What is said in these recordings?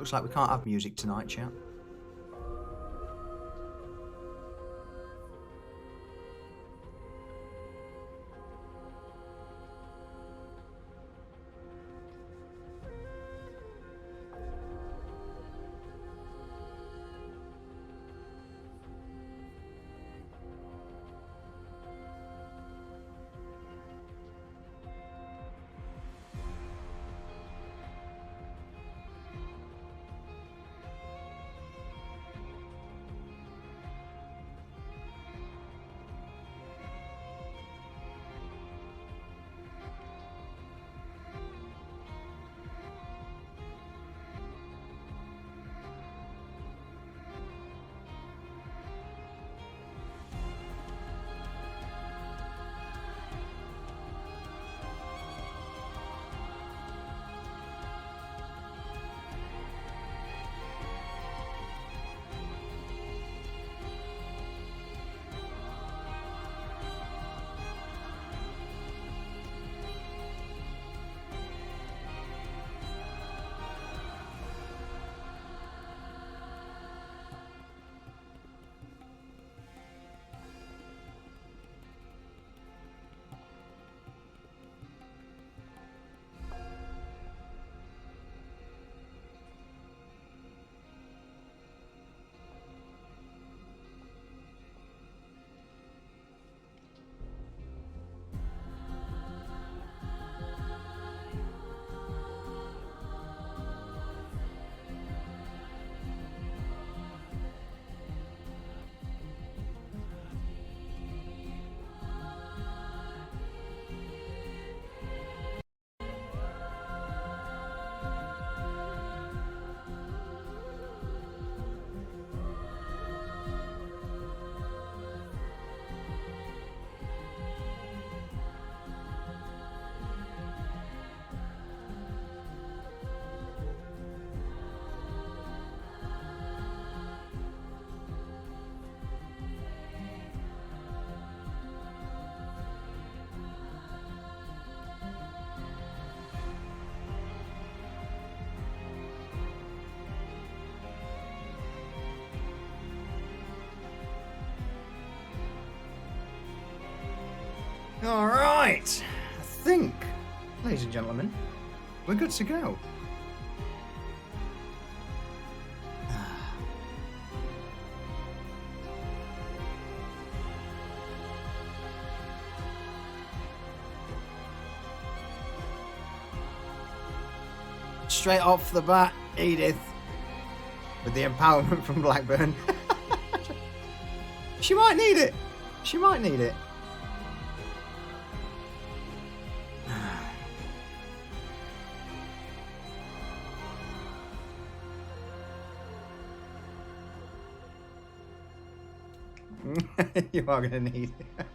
Looks like we can't have music tonight, chat. All right. I think, ladies and gentlemen, we're good to go. Straight off the bat, Edith, with the empowerment from Blackburn. She might need it. She might need it. You are going to need it.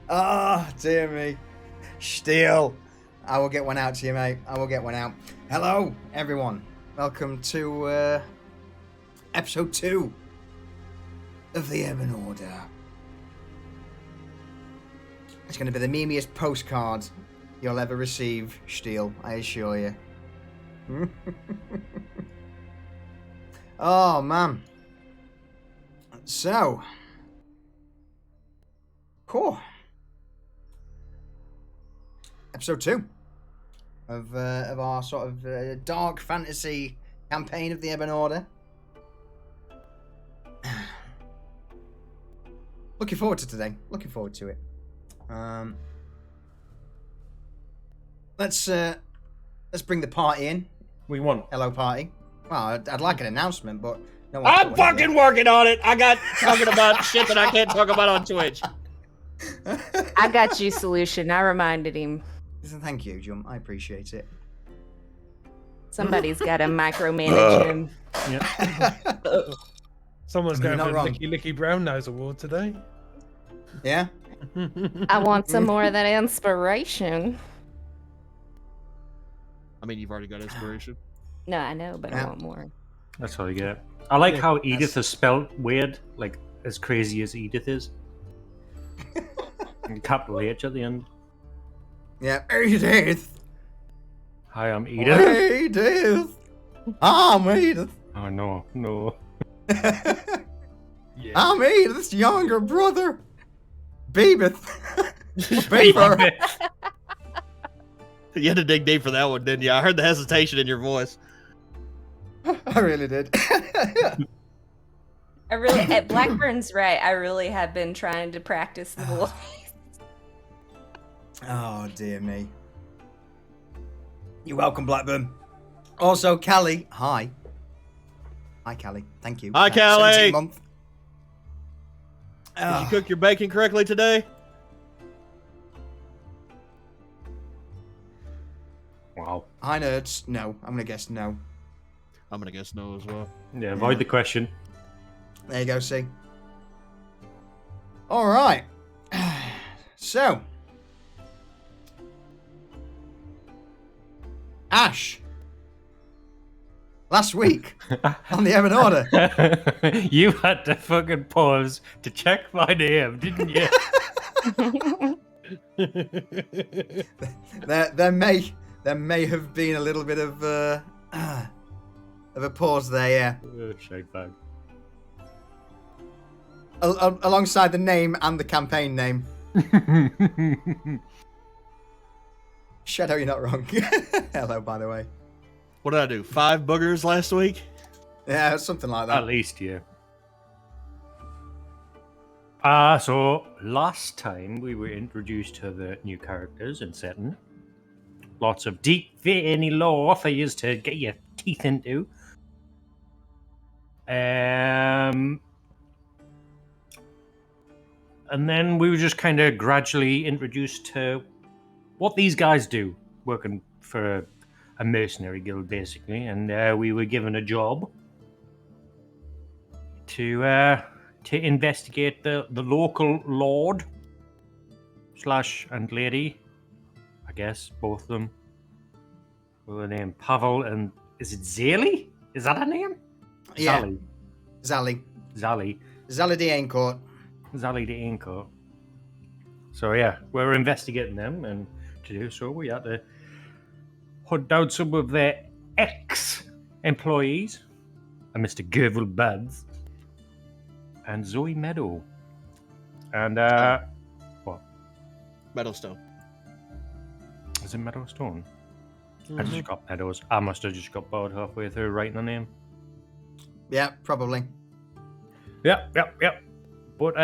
Oh, dear me. Steel. I will get one out to you, mate. I will get one out. Hello, everyone. Welcome to episode 2 of the Ebon Order. It's going to be the memeiest postcard you'll ever receive, Steel, I assure you. Oh, man. So, cool. Episode 2 of our sort of dark fantasy campaign of the Ebon Order. Looking forward to today. Looking forward to it. Let's bring the party in. We want. Hello, party. Well, I'd like an announcement, but. No I'm fucking working on it. I got talking about shit that I can't talk about on Twitch. I got you, Solution. I reminded him. Thank you, Jum. I appreciate it. Somebody's got to micromanage him. Yeah. Someone's You're going not for wrong. a Licky Brown Nose Award today. Yeah? I want some more of that inspiration. I mean, you've already got inspiration. No, I know, but Yeah. I want more. That's all you get. I like Yeah, how Edith is spelled weird, like as crazy as Edith is. And capital H at the end. Yeah. Edith! Hi, I'm Edith. Edith! I'm Edith. Oh no, no. I'm Edith's younger brother, Beebeth. Beaver. You had to dig deep for that one, didn't you? I heard the hesitation in your voice. I really did. Blackburn's right. I really have been trying to practice the voice. Oh, dear me. You're welcome, Blackburn. Also, Callie, hi. Hi, Callie. Thank you. Hi, Callie. 17th month. Did you cook your bacon correctly today? Wow. Hi, nerds. No, I'm going to guess no. I'm gonna guess no as well. Yeah, avoid the question. There you go, see. All right. So. Ash. Last week on the Ebon Order. You had to fucking pause to check my name, didn't you? There may have been a little bit of a pause there, yeah. Shake bag. Alongside the name and the campaign name. Shadow, you're not wrong. Hello, by the way. What did I do? 5 boogers last week? Yeah, something like At that. least, yeah. So last time we were introduced to the new characters and setting. Lots of deep, veiny lore for you to get your teeth into. And then we were just kind of gradually introduced to what these guys do, working for a mercenary guild, basically. And we were given a job to investigate the local lord / and lady, I guess, both of them. What were their name? Pavel and is it Zali? Is that her name? Yeah. Zali. Zali Zali Aincourt. Zali the Inco. So yeah, we were investigating them, and to do so, we had to hunt down some of their ex-employees, and Mr. Gervil Buds and Zoe Meadow. And what? Meadowstone. Is it Meadowstone? I just got Meadows. I must have just got bored halfway through writing the name. Yeah, probably. Yep. But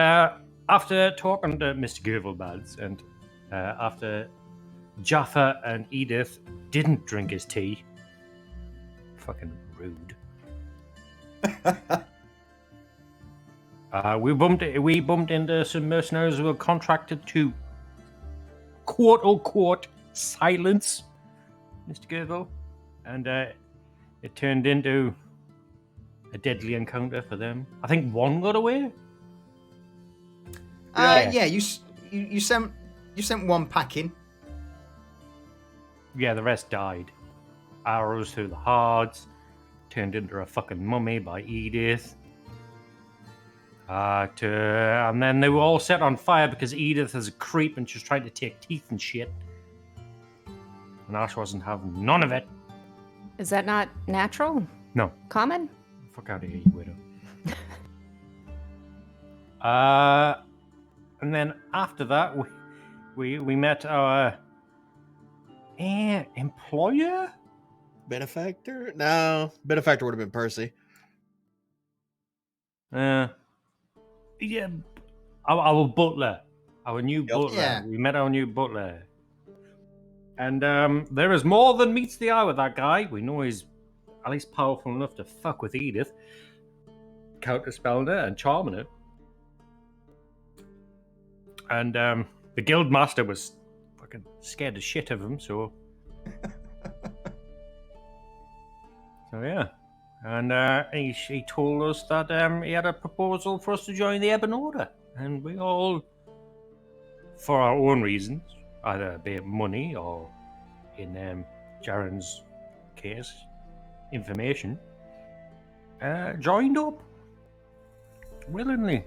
after talking to Mr. Gervilbads and after Jaffa and Edith didn't drink his tea, fucking rude. We bumped into some mercenaries who were contracted to quote unquote silence Mr. Gervil, and it turned into a deadly encounter for them. I think one got away. Yeah, you sent one packing. Yeah, the rest died. Arrows through the hearts, turned into a fucking mummy by Edith. And then they were all set on fire because Edith is a creep and she's trying to take teeth and shit. And Ash wasn't having none of it. Is that not natural? No. Common? Fuck out of here, you widow. And then after that, we met our employer? Benefactor? No. Benefactor would have been Percy. Yeah, our butler. Our new butler. Yeah. We met our new butler. And there is more than meets the eye with that guy. We know he's at least powerful enough to fuck with Edith, counterspelling her and charming her. And the guild master was fucking scared as shit of him, so yeah. And he told us that he had a proposal for us to join the Ebon Order. And we all, for our own reasons, either be it money or, in Jaren's case, information, joined up willingly.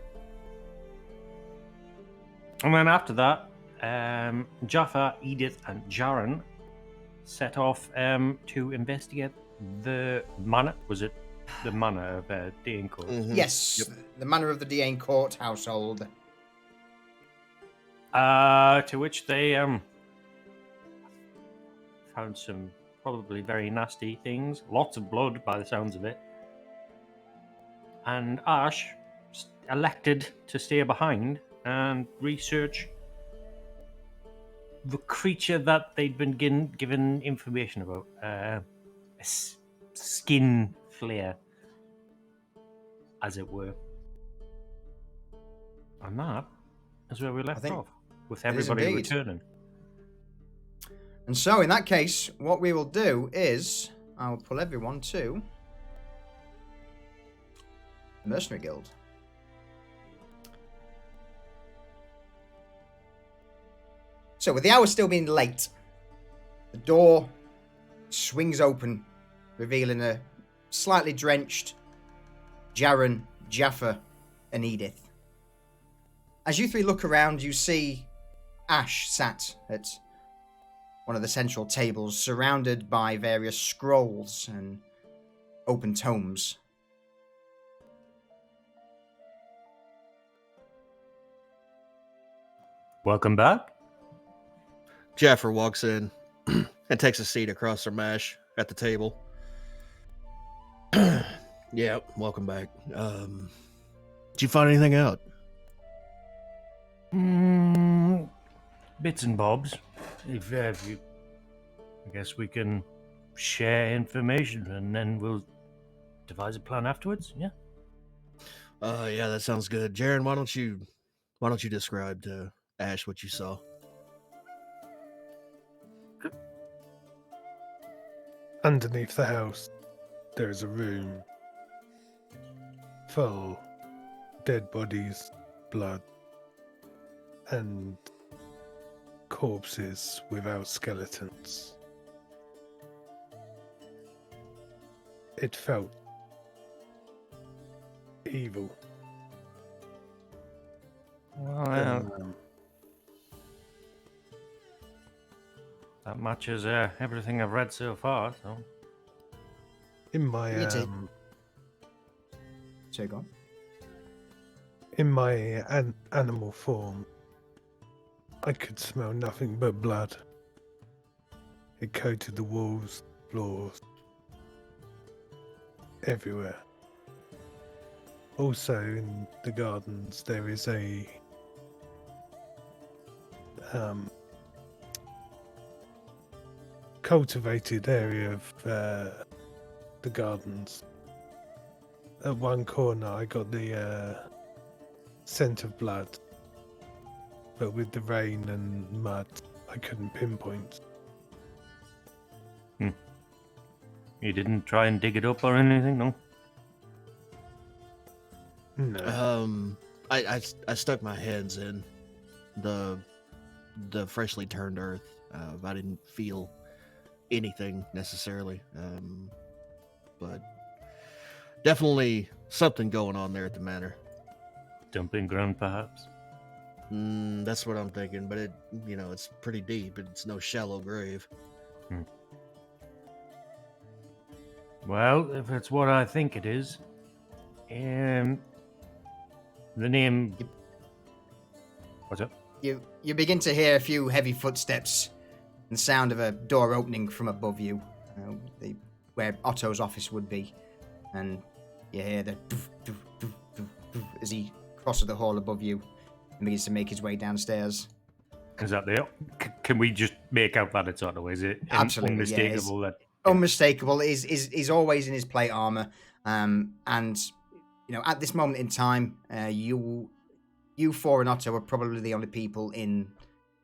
And then after that, Jaffa, Edith, and Jaren set off to investigate the manor? Was it the manor of Dean Court? Yes, the manor of the Diane Court household. To which they found some probably very nasty things. Lots of blood by the sounds of it. And Ash elected to stay behind and research the creature that they'd been given information about. A skin flare, as it were. And that is where we left off, with everybody indeed. returning. And so, in that case, what we will do is I will pull everyone to the Mercenary Guild. So, with the hour still being late, the door swings open, revealing a slightly drenched Jaren, Jaffa, and Edith. As you three look around, you see Ash sat at one of the central tables, surrounded by various scrolls and open tomes. Welcome back. Jaffer walks in and takes a seat across from Ash at the table. Yeah, welcome back. Did you find anything out? Bits and bobs. If you, I guess we can share information and then we'll devise a plan afterwards. Yeah. Yeah, that sounds good. Jaren, why don't you describe to Ash what you saw? Underneath the house, there is a room full dead bodies, blood, and corpses without skeletons. It felt evil. Well, that matches everything I've read so far. So, In my So go on. in my animal form, I could smell nothing but blood. It coated the walls, floors, everywhere. Also in the gardens there is a cultivated area of the gardens. At one corner I got the scent of blood, but with the rain and mud I couldn't pinpoint. you didn't try and dig it up or anything, no? No. I stuck my hands in the freshly turned earth. I didn't feel anything necessarily, but definitely something going on there at the manor. Dumping ground, perhaps. That's what I'm thinking, but it's pretty deep. It's no shallow grave. Well, if it's what I think it is, the name. What's up? You begin to hear a few heavy footsteps and the sound of a door opening from above you, where Otto's office would be, and you hear the doof, doof, doof, doof, doof, as he crosses the hall above you and begins to make his way downstairs. Is that the? Can we just make out that it's Otto? Is it Absolutely, unmistakable? yeah, That unmistakable. Is always in his plate armor, and at this moment in time, you four and Otto are probably the only people in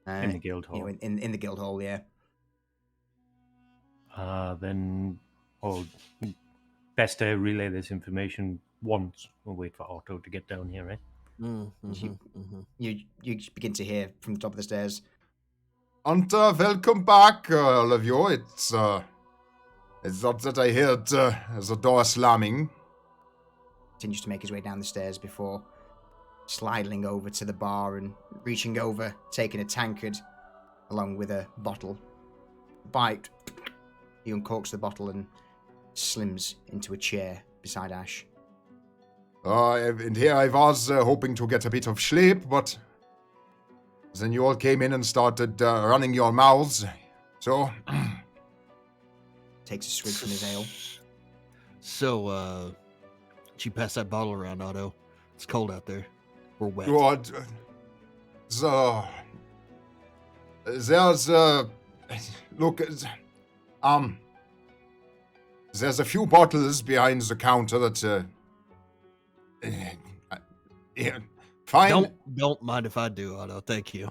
the guild hall. In the guild hall, yeah. Then, best to relay this information once. We'll wait for Otto to get down here, right? You begin to hear from the top of the stairs. And welcome back, all of you. It's not that I heard the door slamming. Continues to make his way down the stairs before sliding over to the bar and reaching over, taking a tankard along with a bottle. Bite. He uncorks the bottle and slims into a chair beside Ash. And here I was hoping to get a bit of sleep, but then you all came in and started running your mouths. So, Takes a swig from his ale. So, did you pass that bottle around, Otto? It's cold out there. We're wet. God, there's look, there's a few bottles behind the counter that yeah, fine. Don't mind if I do, Otto. Thank you.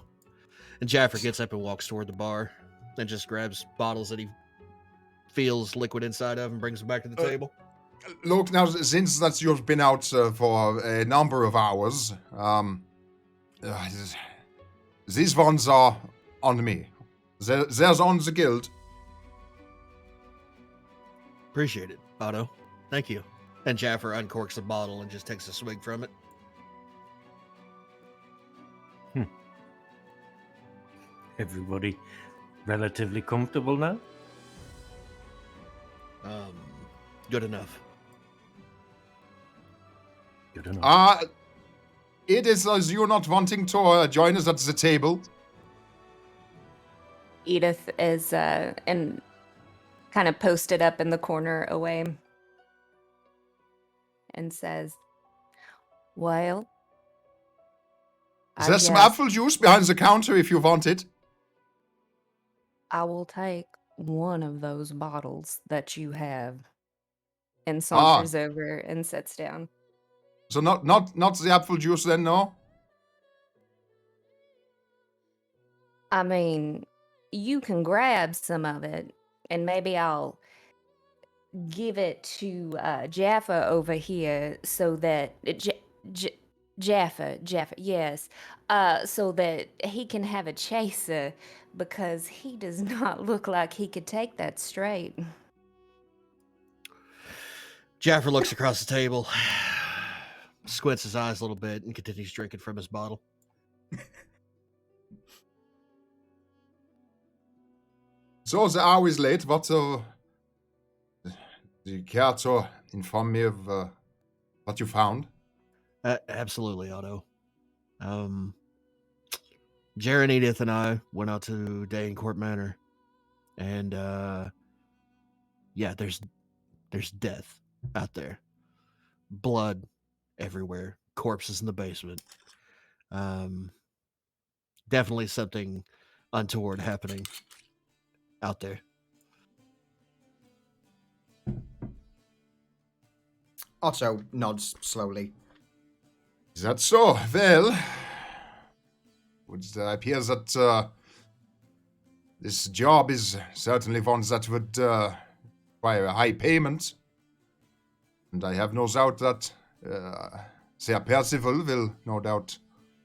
And Jaffer gets up and walks toward the bar, and just grabs bottles that he feels liquid inside of and brings them back to the table. Look, now, since that you've been out for a number of hours, these ones are on me. There's on the guild. Appreciate it, Otto. Thank you. And Jaffer uncorks the bottle and just takes a swig from it. Everybody relatively comfortable now? Good enough. Good enough. It is as you're not wanting to join us at the table. Edith is and kind of posted up in the corner away and says, "Well, There's some apple juice behind the counter if you want it. I will take one of those bottles that you have." And saunters over and sits down. So not the apple juice then, no? I mean, you can grab some of it, and maybe I'll give it to Jaffa over here so that Jaffa, yes, so that he can have a chaser, because he does not look like he could take that straight. Jaffer looks across the table, squints his eyes a little bit, and continues drinking from his bottle. So the hour is late, but do you care to inform me of what you found? Absolutely, Otto. Jared, Edith, and I went out to Dayencourt Manor, and yeah, there's death out there, blood everywhere, corpses in the basement. Definitely something untoward happening out there. Otto nods slowly. Is that so? Well, it appears that this job is certainly one that would require a high payment. And I have no doubt that Sir Percival will no doubt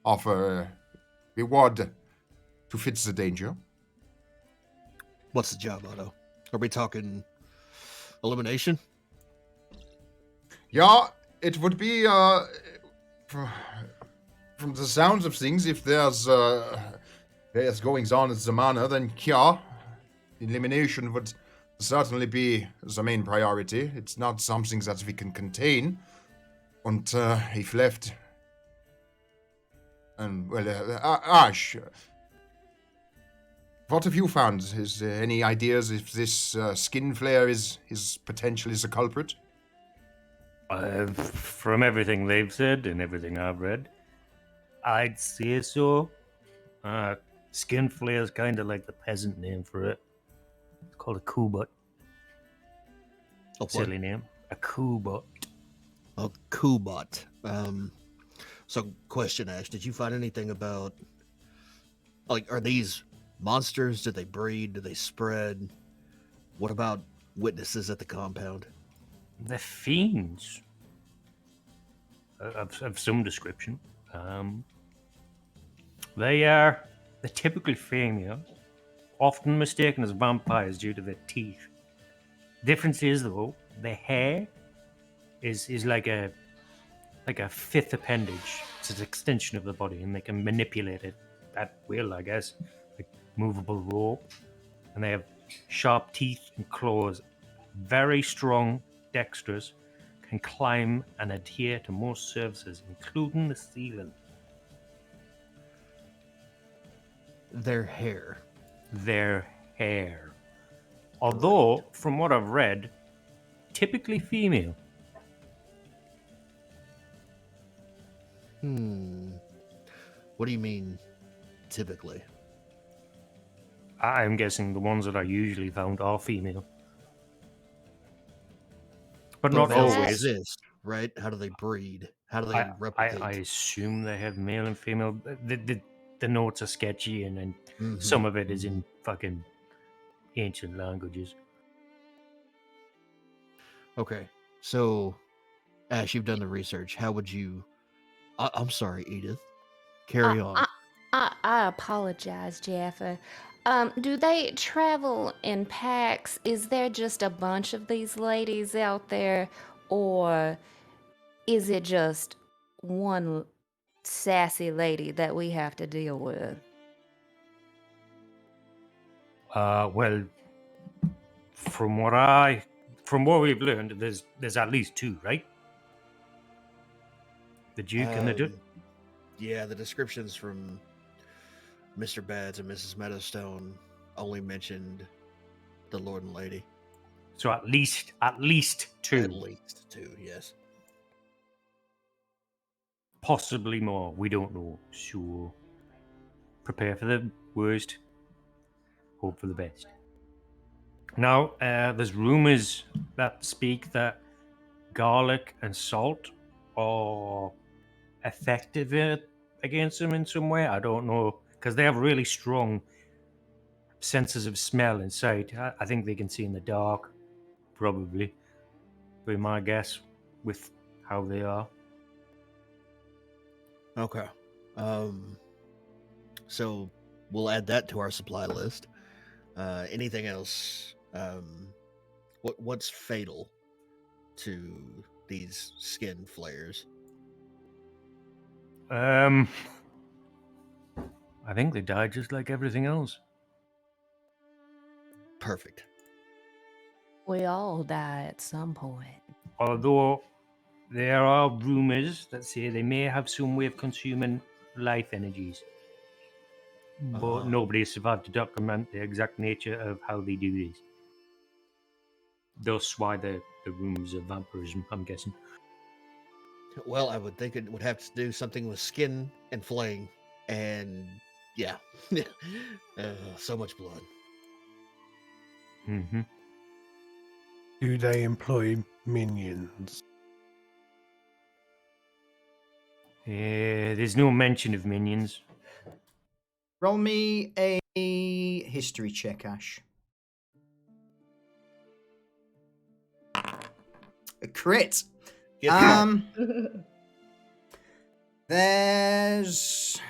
offer a reward to fit the danger. What's the job, Otto? Are we talking elimination? Yeah, it would be, from the sounds of things, if there's goings on at the manor, then yeah, elimination would certainly be the main priority. It's not something that we can contain. And if left... And, well, Ash, what have you found? Is there any ideas if this skin flare is potentially the culprit? From everything they've said and everything I've read, I'd say so. Skin flare is kind of like the peasant name for it. It's called a kubot. Silly name. A kubot. A kubot. So, question, Ash, did you find anything about, like, are these monsters? Did they breed? Do they spread? What about witnesses at the compound? The fiends. Of some description. They are the typical female, often mistaken as vampires due to their teeth. Difference is, though, the hair is like a fifth appendage. It's an extension of the body, and they can manipulate it at will, I guess. Like movable rope. And they have sharp teeth and claws very strong, dexterous, can climb and adhere to most surfaces, including the ceiling. Their hair. Their hair. Although, from what I've read, typically female. What do you mean, typically? I'm guessing the ones that are usually found are female. But not they also always. exist, right? How do they breed? How do they replicate? I assume they have male and female. The notes are sketchy, and then Mhm, some of it is mhm. in fucking ancient languages. Okay, so Ash, you've done the research. How would you? I'm sorry, Edith. Carry on. I apologize, Jaffa. Do they travel in packs? Is there just a bunch of these ladies out there, or is it just one sassy lady that we have to deal with? Well, from what we've learned, there's at least two, right? The Duke and the Duke. Yeah, the descriptions from Mr. Bads and Mrs. Meadowstone only mentioned the Lord and Lady. So at least two. At least two, yes. Possibly more. We don't know. So prepare for the worst, hope for the best. Now, there's rumors that speak that garlic and salt are effective against them in some way. I don't know, because they have really strong senses of smell and sight. I think they can see in the dark, probably. Be my guess with how they are. Okay. So we'll add that to our supply list. Anything else? What's fatal to these skin flares? I think they die just like everything else. Perfect. We all die at some point. Although there are rumors that say they may have some way of consuming life energies. But nobody has survived to document the exact nature of how they do this. Thus why the rumors of vampirism, I'm guessing. Well, I would think it would have to do something with skin and flaying, and yeah, so much blood. Mm-hmm. Do they employ minions? There's no mention of minions. Roll me a history check, Ash. A crit. Get that. There's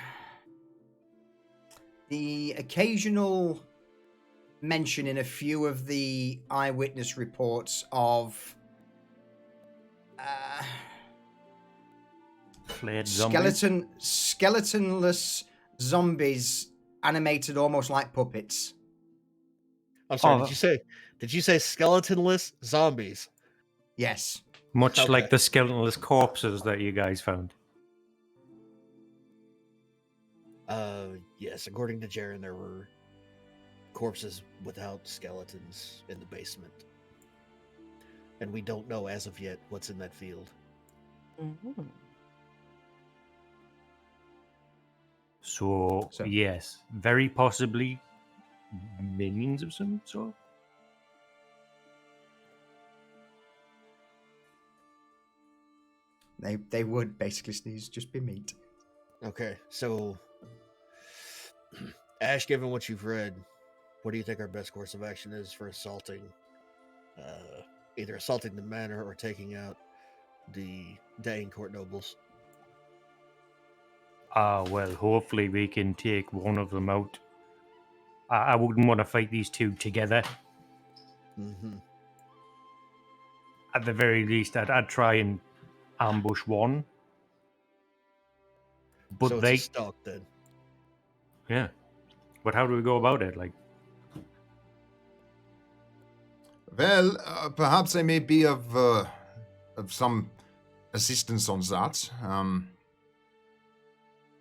the occasional mention in a few of the eyewitness reports of Flayed zombies. skeletonless zombies animated almost like puppets. I'm sorry. Oh. Did you say skeletonless zombies? Yes. Much Okay. like the skeletonless corpses that you guys found. Yes. According to Jaren, there were corpses without skeletons in the basement, and we don't know as of yet what's in that field. Mhm. So yes, very possibly minions of some sort. They would basically just be meat. Okay, so Ash, given what you've read, what do you think our best course of action is for assaulting, either assaulting the manor or taking out the Dane court nobles? Well, hopefully we can take one of them out. I wouldn't want to fight these two together. Mm-hmm. At the very least, I'd try and ambush one. But So it's a stalk then. Yeah. But how do we go about it? Like, Well, perhaps I may be of some assistance on that.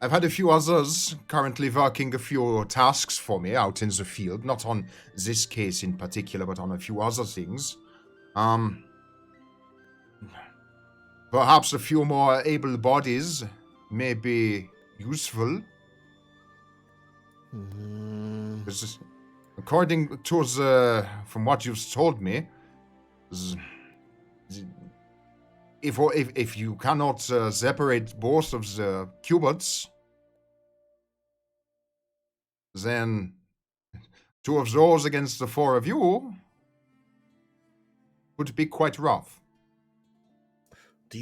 I've had a few others currently working a few tasks for me out in the field, not on this case in particular, but on a few other things. Perhaps a few more able bodies may be useful. This is- According to from what you've told me, if you cannot separate both of the cubits, then two of those against the four of you would be quite rough. Do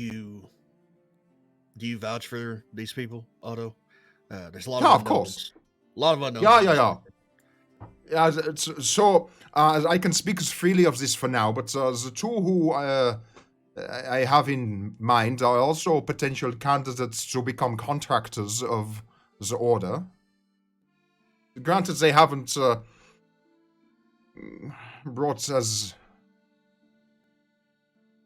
you vouch for these people, Otto? There's a lot Yeah, of of course. unknowns. A lot of unknowns. Yeah. Yeah, so I can speak as freely of this for now, but the two who I have in mind are also potential candidates to become contractors of the Order. Granted, they haven't brought as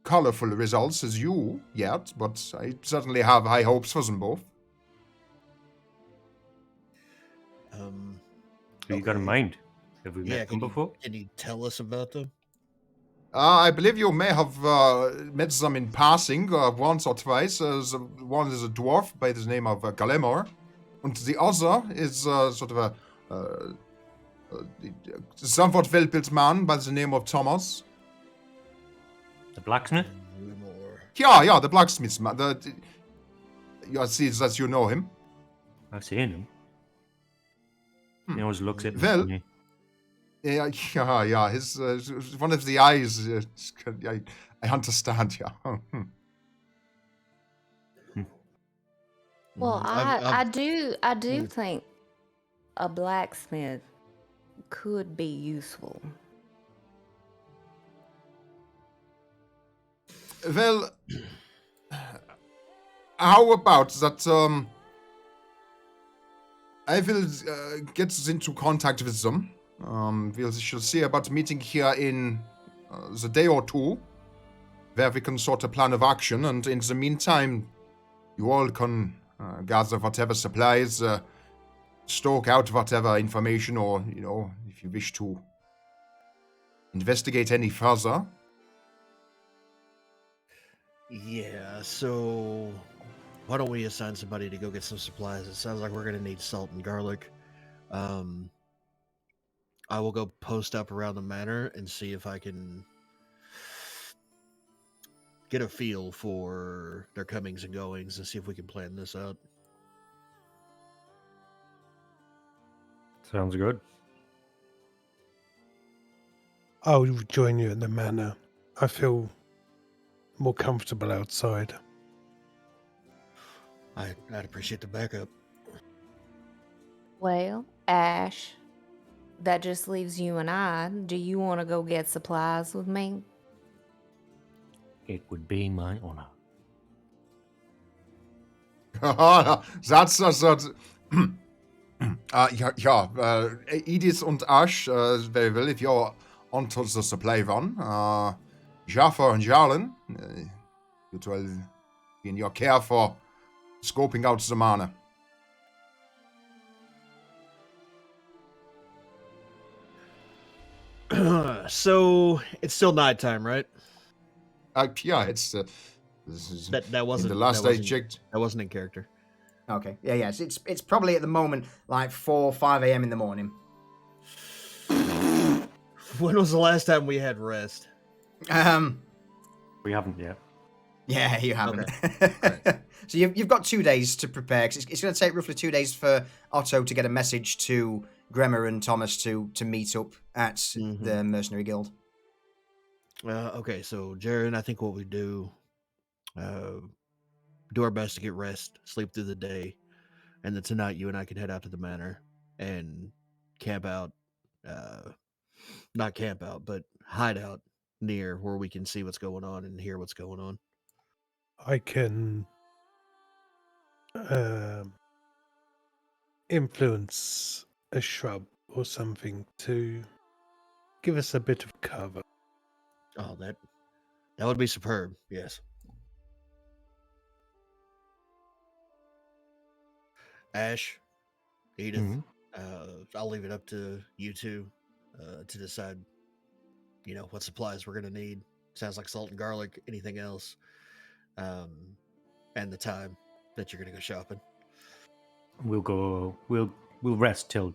colorful results as you yet, but I certainly have high hopes for them both. Who you got in Okay. mind? Have we met them can before? can you tell us about them? I believe you may have met them in passing once or twice. One is a dwarf by the name of Galemor, and the other is sort of a somewhat well-built man by the name of Thomas. The blacksmith? More. Yeah, the blacksmith's man. I see that you know him. I've seen him. He always looks at me. Well, funny. Yeah. His one of the eyes. I understand. Yeah. Well, I've- I do think a blacksmith could be useful. Well, how about that? I will get into contact with them. We shall see about meeting here in the day or two, where we can sort a plan of action. And in the meantime, you all can gather whatever supplies, stoke out whatever information, or if you wish to investigate any further. Yeah, so why don't we assign somebody to go get some supplies? It sounds like we're gonna need salt and garlic. I will go post up around the manor and see if I can get a feel for their comings and goings and see if we can plan this out. Sounds good. I'll join you at the manor. I feel more comfortable outside. I'd appreciate the backup. Well, Ash, that just leaves you and I. Do you want to go get supplies with me? It would be my honor. That's Edith und Ash, very well. If you're onto the supply run, Jaffa and Jarlan, it will be in your care for scoping out the manor. So it's still nighttime, right? Yeah, it's this is That wasn't in the last that I wasn't- checked. That wasn't in character. Okay. Yeah. It's probably at the moment like 4, 5 a.m. in the morning. When was the last time we had rest? We haven't yet. Yeah, you haven't. Okay. So you've got 2 days to prepare. 'Cause it's going to take roughly 2 days for Otto to get a message to Gremmer and Thomas to meet up at the Mercenary Guild. Okay, so Jared, I think what we do our best to get rest, sleep through the day, and then tonight you and I can head out to the manor and camp out. Not camp out, but hide out near where we can see what's going on and hear what's going on. I can influence a shrub or something to give us a bit of cover. Oh, that would be superb. Yes. Ash, Edith, Mhm. I'll leave it up to you two to decide, what supplies we're going to need. Sounds like salt and garlic, anything else, and the time that you're going to go shopping. We'll rest till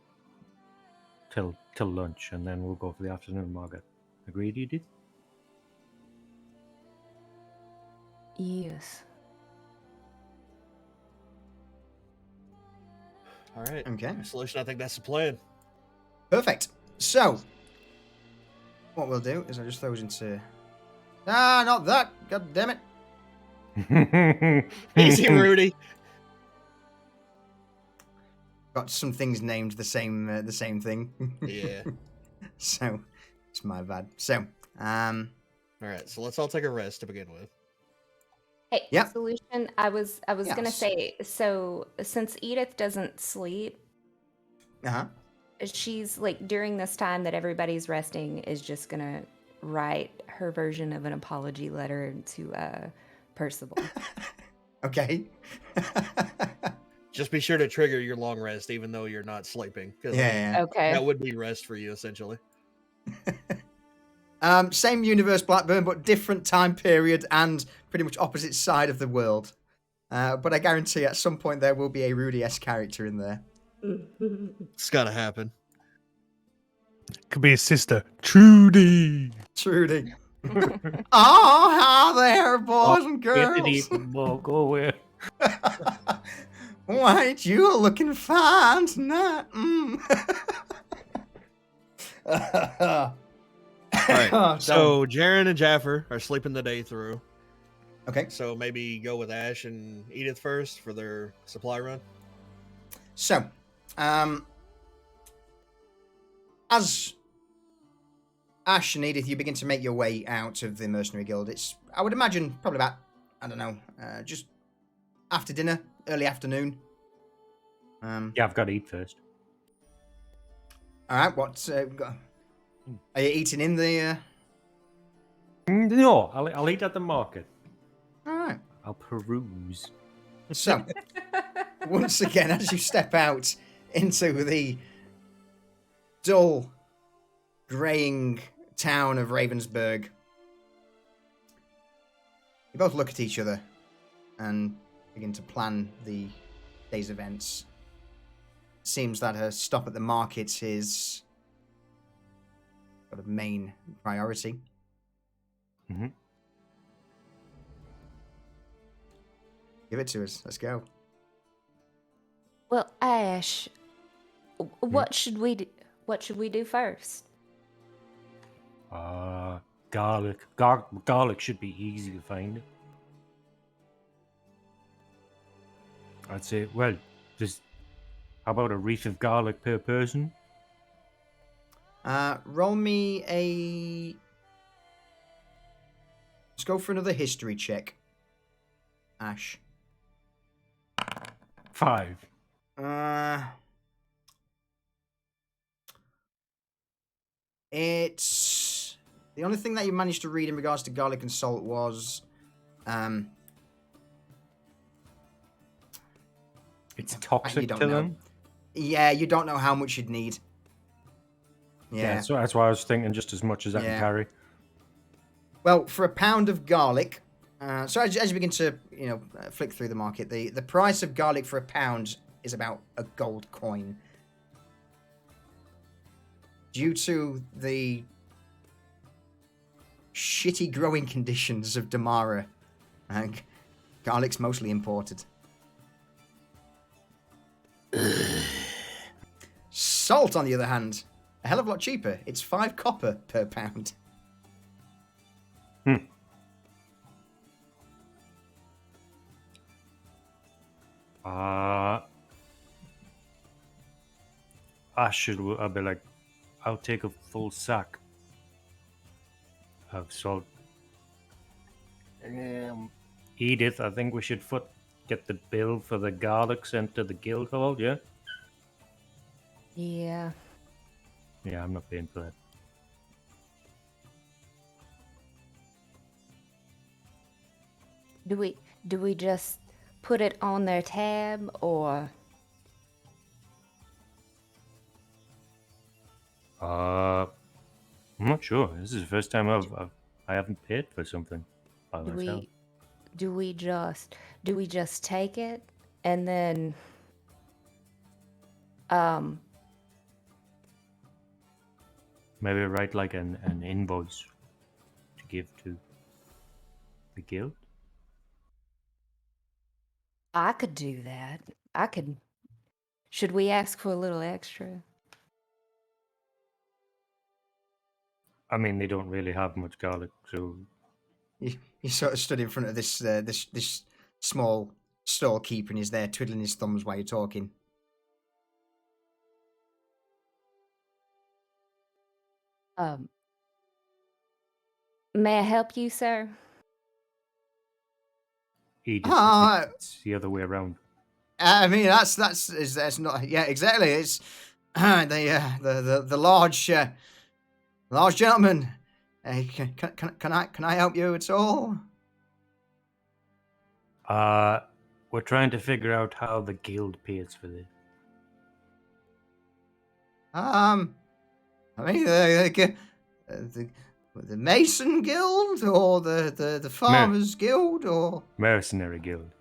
lunch, and then we'll go for the afternoon market. Agreed, Edith? Yes. All right. Okay. Solution, I think that's the plan. Perfect. So, what we'll do is I'll just throw those into... Ah, not that! God damn it! Easy, Rudy. Got some things named the same thing. Yeah. So, it's my bad. So, All right. So let's all take a rest to begin with. Hey, Yep. Solution. I was gonna Yes. say, so since Edith doesn't sleep, uh-huh. she's like during this time that everybody's resting is just gonna write her version of an apology letter to Percival. Okay. Just be sure to trigger your long rest, even though you're not sleeping. 'Cause, Yeah. Okay. that would be rest for you, essentially. Same universe, Blackburn, but different time period and pretty much opposite side of the world. But I guarantee at some point there will be a Rudy-esque character in there. It's got to happen. Could be his sister, Trudy. Trudy. Oh, hi there, boys and Anthony, girls. well, go away. White, you're looking fine tonight. All right. So Jaren and Jaffer are sleeping the day through. Okay. So maybe go with Ash and Edith first for their supply run. So, as Ash and Edith, you begin to make your way out of the Mercenary Guild. It's, I would imagine, probably about, I don't know, just after dinner, early afternoon. Yeah, I've got to eat first. All right, what? Are you eating in the? No, I'll eat at the market. All right. I'll peruse. So, once again, as you step out into the dull, greying town of Ravensburg, you both look at each other and begin to plan the day's events. Seems that a stop at the market is sort of main priority. Mm-hmm. Give it to us. Let's go. Well, Ash, what should we do? What should we do first? Garlic. Garlic should be easy to find. I'd say, well, how about a wreath of garlic per person? Roll me a... Let's go for another history check. Ash. 5. It's... The only thing that you managed to read in regards to garlic and salt was... It's toxic don't to know. them. Yeah, you don't know how much you'd need. Yeah. So that's why I was thinking just as much as I can carry. Well, for a pound of garlic... so as you begin to, flick through the market, the price of garlic for a pound is about a gold coin. Due to the shitty growing conditions of Damara, garlic's mostly imported. Salt, on the other hand, a hell of a lot cheaper. It's 5 copper per pound. I'll be like, I'll take a full sack of salt. Edith, I think we should get the bill for the garlic sent to the guild hall, yeah? Yeah. Yeah, I'm not paying for that. Do we just put it on their tab or? I'm not sure. This is the first time I haven't paid for something by Do myself. we just take it and then Maybe write like an invoice to give to the guild. I could do that. I could. Should we ask for a little extra? I mean, they don't really have much garlic, so He sort of stood in front of this small storekeeper and he's there twiddling his thumbs while you're talking. May I help you, sir? he just it's the other way around. I mean, that's not, yeah, exactly. It's the large gentleman. Can I help you at all? We're trying to figure out how the guild pays for this. I mean, the Mason Guild or the Farmers Guild or Mercenary guild.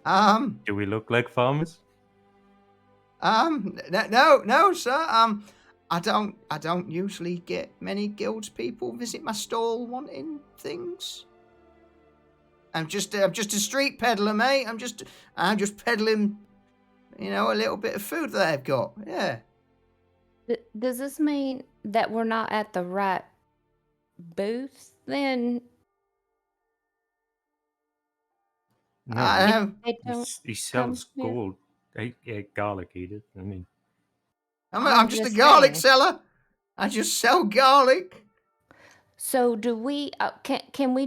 um Do we look like farmers? no, sir. I don't usually get many guilds people visit my stall wanting things. I'm just a street peddler, mate. I'm just peddling, a little bit of food that I've got. Yeah. Does this mean that we're not at the right booth then? No, They don't he come sells here? gold. Garlic, he did. I mean, I'm just a garlic seller. I just sell garlic. So do we? Can we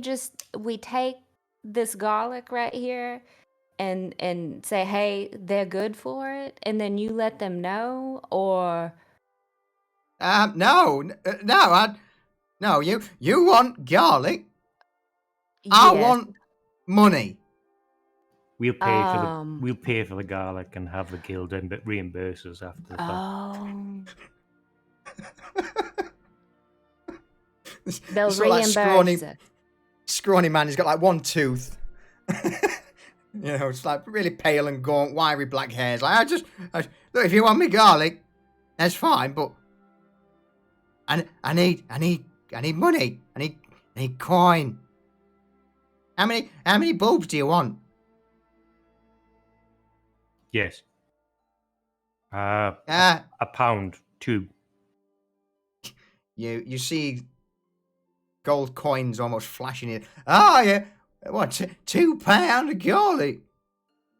take this garlic right here, and say, hey, they're good for it, and then you let them know, or? No. You want garlic? I Yes. want money. we'll pay Um. for the garlic and have the guild reimburse us after the fact. Oh. This They'll sort of like reimburse it. scrawny man. He's got like one tooth. It's like really pale and gaunt, wiry black hairs. Like look, if you want me garlic, that's fine, but I need money. I need coin. How many bulbs do you want? Yes. A pound, 2. You see gold coins almost flashing in. Oh yeah, what? £2 of garlic?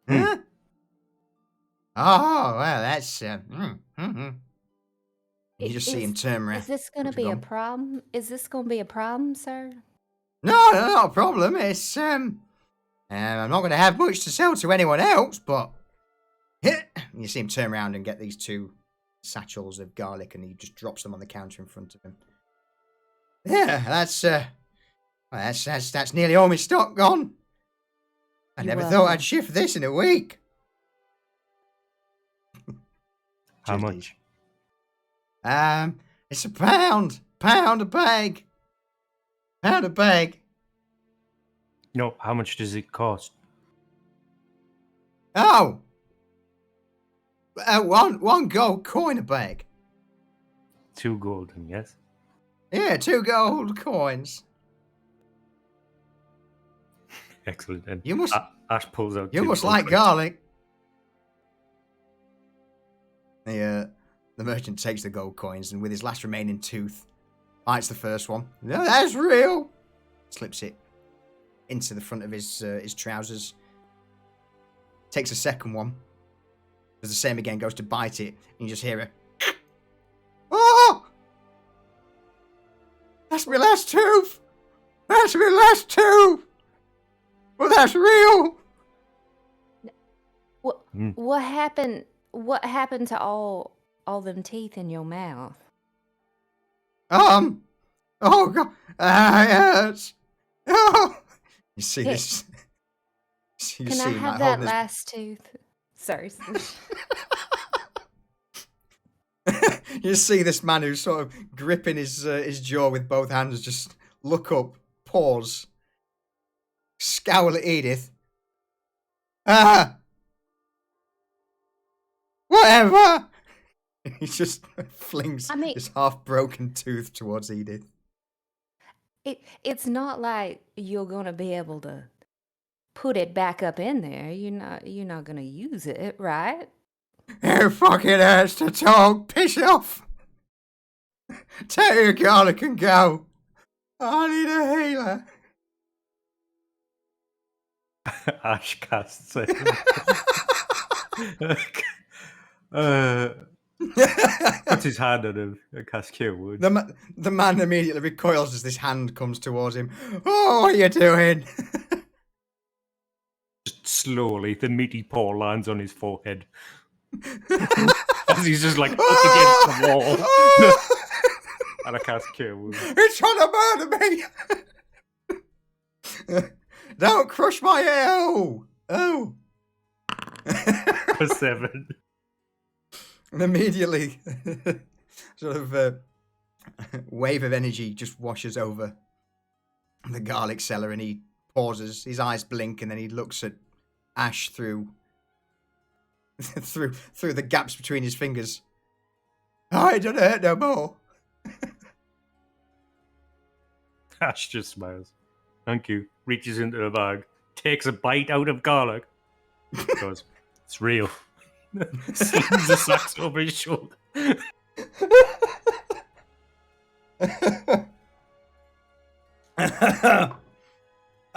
Huh? Oh well, that's You just see him turn around. Is this going to be a problem? Is this going to be a problem, sir? No, not a problem. It's I'm not going to have much to sell to anyone else, but you see him turn around and get these 2 satchels of garlic, and he just drops them on the counter in front of him. Yeah, that's nearly all my stock gone. I never thought I'd shift this in a week. How much? It's a pound a bag. Pound a bag. No, how much does it cost? Oh, one gold coin a bag. 2 golden, yes? Yeah, 2 gold coins. Excellent. And You must Ash pulls out. You 2 must gold like coins. garlic. The merchant takes the gold coins and with his last remaining tooth, bites the first one. No, that's real. Slips it into the front of his trousers. Takes a second one. Does the same again. Goes to bite it, and you just hear a. Oh! That's my last tooth. That's my last tooth. Well, that's real. What happened? What happened to all them teeth in your mouth? Oh God. Yes. Oh, You see Hey, this? You Can I see him have holding that his last tooth? Sorry. you see this man who's sort of gripping his jaw with both hands, just look up, pause, scowl at Edith. Ah, whatever. He just flings I mean, his half-broken tooth towards Edith. it's not like you're gonna be able to put it back up in there. You're not gonna use it, right? It fucking hurts to talk. Piss off. Take your garlic and go. I need a healer. Ash casts it. Puts his hand on him and casts Cure Wounds. The man immediately recoils as this hand comes towards him. Oh, what are you doing? Just slowly, the meaty paw lands on his forehead. As he's just like up against the wall. And I cast Cure Wounds. It's trying to murder me. Don't crush my hair. Oh. For 7. And immediately, sort of a wave of energy just washes over the garlic seller, and he pauses. His eyes blink, and then he looks at Ash through the gaps between his fingers. I don't hurt no more. Ash just smiles. Thank you. Reaches into the bag, takes a bite out of garlic. Goes, it's real. Slings the sacks over his shoulder.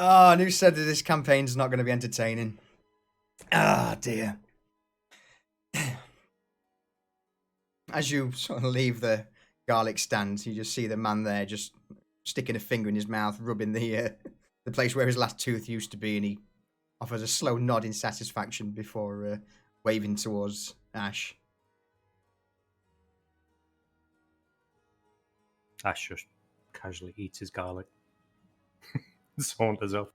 Oh, and who said that this campaign's not going to be entertaining? Ah, dear. As you sort of leave the garlic stand, you just see the man there just sticking a finger in his mouth, rubbing the place where his last tooth used to be, and he offers a slow nod in satisfaction before waving towards Ash. Ash just casually eats his garlic. Saunters off.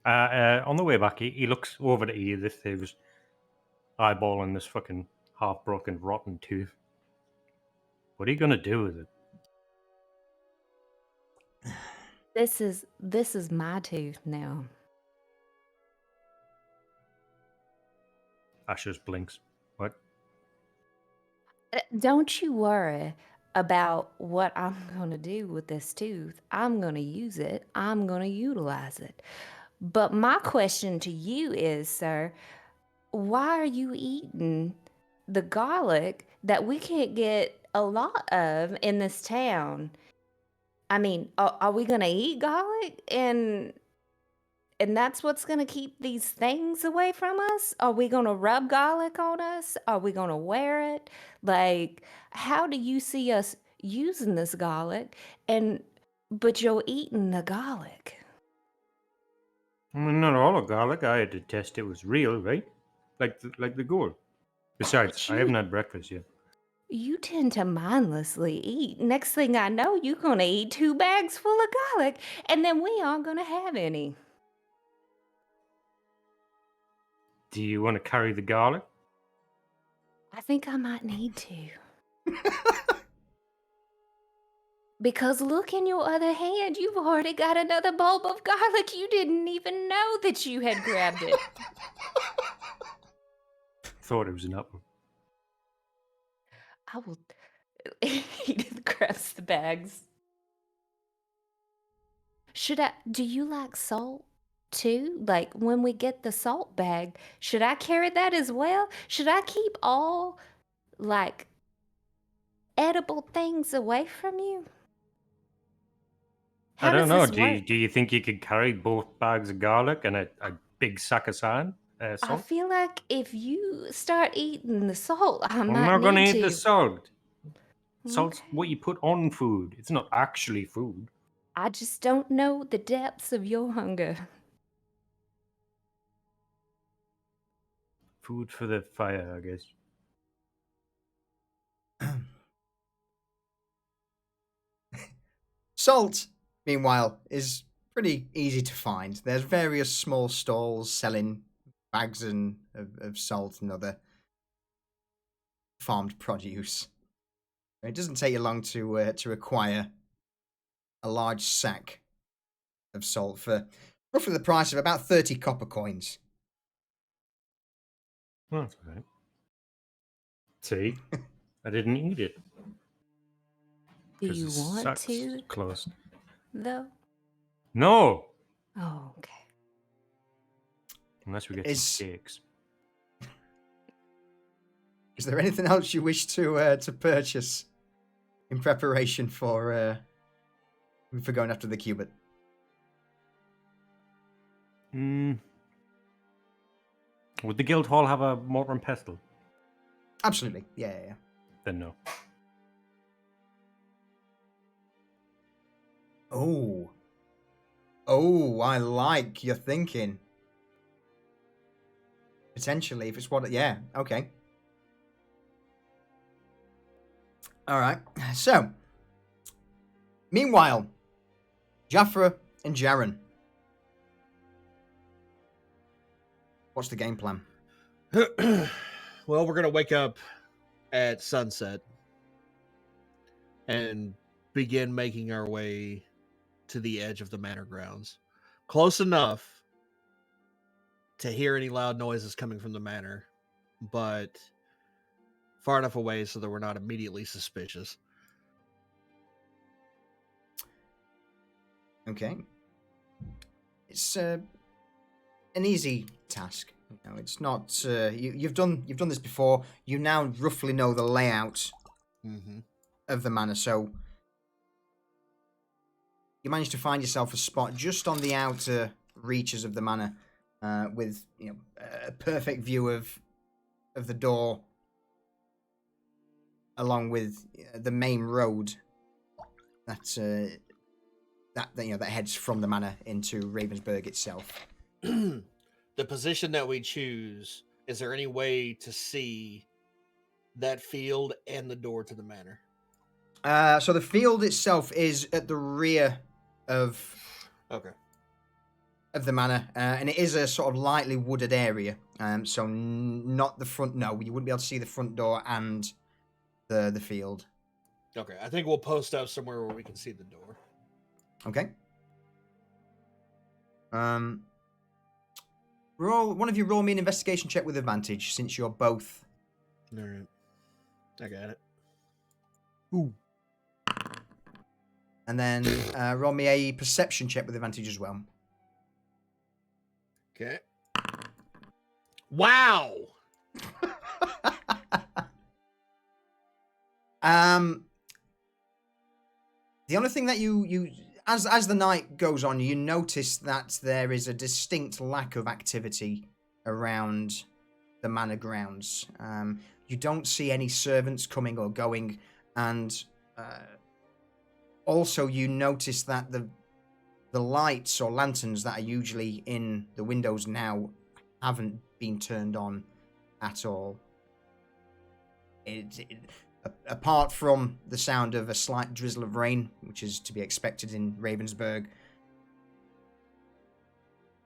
On the way back, he looks over to Edith, who's eyeballing this fucking half-broken, rotten tooth. What are you gonna do with it? This is my tooth now. Ash just blinks. What? Don't you worry about what I'm gonna do with this tooth. I'm gonna use it. I'm gonna utilize it. But my question to you is, sir, why are you eating the garlic that we can't get a lot of in this town? I mean, are we gonna eat garlic and that's what's gonna keep these things away from us? Are we gonna rub garlic on us? Are we gonna wear it? Like, how do you see us using this garlic but you're eating the garlic? I mean, not all the garlic. I had to test it was real, right? Like the gold. Besides, I haven't had breakfast yet. You tend to mindlessly eat. Next thing I know, you're gonna eat 2 bags full of garlic, and then we aren't gonna have any. Do you want to carry the garlic? I think I might need to. Because look in your other hand, you've already got another bulb of garlic. You didn't even know that you had grabbed it. Thought it was an apple. I will. Edith grabs the bags. Do you like salt too? Like when we get the salt bag, should I carry that as well? Should I keep all like edible things away from you? I don't know. Do you think you could carry both bags of garlic and a big sack of salt? I feel like if you start eating the salt, I I'm might not going to need eat the to. salt. Salt's Okay. what you put on food. It's not actually food. I just don't know the depths of your hunger. Food for the fire, I guess. Salt. meanwhile, is pretty easy to find. There's various small stalls selling bags of salt and other farmed produce. It doesn't take you long to acquire a large sack of salt for roughly the price of about 30 copper coins. Oh, that's all right. See, I didn't eat it. Do 'cause you the want sack's to, closed. though? No, Oh, okay. unless we get Is- some cakes. Is there anything else you wish to purchase in preparation for going after the cubit? Would the guild hall have a mortar and pestle? Absolutely. Yeah. Then no. Oh, I like your thinking. Potentially, if it's what... Yeah, okay. Alright, so... Meanwhile, Jaffra and Jaren. What's the game plan? Well, we're gonna wake up at sunset and begin making our way to the edge of the manor grounds, close enough to hear any loud noises coming from the manor, but far enough away so that we're not immediately suspicious. Okay. It's an easy task. You know, it's not. You've done this before. You now roughly know the layout Mm-hmm. of the manor, so you manage to find yourself a spot just on the outer reaches of the manor, with a perfect view of the door, along with the main road that that heads from the manor into Ravensburg itself. The position that we choose, is there any way to see that field and the door to the manor? So the field itself is at the rear of the manor, and it is a sort of lightly wooded area. So not the front. No, you wouldn't be able to see the front door and the field. Okay, I think we'll post up somewhere where we can see the door. Okay. One of you roll me an investigation check with advantage, since you're both. All right, I got it. Ooh. And then roll me a perception check with advantage as well. Okay. Wow. The only thing that you as the night goes on, you notice that there is a distinct lack of activity around the manor grounds. You don't see any servants coming or going, and also you notice that the lights or lanterns that are usually in the windows now haven't been turned on at all. Apart from the sound of a slight drizzle of rain, which is to be expected in Ravensburg,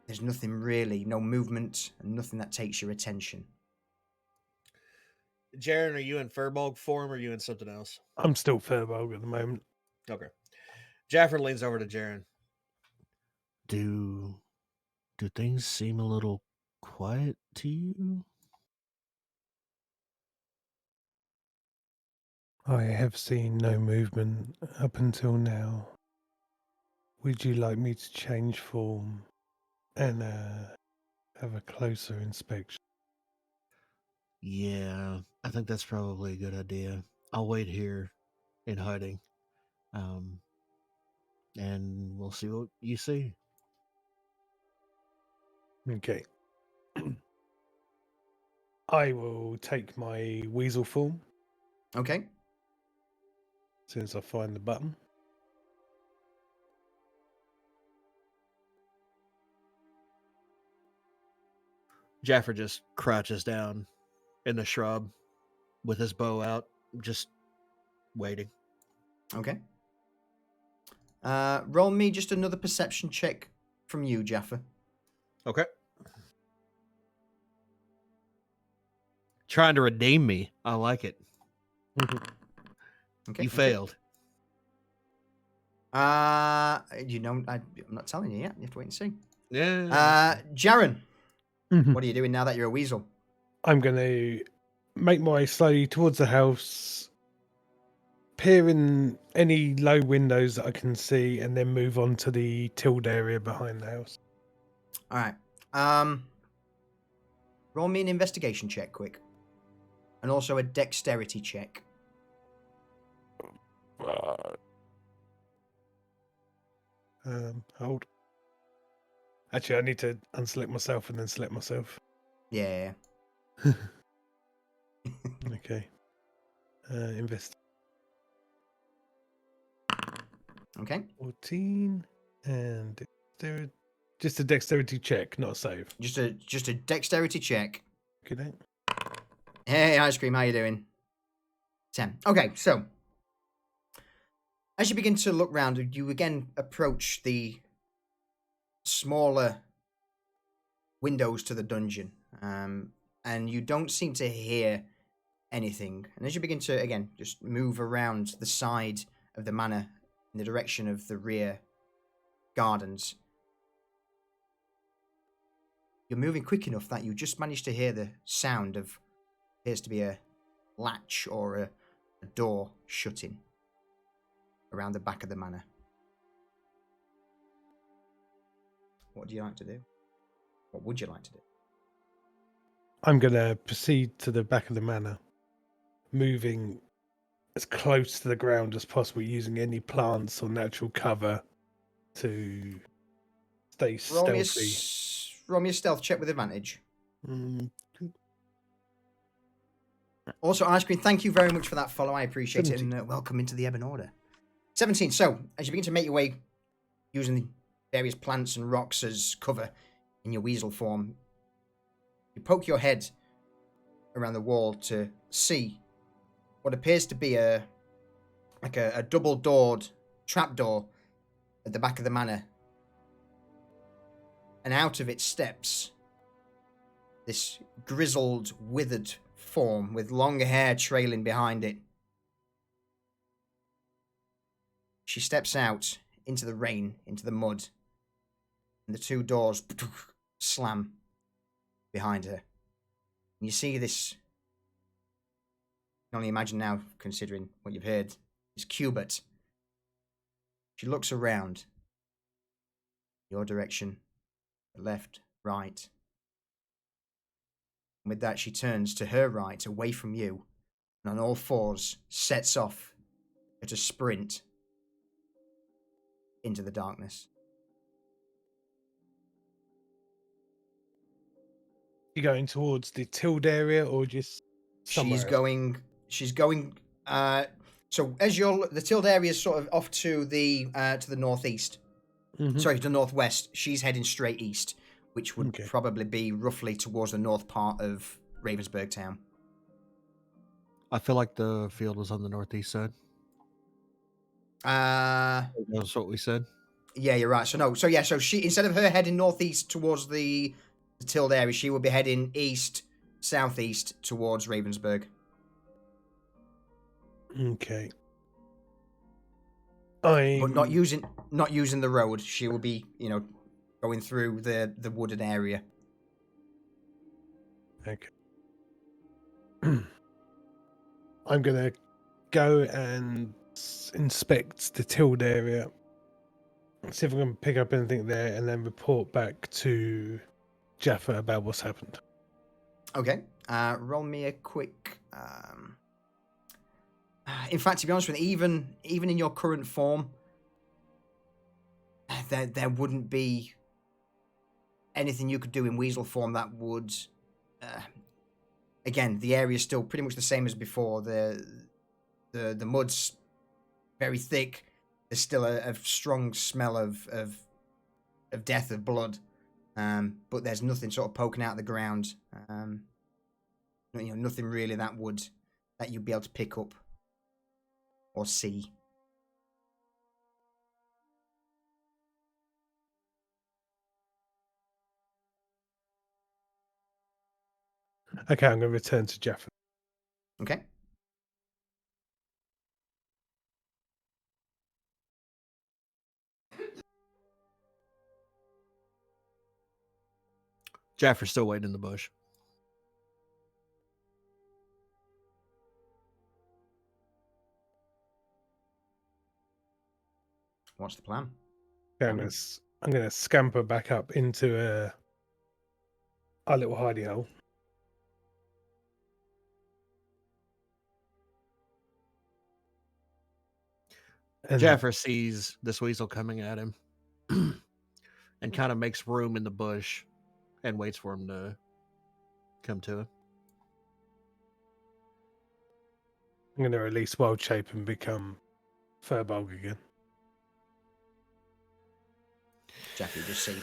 there's nothing really, no movement, and nothing that takes your attention. Jaren, are you in Furbolg form or are you in something else? I'm still Furbolg at the moment. Okay. Jafford leans over to Jaren. Do things seem a little quiet to you? I have seen no movement up until now. Would you like me to change form and have a closer inspection? Yeah, I think that's probably a good idea. I'll wait here in hiding. And we'll see what you see. Okay. I will take my weasel form Okay. since I find the button. Jaffer just crouches down in the shrub with his bow out, just waiting. Okay. Roll me just another perception check from you, Jaffa. Okay. Trying to redeem me. I like it. Okay. You failed. I'm not telling you yet. You have to wait and see. Yeah. Jaren, Mhm. what are you doing now that you're a weasel? I'm going to make my way slowly towards the house, peer in any low windows that I can see, and then move on to the tilled area behind the house. All right. Roll me an investigation check, quick, and also a dexterity check. Hold. Actually, I need to unselect myself and then select myself. Yeah. Okay. Invest Okay. 14 and just a dexterity check, not a save. Just a dexterity check. Good night. Hey, ice cream, how you doing? 10. Okay, so as you begin to look round, you again approach the smaller windows to the dungeon, and you don't seem to hear anything. And as you begin to again just move around the side of the manor in the direction of the rear gardens, you're moving quick enough that you just manage to hear the sound of appears to be a latch or a door shutting around the back of the manor. What do you like to do? What would you like to do? I'm going to proceed to the back of the manor, moving as close to the ground as possible, using any plants or natural cover to stay stealthy. Roll me a stealth check with advantage. Mm, Also, Ice Cream, thank you very much for that follow. I appreciate 17. it, and welcome into the Ebon Order. 17. So, as you begin to make your way using the various plants and rocks as cover in your weasel form, you poke your head around the wall to see what appears to be a double-doored trapdoor at the back of the manor. And out of it steps this grizzled, withered form with long hair trailing behind it. She steps out into the rain, into the mud, and the two doors slam behind her. And you see this, you can only imagine now, considering what you've heard, this Cubert. She looks around, your direction, left, right. And with that, she turns to her right, away from you, and on all fours sets off at a sprint into the darkness. You going towards the tilled area or just somewhere else? She's going so as the tilled area is sort of off to the northeast. Mhm. Sorry, to the northwest. She's heading straight east, which would Okay. probably be roughly towards the north part of Ravensburg town. I feel like the field was on the northeast side. That's what we said. Yeah, you're right. So she, instead of her heading northeast towards the tilled area, she would be heading east, southeast towards Ravensburg. Okay. But not using the road. She will be, going through the wooded area. Okay. I'm gonna go and inspect the tilled area, see if I can pick up anything there, and then report back to Jaffa about what's happened. Okay. Roll me a quick. In fact, to be honest with you, even in your current form, there wouldn't be anything you could do in weasel form that would. Again, the area is still pretty much the same as before. The mud's very thick. There's still a strong smell of death, of blood. But there's nothing sort of poking out of the ground. Nothing really that you'd be able to pick up or see. Okay, I'm going to return to Jaffa. Okay. Jaffer's still waiting in the bush. What's the plan? Okay, I'm going to scamper back up into our little hidey hole. And Jaffer sees this weasel coming at him and kind of makes room in the bush and waits for him to come to him. I'm going to release Wild Shape and become Furbolg again. Jaffa, you just see.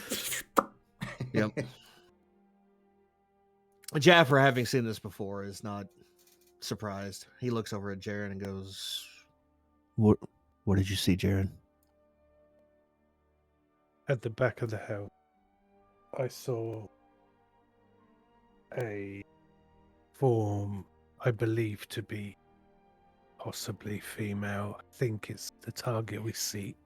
Yep. Jaffer, having seen this before, is not surprised. He looks over at Jaren and goes, What did you see, Jaren? At the back of the house, I saw a form I believe to be possibly female. I think it's the target we seek.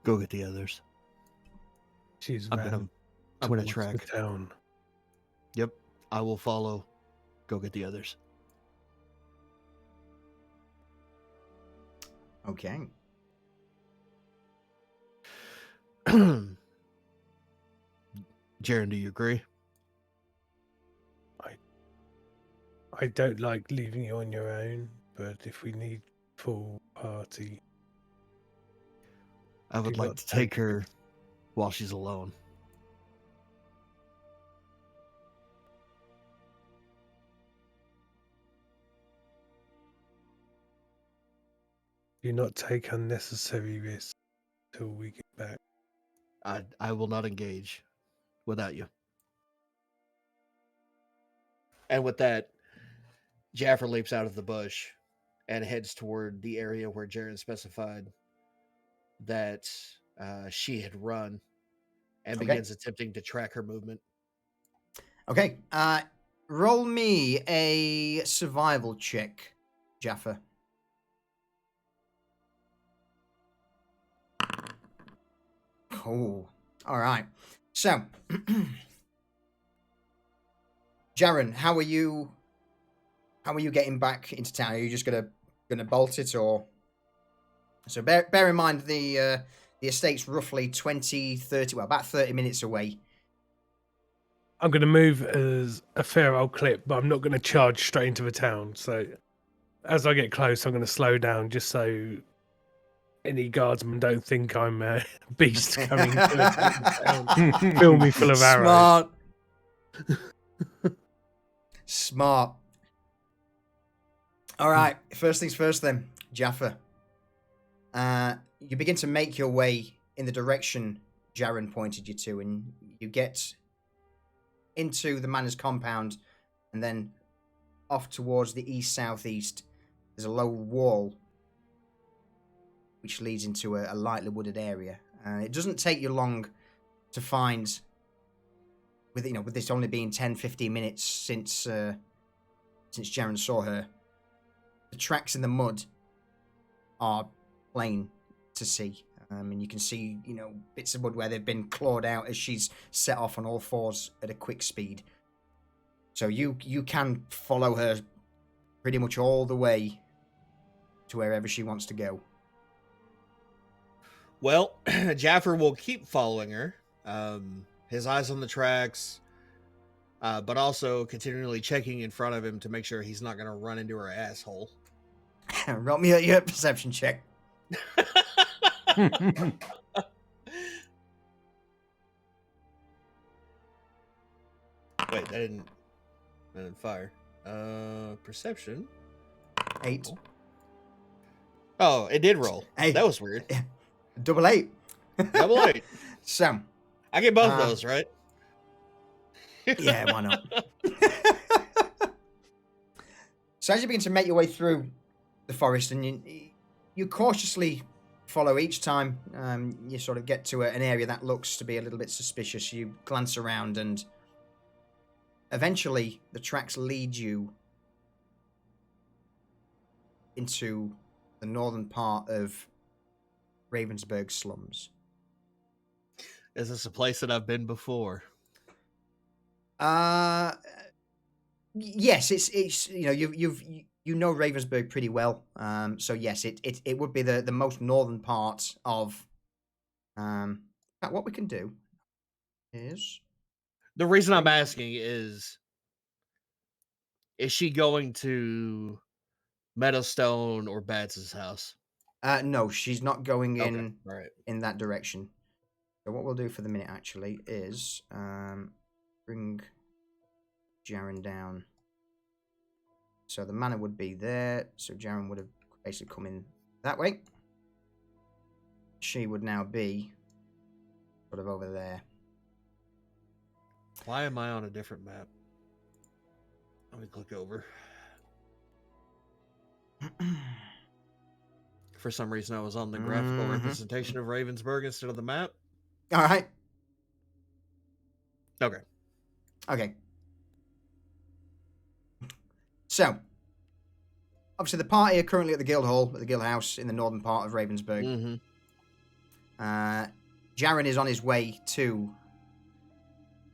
Go get the others. She's I'm ran gonna towards track. the town. Yep, I will follow. Go get the others. Okay. Jaren, do you agree? I don't like leaving you on your own, but if we need full party, I would Do like not to take take her while she's alone. do not take unnecessary risks till we get back. I will not engage without you. And with that, Jaffer leaps out of the bush and heads toward the area where Jaren specified that she had run and Okay. begins attempting to track her movement. Okay. Roll me a survival check, Jaffa. Oh, all right. So, Jaren, how are you? How are you getting back into town? Are you just gonna bolt it, or? So bear in mind the estate's roughly 20, 30, well, about 30 minutes away. I'm going to move as a fair old clip, but I'm not going to charge straight into the town. So as I get close, I'm going to slow down just so any guardsmen don't think I'm a beast coming to attack the town. Fill me full of arrows. Smart. All right. First things first, then, Jaffa. You begin to make your way in the direction Jaren pointed you to, and you get into the manor's compound, and then off towards the east-southeast, there's a low wall which leads into a lightly wooded area. It doesn't take you long to find, with this only being 10, 15 minutes since Jaren saw her, the tracks in the mud are plain to see. And you can see, bits of wood where they've been clawed out as she's set off on all fours at a quick speed. So you can follow her pretty much all the way to wherever she wants to go. Well, Jaffer will keep following her. His eyes on the tracks, but also continually checking in front of him to make sure he's not going to run into her asshole. Roll me your perception check. Wait, that didn't fire. Perception. 8. Oh, it did roll. Hey. That was weird. Double 8. Double 8. So. I get both of those, right? Yeah, why not? So as you begin to make your way through the forest, and you cautiously follow each time you sort of get to an area that looks to be a little bit suspicious. You glance around and eventually the tracks lead you into the northern part of Ravensburg slums. Is this a place that I've been before? Yes, it's you know Ravensburg pretty well. So yes, it would be the most northern part of. What we can do is The reason I'm asking is she going to Meadowstone or Bats' house? no, she's not going Okay, all right. in that direction. So what we'll do for the minute actually is bring Jaren down. So the manor would be there. So Jaren would have basically come in that way. She would now be sort of over there. Why am I on a different map? Let me click over. For some reason, I was on the graphical representation of Ravensburg instead of the map. All right. Okay. Okay. So, obviously, the party are currently at the guild hall, at the guild house in the northern part of Ravensburg. Mm-hmm. Jaren is on his way to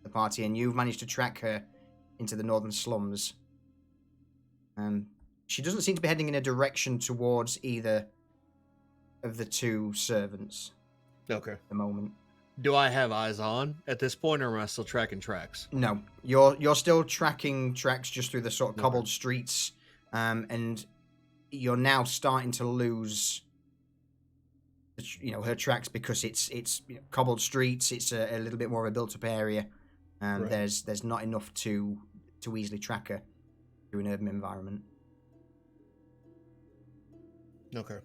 the party, and you've managed to track her into the northern slums. She doesn't seem to be heading in a direction towards either of the two servants. Okay. At the moment. Do I have eyes on at this point, or am I still tracking tracks? No, you're still tracking tracks just through the sort of cobbled streets, and you're now starting to lose, her tracks because it's cobbled streets. It's a little bit more of a built-up area. Right. There's not enough to easily track her through an urban environment. Okay.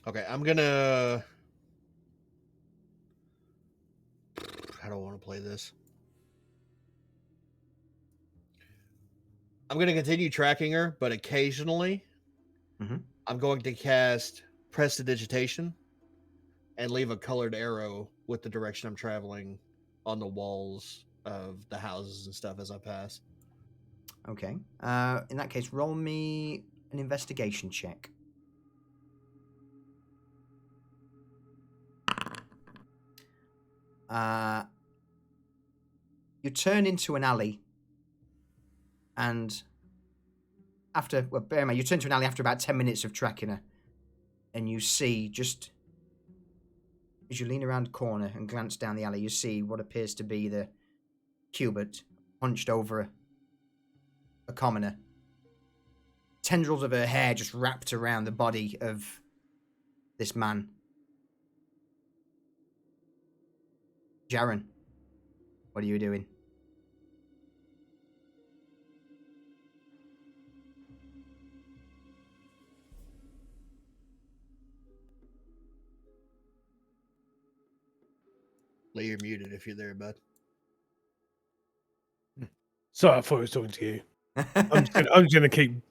Okay, I'm gonna. How do I want to play this? I'm gonna continue tracking her, but occasionally, I'm going to cast Prestidigitation and leave a colored arrow with the direction I'm traveling on the walls of the houses and stuff as I pass. Okay. In that case, roll me an investigation check. You turn into an alley, and bear in mind, you turn to an alley after about 10 minutes of tracking her, and you see, just as you lean around a corner and glance down the alley, you see what appears to be the cubit hunched over a commoner. Tendrils of her hair just wrapped around the body of this man. Jaren, what are you doing? Lee, you're muted if you're there, bud. Sorry, I thought I was talking to you. I'm just gonna keep.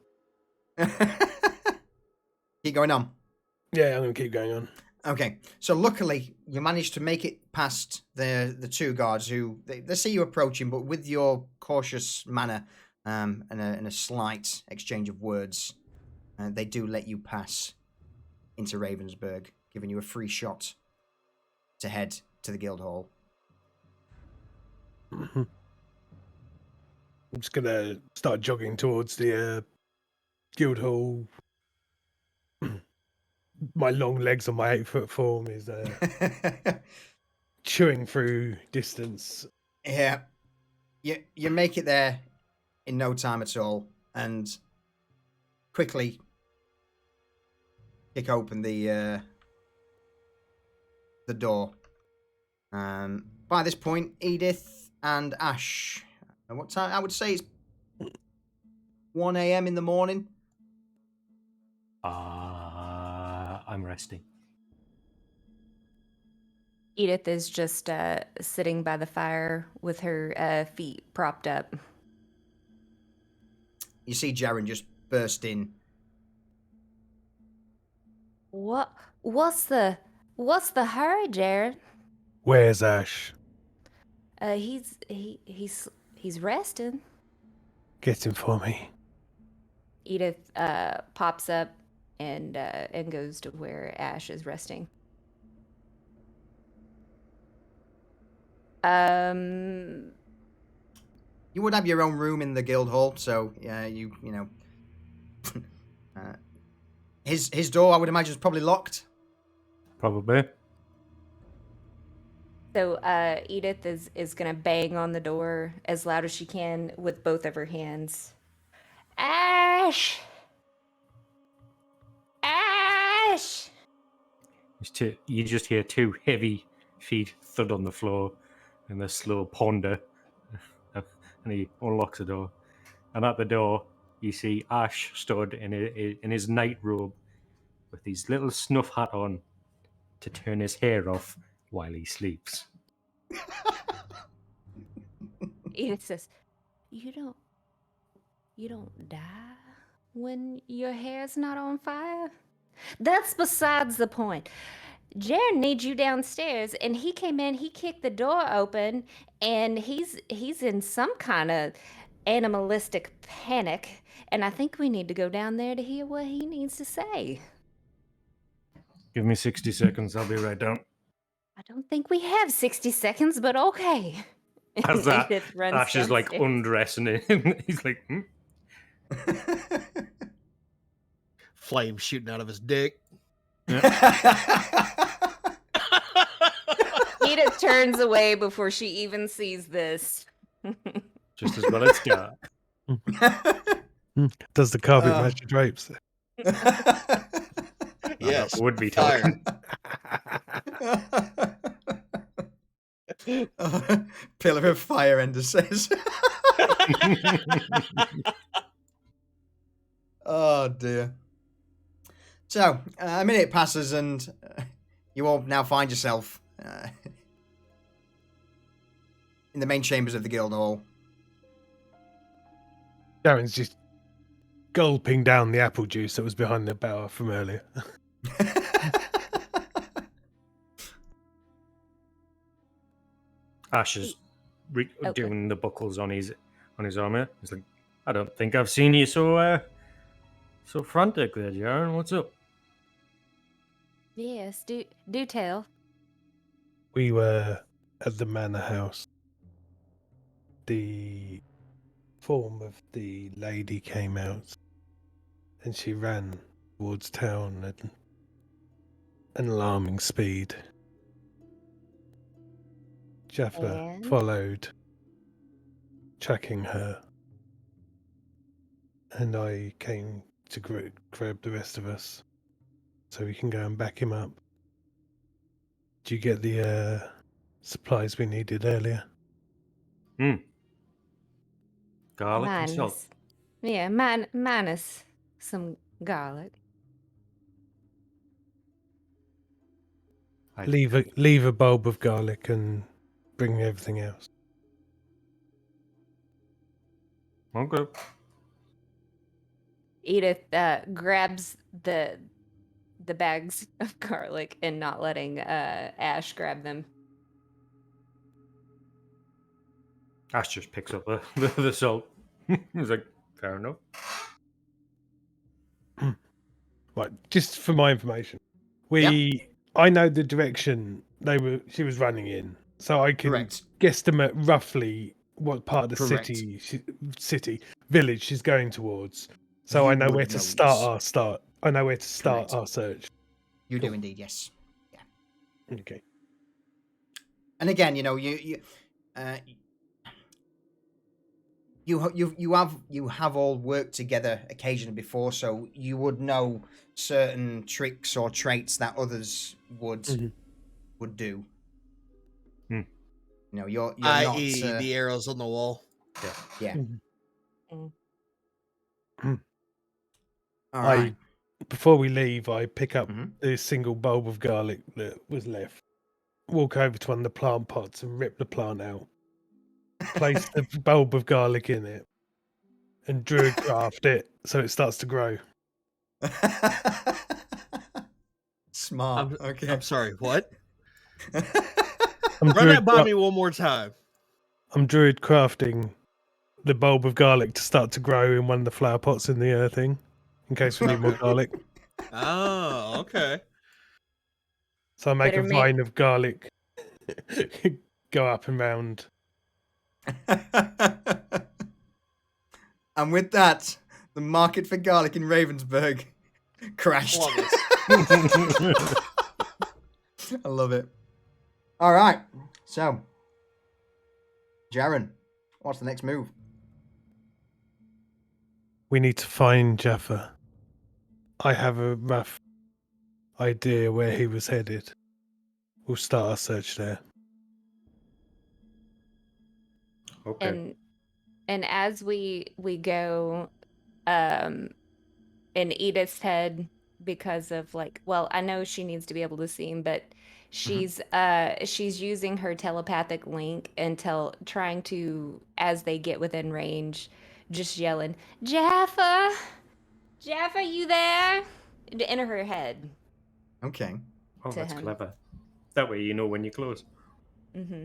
Keep going on. Yeah, I'm gonna keep going on. Okay, so luckily you managed to make it past the two guards who they see you approaching, but with your cautious manner and a slight exchange of words, they do let you pass into Ravensburg, giving you a free shot to head to the guild hall. I'm just gonna start jogging towards the guild hall. My long legs on my 8-foot form is chewing through distance. Yeah, you make it there in no time at all, and quickly kick open the door. By this point, Edith and Ash, at what time? I would say it's 1 a.m. in the morning. I'm resting. Edith is just sitting by the fire with her feet propped up. You see Jaren just burst in. What's the hurry, Jared? Where's Ash? He's resting. Get him for me. Edith pops up and goes to where Ash is resting. You would have your own room in the guild hall, so you know. His door, I would imagine, is probably locked. Probably. So Edith is gonna bang on the door as loud as she can with both of her hands. Ash! Ash! You just hear two heavy feet thud on the floor and the slow ponder. And he unlocks the door. And at the door, you see Ash stood in his night robe with his little snuff hat on to turn his hair off while he sleeps. Edith says, You don't die when your hair's not on fire? That's besides the point. Jared needs you downstairs, and he came in, he kicked the door open, and he's in some kind of animalistic panic, and I think we need to go down there to hear what he needs to say. Give me 60 seconds, I'll be right down. I don't think we have 60 seconds, but okay. As that, Edith runs Ash is like downstairs. undressing him. He's like, Flame shooting out of his dick. Edith turns away before she even sees this. Just as well it's dark. Does the carpet match the drapes? Yes. That would be fire. Pillar of fire, Ender says. Oh dear. So a minute passes, and you all now find yourself in the main chambers of the guild hall. Darren's just gulping down the apple juice that was behind the bar from earlier. Ash is Okay. doing the buckles on his armor. He's like, I don't think I've seen you so frantic there, Jaren. What's up? Yes, do tell. We were at the manor house. The form of the lady came out, and she ran towards town at an alarming speed. Jaffa And? followed, tracking her, and I came to grab the rest of us so we can go and back him up. Did you get the supplies we needed earlier? Garlic and salt. Yeah, minus some garlic. Leave a bulb of garlic and bring me everything else. Okay. Edith grabs the bags of garlic and not letting Ash grab them. Ash just picks up the salt. He's like, fair enough. Right, just for my information, I know the direction she was running in, so I can Correct. guesstimate roughly what part of the Correct. village she's going towards. So I You know would where to know start this. I know where to start Correct. our search. You Cool. do indeed, yes. Okay. And again, you know, you have all worked together occasionally before, so you would know certain tricks or traits that others would do. You know, you're not. I.e. the arrows on the wall. Yeah. Mm. All right. Before we leave, I pick up Mhm. the single bulb of garlic that was left, walk over to one of the plant pots and rip the plant out. Place the bulb of garlic in it, and druid craft it so it starts to grow. Smart. I'm, Okay. I'm sorry, what? I'm Run druid, that by me one more time. I'm druid crafting the bulb of garlic to start to grow in one of the flower pots in the thing, in case we need more garlic. Oh, okay. So I make Better a make- vine of garlic go up and round. And with that, the market for garlic in Ravensburg crashed. Love it. I love it. All right. So, Jaren, what's the next move? We need to find Jaffa. I have a rough idea where he was headed. We'll start our search there. Okay. And as we go, in Edith's head, because of I know she needs to be able to see him, but she's using her telepathic link until trying to, as they get within range, just yelling, Jaffa, Jaffa, you there? In her head. Okay. Oh, to that's him. clever. That way you know when you're close. Mm-hmm.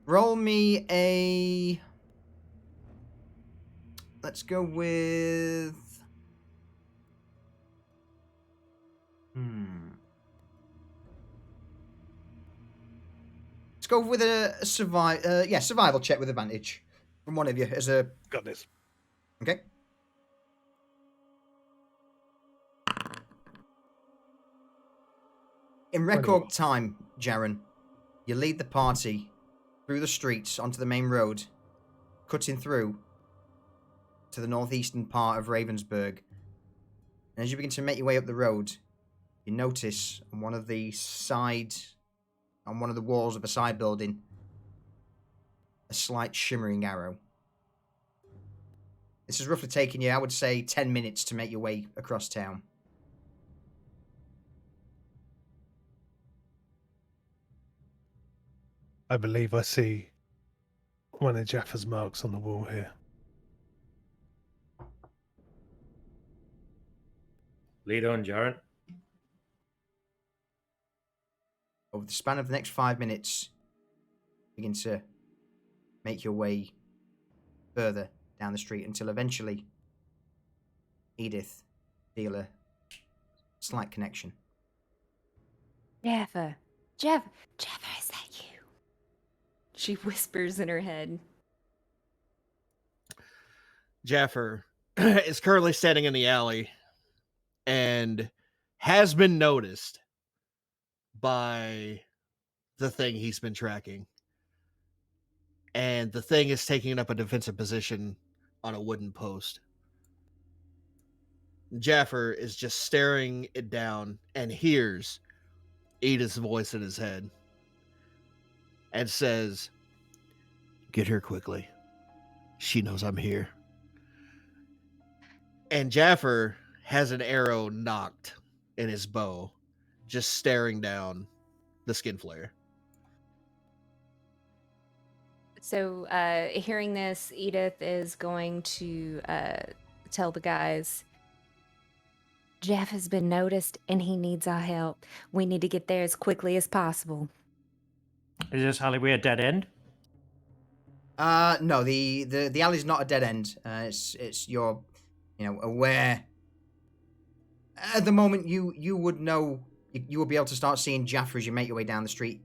Roll me a. Let's go with. Let's go with a survival check with advantage from one of you as a. Got this. Okay. In record time, Jaren, you lead the party through the streets onto the main road, cutting through to the northeastern part of Ravensburg. And as you begin to make your way up the road, you notice on one of the walls of a side building, a slight shimmering arrow. This has roughly taken you, I would say, 10 minutes to make your way across town. I believe I see one of Jaffa's marks on the wall here. Lead on, Jaren. Over the span of the next 5 minutes, begin to make your way further down the street until eventually Edith feel a slight connection. Jaffa, Jaffa, is that you? She whispers in her head. Jaffer is currently standing in the alley and has been noticed by the thing he's been tracking. And the thing is taking up a defensive position on a wooden post. Jaffer is just staring it down and hears Edith's voice in his head and says, "Get her quickly. She knows I'm here." And Jaffer has an arrow knocked in his bow, just staring down the skin flare. So, hearing this, Edith is going to tell the guys, Jeff has been noticed and he needs our help. We need to get there as quickly as possible. Is this alleyway a dead end? No, the alley's not a dead end. It's you're, aware. At the moment, you would know, you would be able to start seeing Jaffa as you make your way down the street.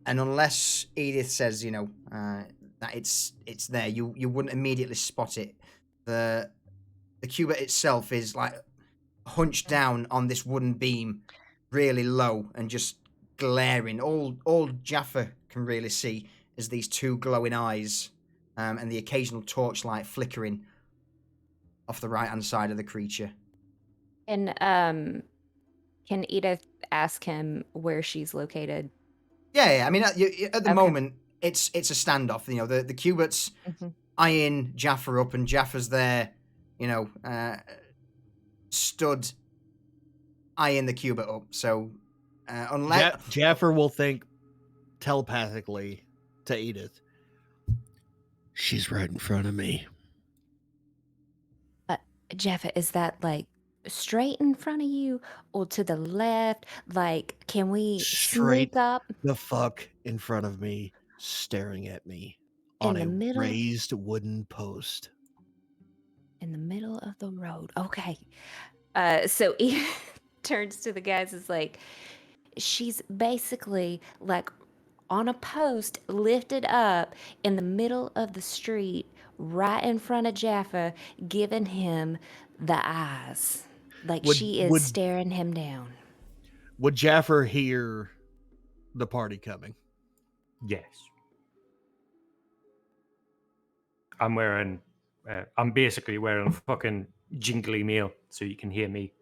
And unless Edith says, that it's there, you wouldn't immediately spot it. The cubit itself is like hunched down on this wooden beam, really low and just glaring. All Jaffa can really see is these two glowing eyes, and the occasional torchlight flickering off the right-hand side of the creature. And can Edith ask him where she's located? Yeah. I mean, at the Okay. moment, it's a standoff. The cubits eyeing Jaffa up, and Jaffa's there, stood eyeing the cubit up. So, unless Jaffer will think telepathically to Edith. She's right in front of me. Jaffa, is that like straight in front of you or to the left? Like, can we Straight sneak up the fuck in front of me, staring at me in on the a middle? raised wooden post. In the middle of the road. Okay. So he turns to the guys, is like, she's basically like on a post lifted up in the middle of the street, right in front of Jaffa, giving him the eyes. Like she is staring him down. Would Jaffer hear the party coming? Yes. I'm basically wearing fucking jingly mail so you can hear me.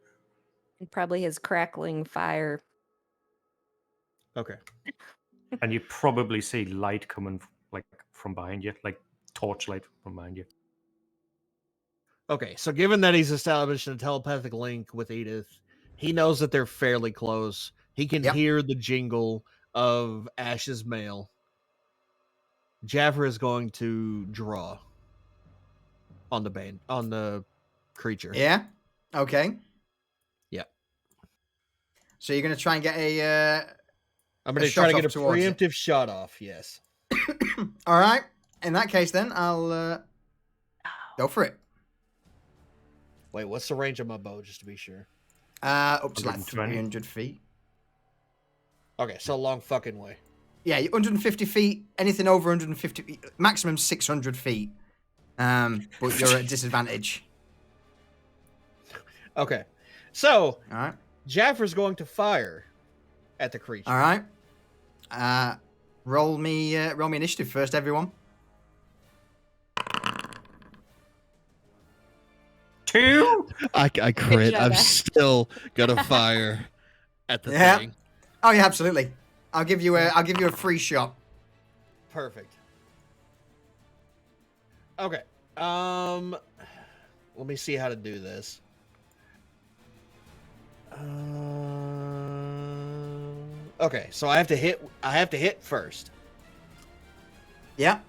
And probably his crackling fire. Okay. And you probably see light coming like from behind you, like torchlight from behind you. Okay, so given that he's established a telepathic link with Edith, he knows that they're fairly close. He can hear the jingle of Ash's mail. Jaffer is going to draw on the creature. Yeah. Okay. Yeah. So you're going to try and get a. I'm going to try to get a preemptive shot off. Yes. All right. In that case, then I'll go for it. Wait, what's the range of my bow, just to be sure? Up to like 300 feet. Okay, so a long fucking way. Yeah, 150 feet. Anything over 150 feet, maximum 600 feet. But you're at disadvantage. Okay, so all right, Jaffer's going to fire at the creature. All right. Roll me initiative first, everyone. 2. I crit. I'm still gonna fire at the thing. Oh yeah, absolutely. I'll give you a free shot. Perfect. Okay. Let me see how to do this. Okay, so I have to hit first. Yeah.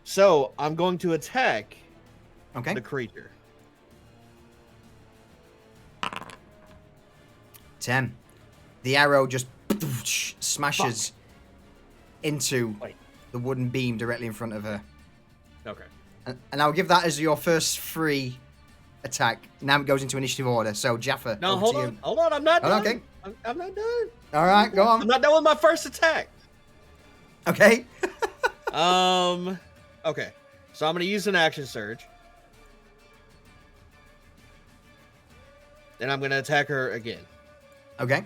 So I'm going to attack the creature. 10. The arrow just smashes into the wooden beam directly in front of her. Okay. And I'll give that as your first free attack. Now it goes into initiative order. So Jaffa, no, hold on, I'm not done. Okay. I'm not done. All right, go on. I'm not done with my first attack. Okay. Okay. So I'm going to use an action surge. And I'm going to attack her again. Okay.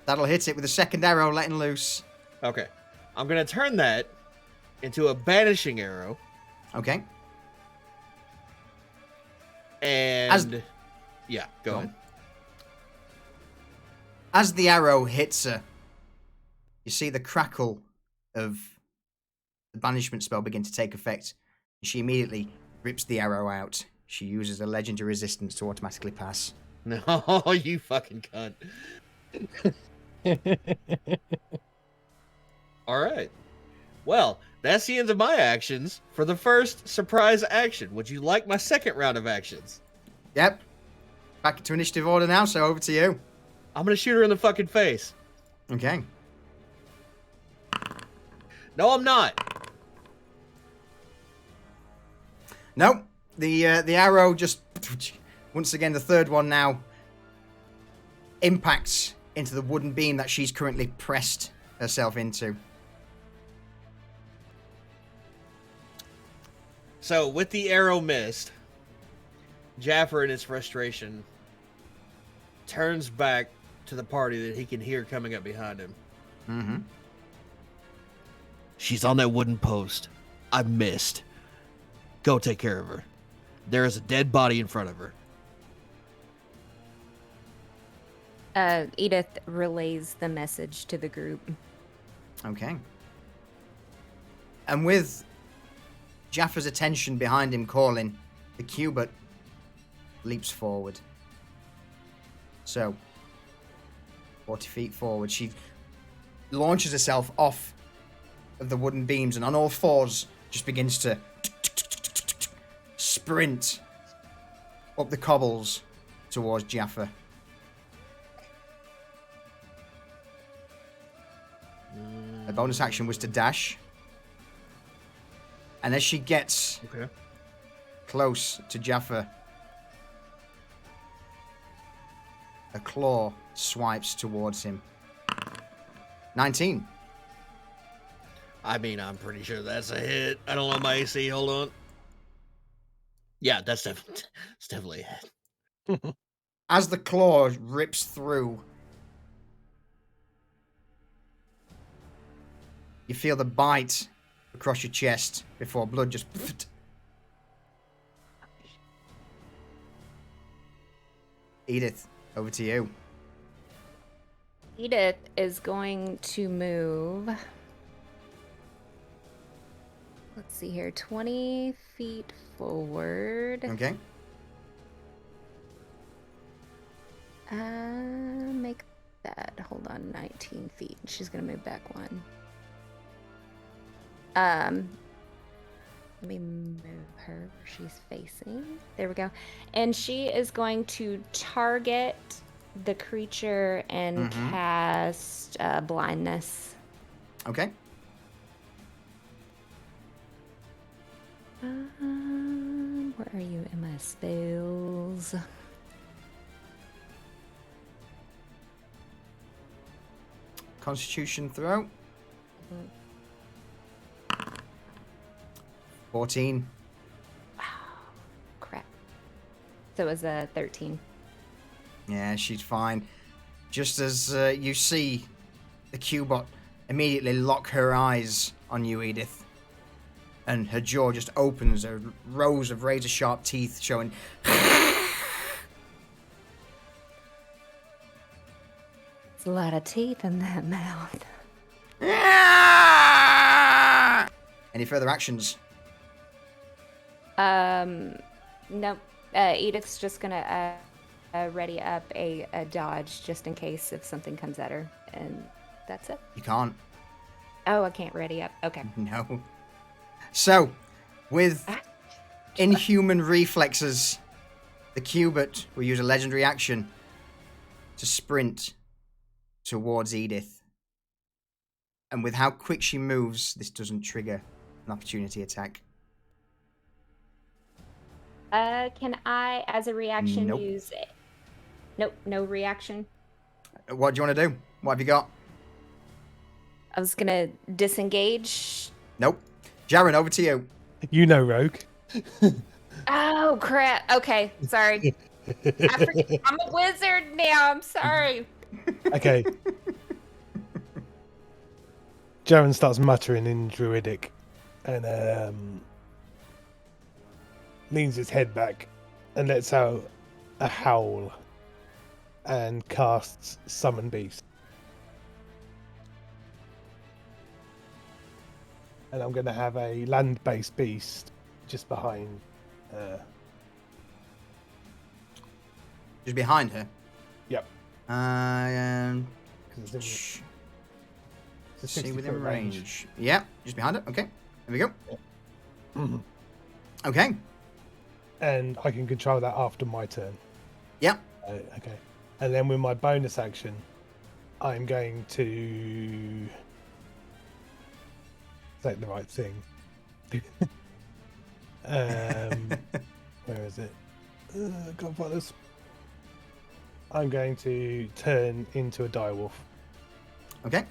That'll hit it with a second arrow letting loose. Okay. I'm going to turn that into a banishing arrow. Okay. And go ahead. As the arrow hits her, you see the crackle of the banishment spell begin to take effect. She immediately rips the arrow out. She uses a legendary resistance to automatically pass. No, you fucking cunt. All right. Well, that's the end of my actions for the first surprise action. Would you like my second round of actions? Yep. Back to initiative order now, so over to you. I'm going to shoot her in the fucking face. Okay. No, I'm not. Nope. The arrow just, once again, the third one now impacts into the wooden beam that she's currently pressed herself into. So, with the arrow missed, Jaffer in his frustration turns back to the party that he can hear coming up behind him. Mm-hmm. She's on that wooden post. I missed. Go take care of her. There is a dead body in front of her. Edith relays the message to the group. Okay. And with Jaffa's attention behind him calling, the cubit leaps forward. So, 40 feet forward, she launches herself off of the wooden beams and on all fours just begins to sprint up the cobbles towards Jaffa. Her bonus action was to dash. And as she gets close to Jaffa, a claw swipes towards him. 19. I mean, I'm pretty sure that's a hit. I don't know my AC. Hold on. Yeah, it's definitely a hit. As the claw rips through, you feel the bite across your chest before blood just... Edith, over to you. Edith is going to move. Let's see here, 20 feet forward. Okay. Make that, hold on, 19 feet. She's gonna move back one. Let me move her where she's facing. There we go. And she is going to target the creature and cast blindness. Okay. Where are you in my spells? Constitution throw. 14. Crap. So it was a 13. Yeah, she's fine. Just as you see the Cubot immediately lock her eyes on you, Edith. And her jaw just opens, a rows of razor-sharp teeth showing. There's a lot of teeth in that mouth. Any further actions? Nope. Edith's just gonna ready up a dodge just in case if something comes at her, and that's it. You can't. Oh, I can't ready up. Okay. No. So, with inhuman reflexes, the Cubit will use a legendary action to sprint towards Edith. And with how quick she moves, this doesn't trigger an opportunity attack. Can I, as a reaction, Nope. use it? Nope, no reaction. What do you want to do? What have you got? I was gonna disengage. Nope. Jaren, over to you. You know, Rogue. Oh crap! Okay, sorry. I'm a wizard now. I'm sorry. Okay. Jaren starts muttering in Druidic and leans his head back and lets out a howl and casts Summon Beast. And I'm going to have a land-based beast just behind Just behind her. Yep. 'Cause Because it's Shh. a See 60 within foot range. Yep, just behind it. Okay, there we go. Mhm. Okay. And I can control that after my turn. Yep. Okay. And then with my bonus action, I'm going to say the right thing. Where is it? Can't find this. I'm going to turn into a direwolf. Okay.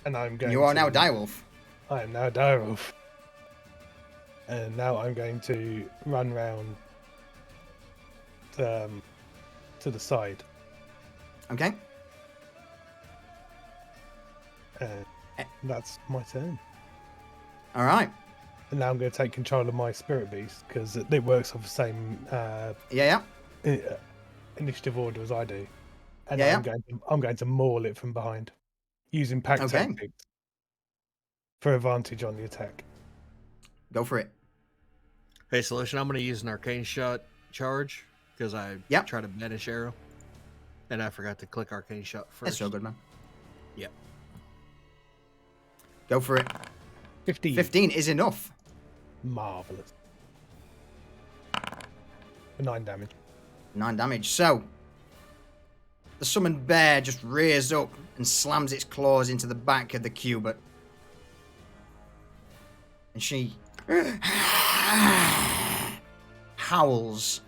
And I'm going You are now a to... direwolf. I am now a direwolf. And now I'm going to run round to the side. Okay. And that's my turn. All right. And now I'm going to take control of my spirit beast because it works off the same Yeah. initiative order as I do. and Yeah, I'm going to maul it from behind, using pack Okay. tactics for advantage on the attack. Go for it. Hey, Solution, I'm going to use an arcane shot charge because I Yep. tried to banish arrow, and I forgot to click arcane shot first. That's so good, man. Yep. Go for it. 15. 15 is enough. Marvelous. For 9 damage. 9 damage. So, the summoned bear just rears up and slams its claws into the back of the cubit. And she howls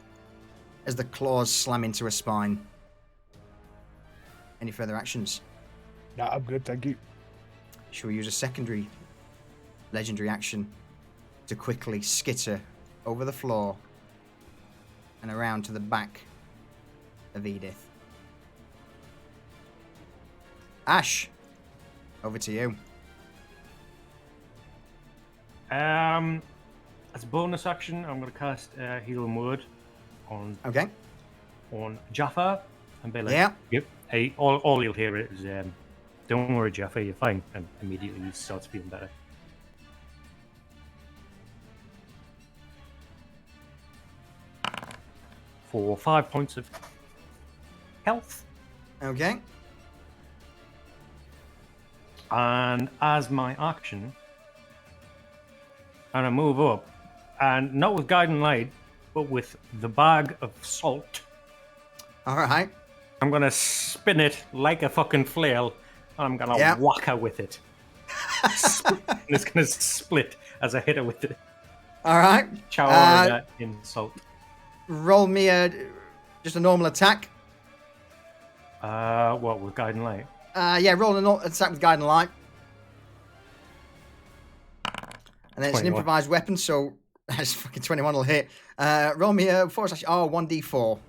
as the claws slam into her spine. Any further actions? No, I'm good, thank you. Shall we use a secondary legendary action to quickly skitter over the floor and around to the back of Edith? Ash, over to you. As a bonus action, I'm going to cast Healing Word on Okay. Jaffa and be like, Yeah. Yep. Hey, all you'll hear is, "Don't worry, Jaffa, you're fine," and immediately he starts feeling better. For 5 points of health. Okay. And as my action, and I move up, and not with guiding light, but with the bag of salt, All right. I'm gonna spin it like a fucking flail, and I'm gonna Yeah. whack her with it. And it's gonna split as I hit her with it. All right. Shower that in salt. Roll me just a normal attack. What, with guiding light? Yeah, roll an attack with guiding light. And then it's an 21. improvised weapon, so that's fucking 21 will hit. Roll me a 1d4.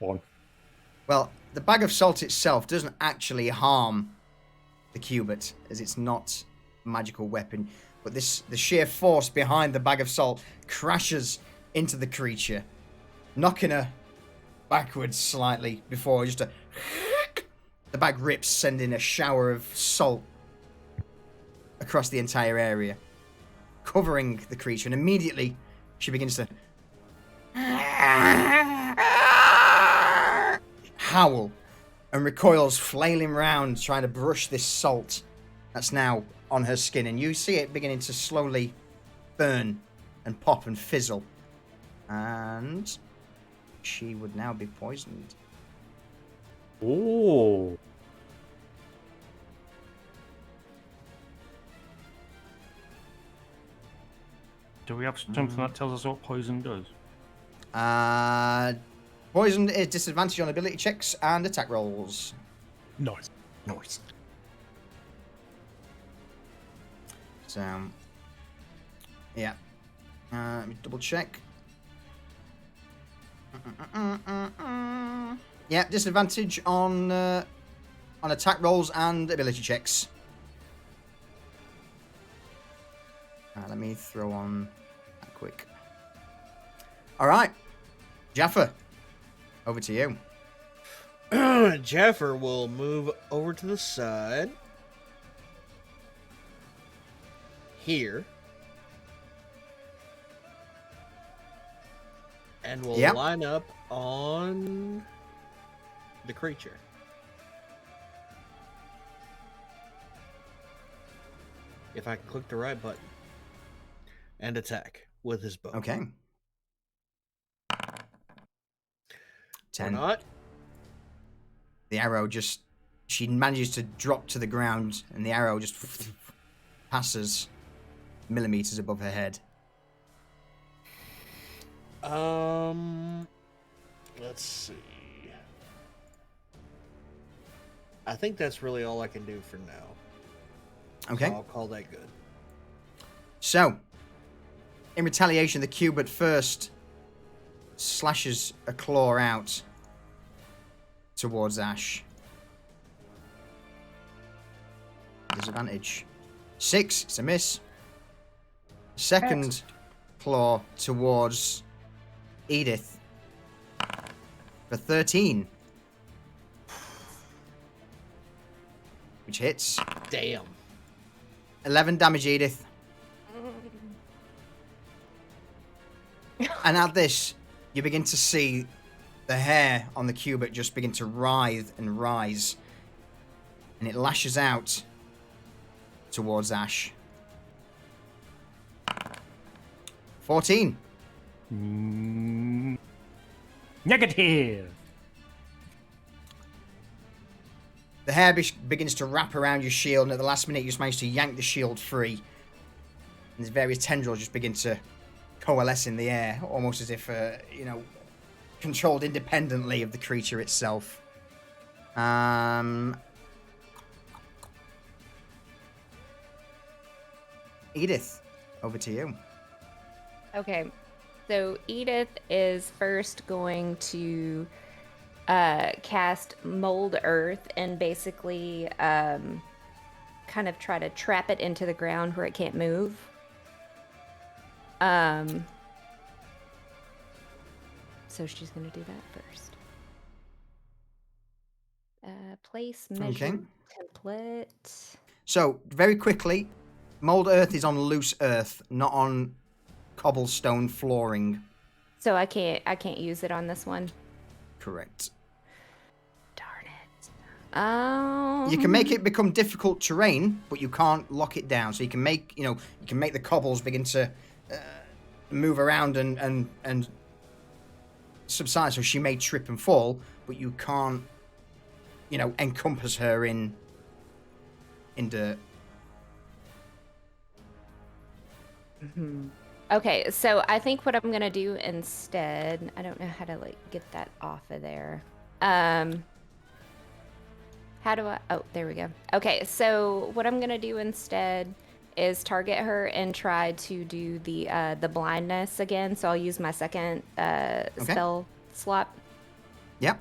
One. Well, the bag of salt itself doesn't actually harm the cubit, as it's not a magical weapon. But the sheer force behind the bag of salt crashes into the creature, knocking her backwards slightly before just the bag rips, sending a shower of salt across the entire area, covering the creature, and immediately she begins to howl and recoils, flailing round, trying to brush this salt that's now on her skin, and you see it beginning to slowly burn and pop and fizzle, and she would now be poisoned. Oh. Do we have something that tells us what poison does? Poisoned is disadvantage on ability checks and attack rolls. Nice. Nice. So, yeah. Let me double check. Yeah, disadvantage on attack rolls and ability checks. Let me throw on that quick. All right, Jaffa, over to you. Jaffer will move over to the side. Here. And will Yep. line up on the creature. If I can click the right button. And attack with his bow. Okay. Or 10. not. The arrow just... She manages to drop to the ground, and the arrow just passes millimeters above her head. Let's see. I think that's really all I can do for now. Okay. So I'll call that good. So, in retaliation, the cubit first slashes a claw out towards Ash. Disadvantage. 6, it's a miss. Second claw towards Edith for 13. Which hits. Damn. 11 damage, Edith. And at this, you begin to see the hair on the cubit just begin to writhe and rise. And it lashes out towards Ash. 14. Negative. The hair begins to wrap around your shield, and at the last minute, you just manage to yank the shield free. And these various tendrils just begin to coalesce in the air, almost as if, controlled independently of the creature itself. Edith, over to you. Okay, so Edith is first going to cast Mold Earth and basically kind of try to trap it into the ground where it can't move. So she's going to do that first. Place measure template. So, very quickly, Mold Earth is on loose earth, not on cobblestone flooring. So I can't use it on this one. Correct. Darn it. You can make it become difficult terrain, but you can't lock it down. So you can make, the cobbles begin to move around and subside. So she may trip and fall, but you can't, encompass her in dirt. Mm-hmm. Okay, so I think what I'm gonna do instead, I don't know how to get that off of there. How do I? Oh, there we go. Okay, so what I'm gonna do instead is target her and try to do the blindness again. So I'll use my second spell slot. Yep.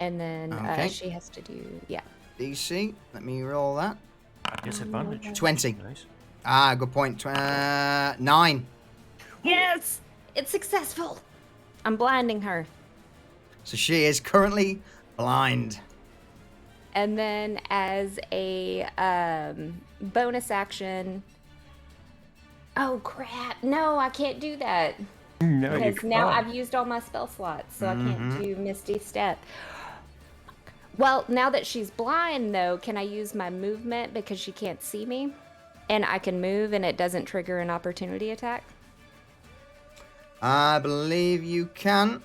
And then she has to do DC. Let me roll that. Disadvantage. 20. Nice. Good point. 9. Yes, it's successful. I'm blinding her. So she is currently blind. And then as a bonus action... Oh, crap. No, I can't do that. No, you Because now can't. I've used all my spell slots, so I can't do Misty Step. Well, now that she's blind, though, can I use my movement because she can't see me? And I can move and it doesn't trigger an opportunity attack? I believe you can.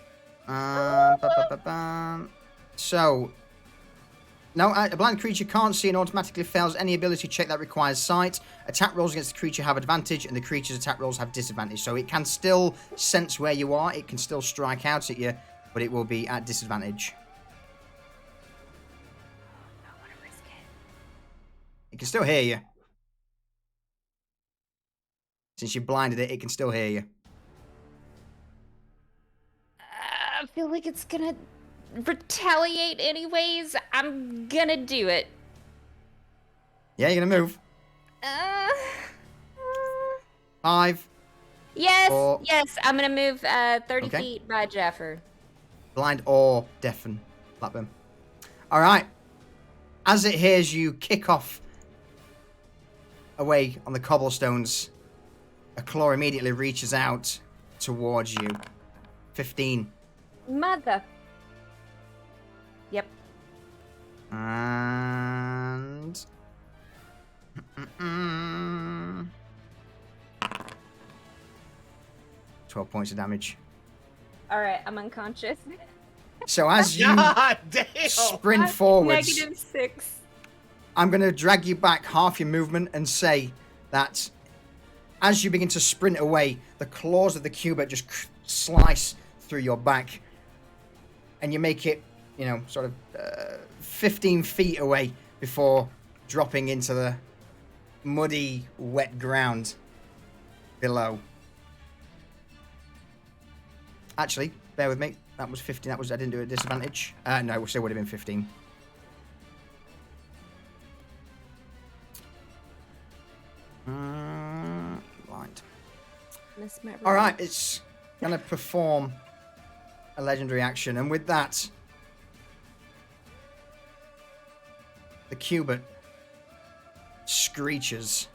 So, no, a blind creature can't see and automatically fails any ability check that requires sight. Attack rolls against the creature have advantage, and the creature's attack rolls have disadvantage. So it can still sense where you are. It can still strike out at you, but it will be at disadvantage. I want to risk it. It can still hear you. Since you blinded it, it can still hear you. I feel like it's gonna retaliate anyways. I'm gonna do it. Yeah, you're gonna move. 5. Yes, 4. yes, I'm gonna move 30 Okay. feet by Jaffer. Blind or deafen. Blackburn. Alright. As it hears you kick off away on the cobblestones, a claw immediately reaches out towards you. 15. Mother. Yep. And... 12 points of damage. Alright, I'm unconscious. So as you God damn! sprint forwards, -6. I'm going to drag you back half your movement and say that as you begin to sprint away, the claws of the cubit just slice through your back. And you make it, sort of 15 feet away before dropping into the muddy, wet ground below. Actually, bear with me. That was 15. I didn't do a disadvantage. No, it still would have been 15. Right. Mesmerize. All right, it's gonna perform a legendary action, and with that, the cubit screeches,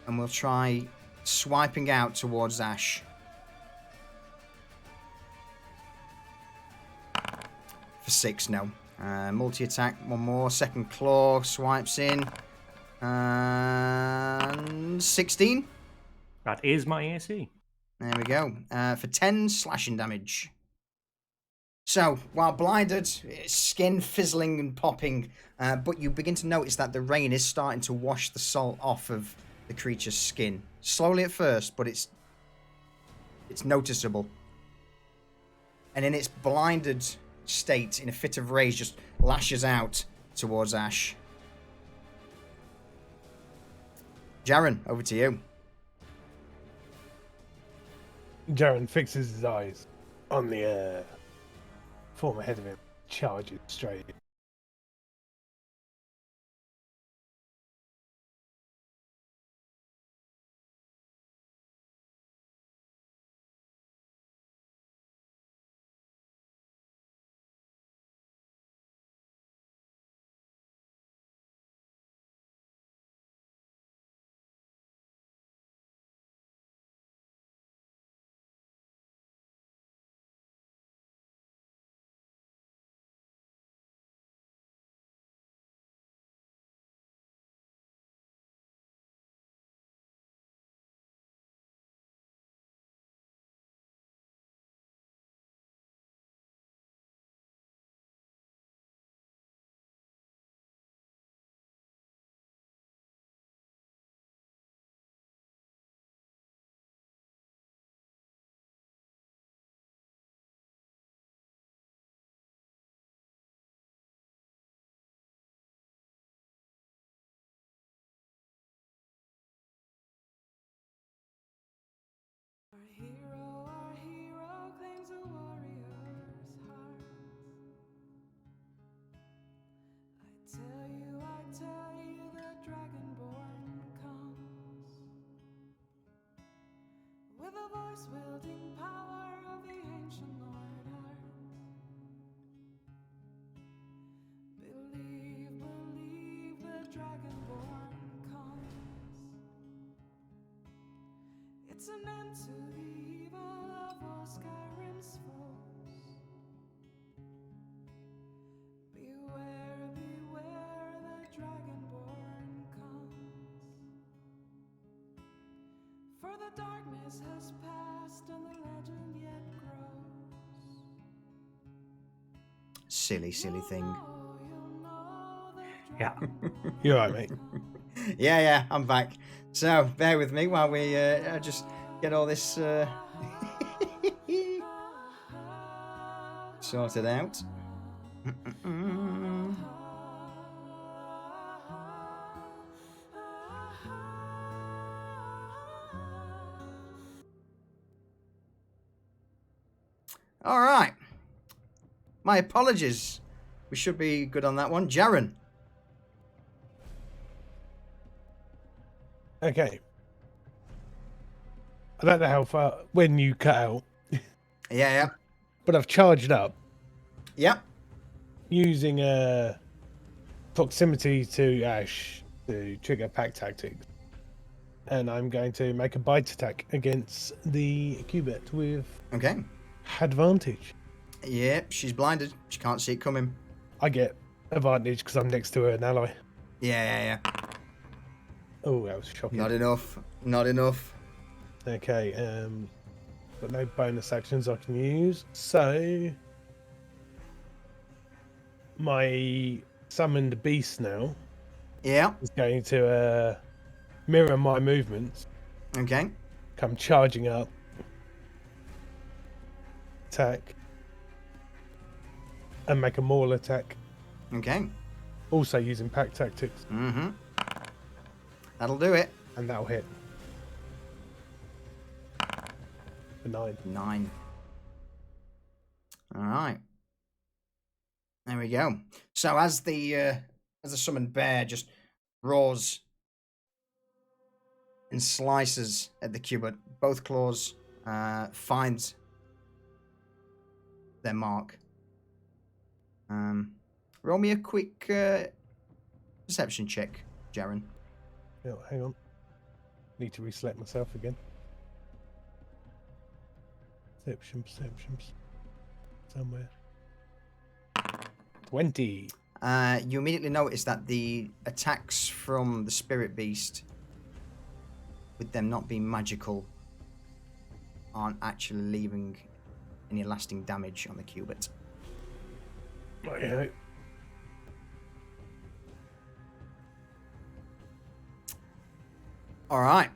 and we'll try swiping out towards Ash. For 6, no. Multi-attack, one more. Second claw, swipes in. And 16. That is my AC. There we go. For 10 slashing damage. So, while blinded, skin fizzling and popping, but you begin to notice that the rain is starting to wash the salt off of the creature's skin. Slowly at first, but it's noticeable. And in its blinded state, in a fit of rage, just lashes out towards Ash. Jaren, over to you. Jaren fixes his eyes on the form ahead of him, charges straight in. Our hero claims a warrior's heart. I tell you, the dragonborn comes with a voice wielding power of the ancient Lord Earth. Believe, the dragonborn comes. It's an end to the evil of all Skyrim's foes. Beware, the dragonborn comes. For the darkness has passed and the legend yet grows. Silly thing. You'll know the Yeah. You alright, mate? Yeah, I'm back. So, bear with me while we just get all this sorted out. All right. My apologies. We should be good on that one. Jaren. Okay. I don't know how far when you cut out, Yeah. but I've charged up Yep. using proximity to Ash to trigger pack tactics. And I'm going to make a bite attack against the cubit with Okay. advantage. Yep, she's blinded. She can't see it coming. I get advantage because I'm next to an ally. Yeah. Oh, that was shocking. Not enough. Okay, got no bonus actions I can use. So, my summoned beast now Yeah. is going to mirror my movements, Okay. come charging up, attack, and make a maul attack. Okay. Also using pack tactics, Mm-hmm. That'll do it. and that'll hit. For 9. 9. All right. There we go. So as the summoned bear just roars and slices at the cubit. Both claws find their mark. Roll me a quick perception check, Jaren. Yeah, hang on. Need to reselect myself again. Perceptions. Somewhere. 20. You immediately notice that the attacks from the spirit beast, with them not being magical, aren't actually leaving any lasting damage on the cubit. Yeah. All right.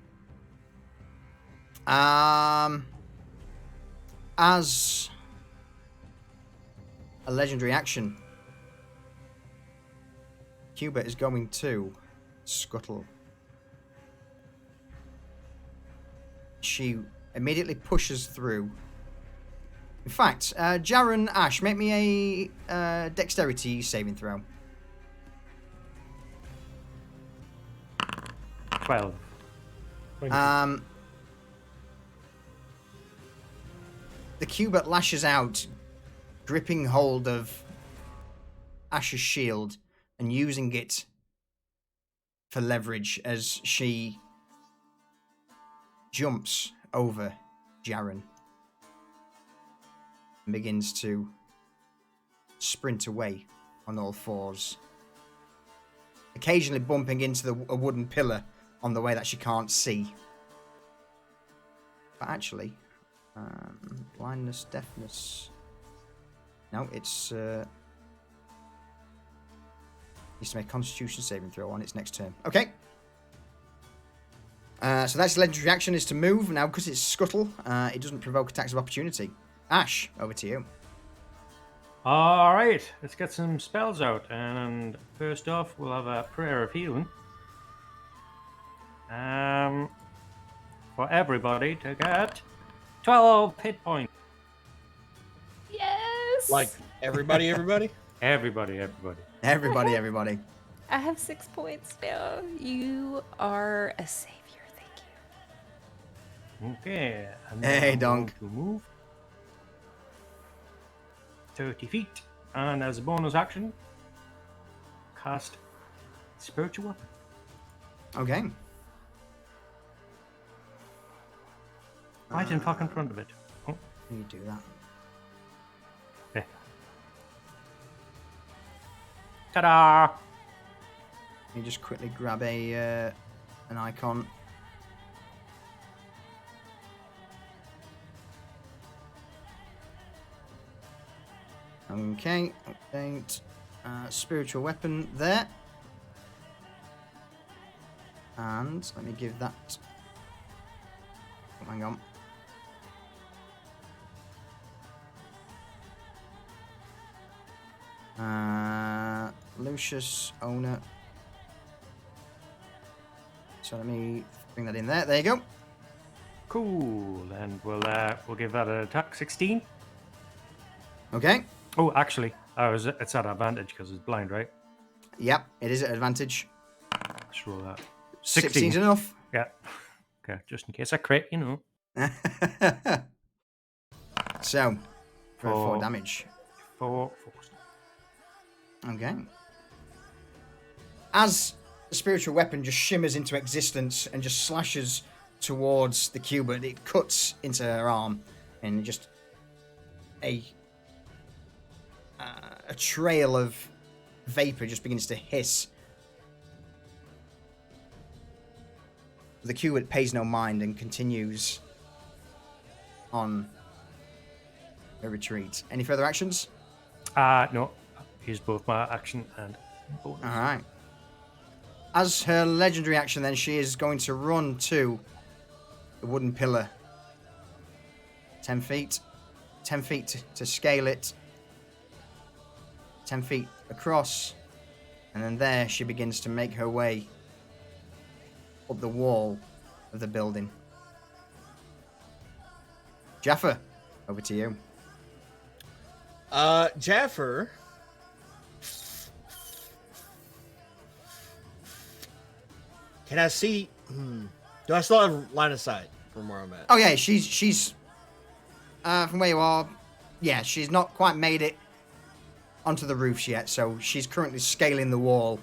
As a legendary action, Cubit is going to scuttle. She immediately pushes through. In fact, Jaren, Ash, make me a dexterity saving throw. 12. 20. The cubit lashes out, gripping hold of Ash's shield and using it for leverage as she jumps over Jaren and begins to sprint away on all fours, occasionally bumping into a wooden pillar on the way that she can't see. But actually, blindness, deafness. No, it's needs to make a Constitution saving throw on its next turn. Okay. So that's legendary action, is to move. Now, because it's scuttle, it doesn't provoke attacks of opportunity. Ash, over to you. All right, let's get some spells out. And first off, we'll have a prayer of healing. For everybody to get 12 hit points. Yes. Like everybody. Everybody. Everybody. I have 6 points now. You are a savior. Thank you. Okay. And Hey, I'm Donk. going to move 30 feet. And as a bonus action, cast Spiritual Weapon. Okay. Right in fucking front of it. Oh, You do that. yeah. Ta-da! You just quickly grab an icon. Okay, update. Spiritual weapon there. And let me give that. Oh, hang on. Lucius, owner. So let me bring that in there. There you go. Cool. And we'll give that an attack 16. Okay. Oh, actually, it's at advantage because it's blind, right? Yep, it is at advantage. Let's roll that. 16's enough. Yeah. Okay, just in case I crit, you know. So, for 4 Four. damage. 4. Okay. As the spiritual weapon just shimmers into existence and just slashes towards the cubit, it cuts into her arm, and just a trail of vapor just begins to hiss. The cubit pays no mind and continues on her retreat. Any further actions? No. Use both my action and bonus. All right. As her legendary action, then, she is going to run to the wooden pillar. 10 feet. 10 feet to scale it. 10 feet across. And then there she begins to make her way up the wall of the building. Jaffa, over to you. Jaffer. Can I see? Do I still have line of sight from where I'm at? Oh yeah, she's from where you are. Yeah, she's not quite made it onto the roofs yet, so she's currently scaling the wall.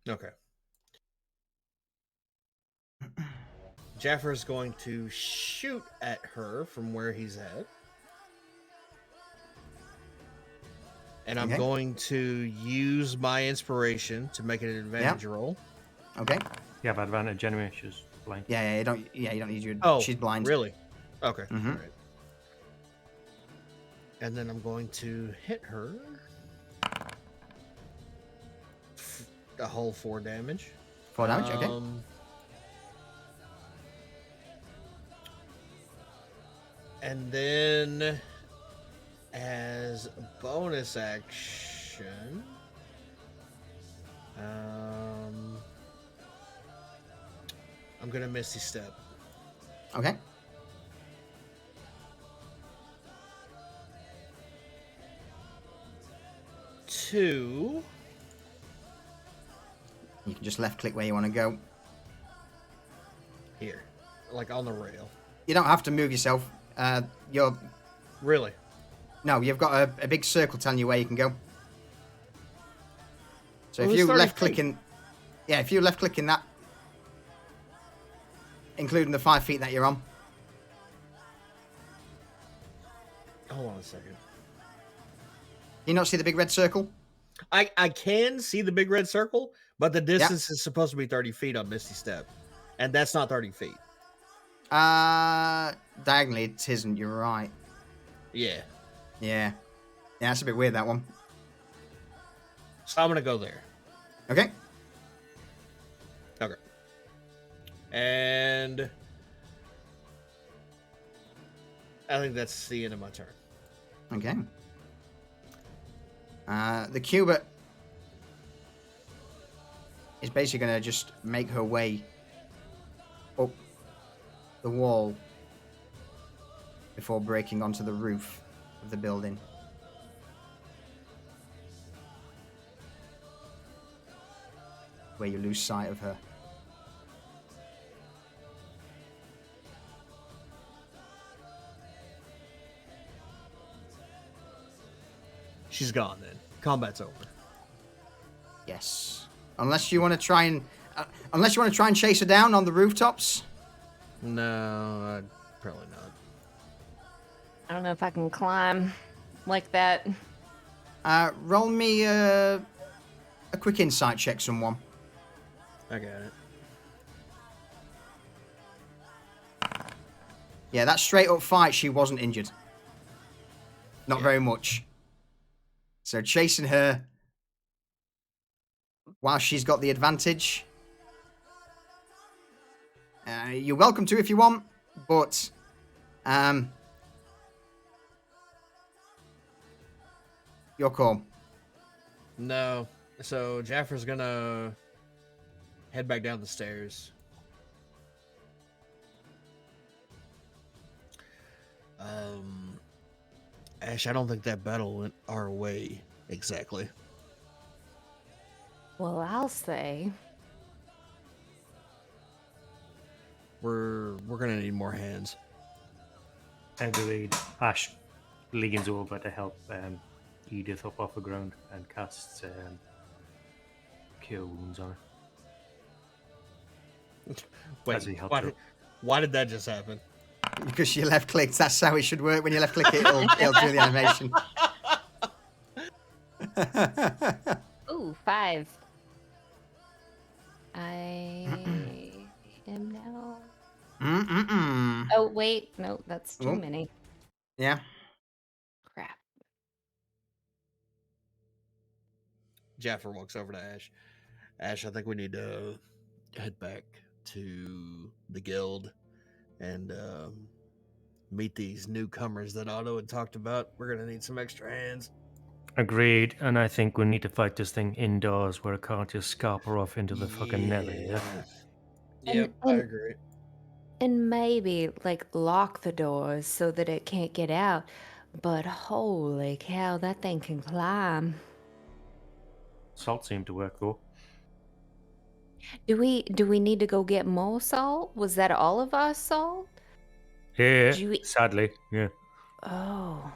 Okay. Jaffer's going to shoot at her from where he's at. And I'm Okay. going to use my inspiration to make it an advantage roll. Okay. You have advantage anyway. She's blind. Yeah, you don't need your. Oh, she's blind. Really? Okay. Mhm. All right. And then I'm going to hit her. A whole 4 damage. 4 damage. Okay. And then, as a bonus action, I'm gonna Misty Step. Okay. Two. You can just left click where you want to go. Here, like on the rail. You don't have to move yourself. You're Really? no, you've got a big circle telling you where you can go. So Well, if it's you 30 left feet. clicking, yeah, if you left clicking that, including the 5 feet that you're on. Hold on a second. You not see the big red circle? I can see the big red circle, but the distance is supposed to be 30 feet on Misty Step, and that's not 30 feet. Diagonally it isn't. You're right. Yeah. Yeah, that's a bit weird, that one. So I'm gonna go there. Okay. Okay. And I think that's the end of my turn. Okay. The Cubit is basically going to just make her way up the wall before breaking onto the roof of the building. Where you lose sight of her. She's gone then. Combat's over. Yes. Unless you want to try and chase her down on the rooftops. No, probably not. I don't know if I can climb like that. Roll me a quick insight check, someone. I got it. Yeah, that straight up fight, she wasn't injured. Not very much. So chasing her while she's got the advantage. You're welcome to if you want, but your call. No. So Jaffer's gonna head back down the stairs. Ash, I don't think that battle went our way exactly. Well, I'll say. We're gonna need more hands. Agreed. Ash leans over to help Edith up off the ground and casts Cure Wounds on her. Wait, As he helps her. why did that just happen? Because you left clicked. That's how it should work. When you left click it, it'll do the animation. Ooh, 5. I am now. Oh, wait. No, that's too Oh. many. Yeah. Crap. Jaffer walks over to Ash. Ash, I think we need to head back to the guild and meet these newcomers that Otto had talked about. We're gonna need some extra hands. Agreed, and I think we need to fight this thing indoors where it can't just scarper off into the fucking nether. Yeah? Yep, I agree. And maybe, like, lock the doors so that it can't get out. But holy cow, that thing can climb. Salt seemed to work though. Do we need to go get more salt? Was that all of our salt? Yeah, Did you eat? sadly, yeah. Oh,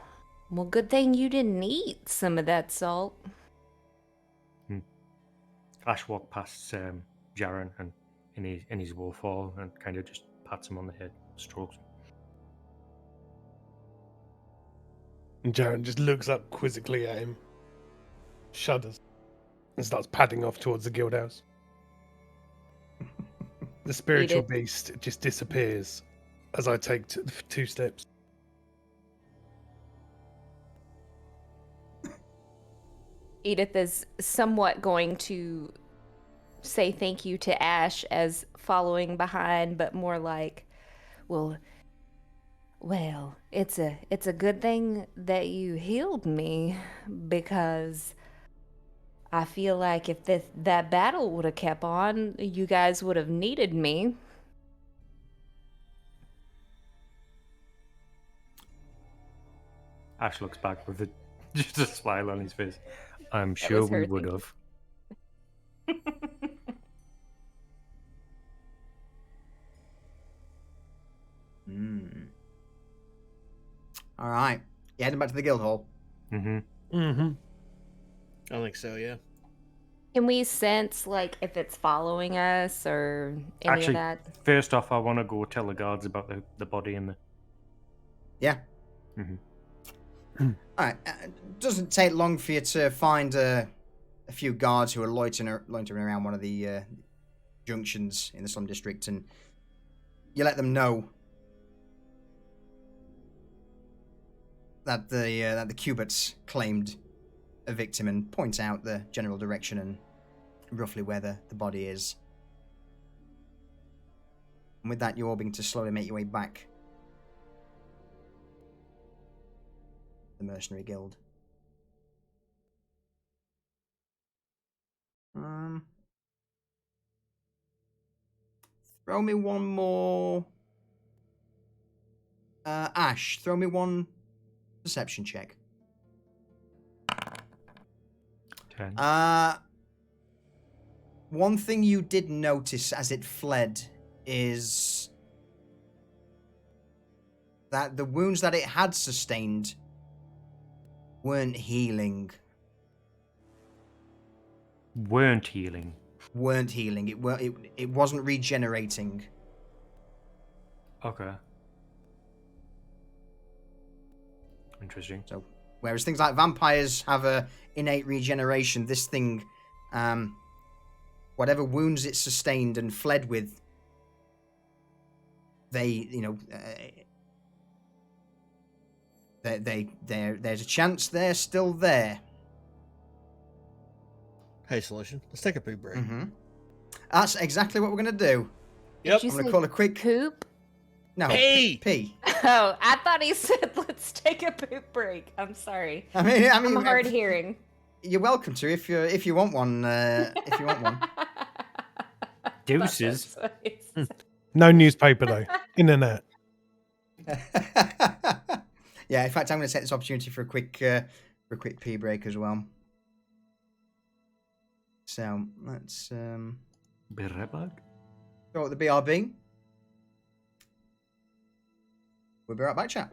well, good thing you didn't eat some of that salt. Ash walked past Jaren and in his waterfall and kind of just pats him on the head, strokes him. And Jaren just looks up quizzically at him, shudders, and starts padding off towards the guild house. The spiritual Edith. beast just disappears as I take 2 steps. Edith is somewhat going to say thank you to Ash as following behind, but more like, well, it's a good thing that you healed me because I feel like if that battle would have kept on, you guys would have needed me. Ash looks back with just a smile on his face. I'm That sure was we her would thinking. have. All right. You heading back to the guild hall? Mm-hmm. I think so, yeah. Can we sense like if it's following us or any Actually, of that? first off, I want to go tell the guards about the body and the. Yeah. Mm-hmm. All right. Doesn't take long for you to find a few guards who are loitering around one of the junctions in the slum district, and you let them know that the cubits claimed a victim and point out the general direction and roughly where the body is. And with that, you're all beginning to slowly make your way back the mercenary guild. Throw me one more. Ash, throw me one perception check. 10. One thing you did notice as it fled is that the wounds that it had sustained weren't healing. Weren't healing. Weren't healing. It wasn't regenerating. Okay. Interesting. So, whereas things like vampires have a innate regeneration, this thing, whatever wounds it sustained and fled with, there's a chance they're still there. Hey, Solution, let's take a big break. Mm-hmm. That's exactly what we're gonna do. Yep. Did I'm you gonna say call a quick. poop? No. Hey! P. Oh, I thought he said let's take a poop break. I'm sorry. I mean, I'm hard hearing. You're welcome to if you want one. If you want one. Deuces. No newspaper though. Internet. Yeah. In fact, I'm going to take this opportunity for a quick pee break as well. So let's Be right back. go at the BRB. We'll be right back, chat.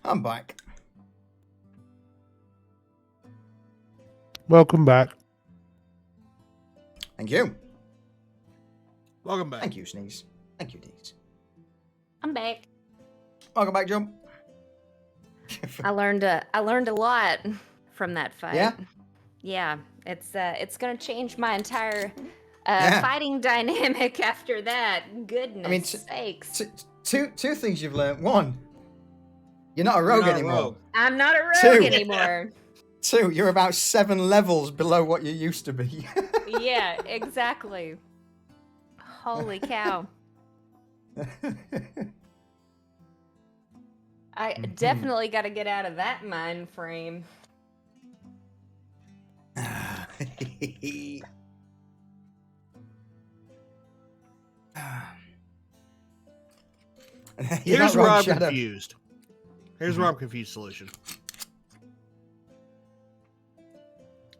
I'm back. Welcome back. Thank you. Welcome back. Thank you, Sneeze. Thank you, Deez. I'm back. Welcome back, Jump. I learned a lot from that fight. Yeah? Yeah, it's gonna change my entire Yeah. fighting dynamic after that. Goodness I mean, sakes. two things you've learned. One, you're not a rogue not a anymore. rogue. I'm not a rogue Two. anymore. Two, you're about 7 levels below what you used to be. Yeah, exactly. Holy cow. I definitely got to get out of that mind frame. Here's where I'm confused. Here's where I'm confused, Solution.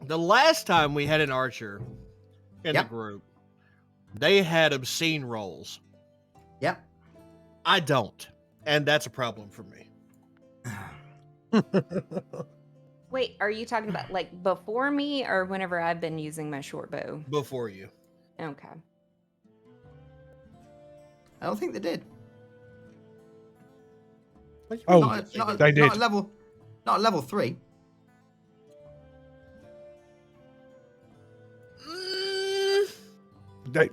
The last time we had an archer in the group, they had obscene rolls. Yep. I don't. And that's a problem for me. Wait, are you talking about like before me or whenever I've been using my short bow? Before you. Okay. I don't think they did. Oh, they did. Not at level 3.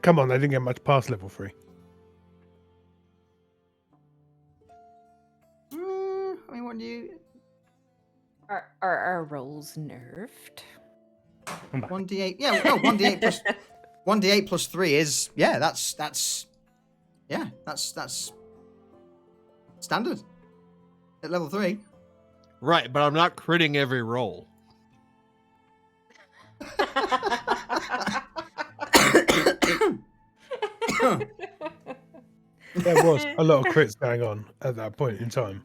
Come on, they didn't get much past level 3. I mean, what do you... Are our rolls nerfed? 1d8. Yeah, no, 1d8 plus 1d8 plus 3 is that's standard at level 3. Right, but I'm not critting every roll. There was a lot of crits going on at that point in time.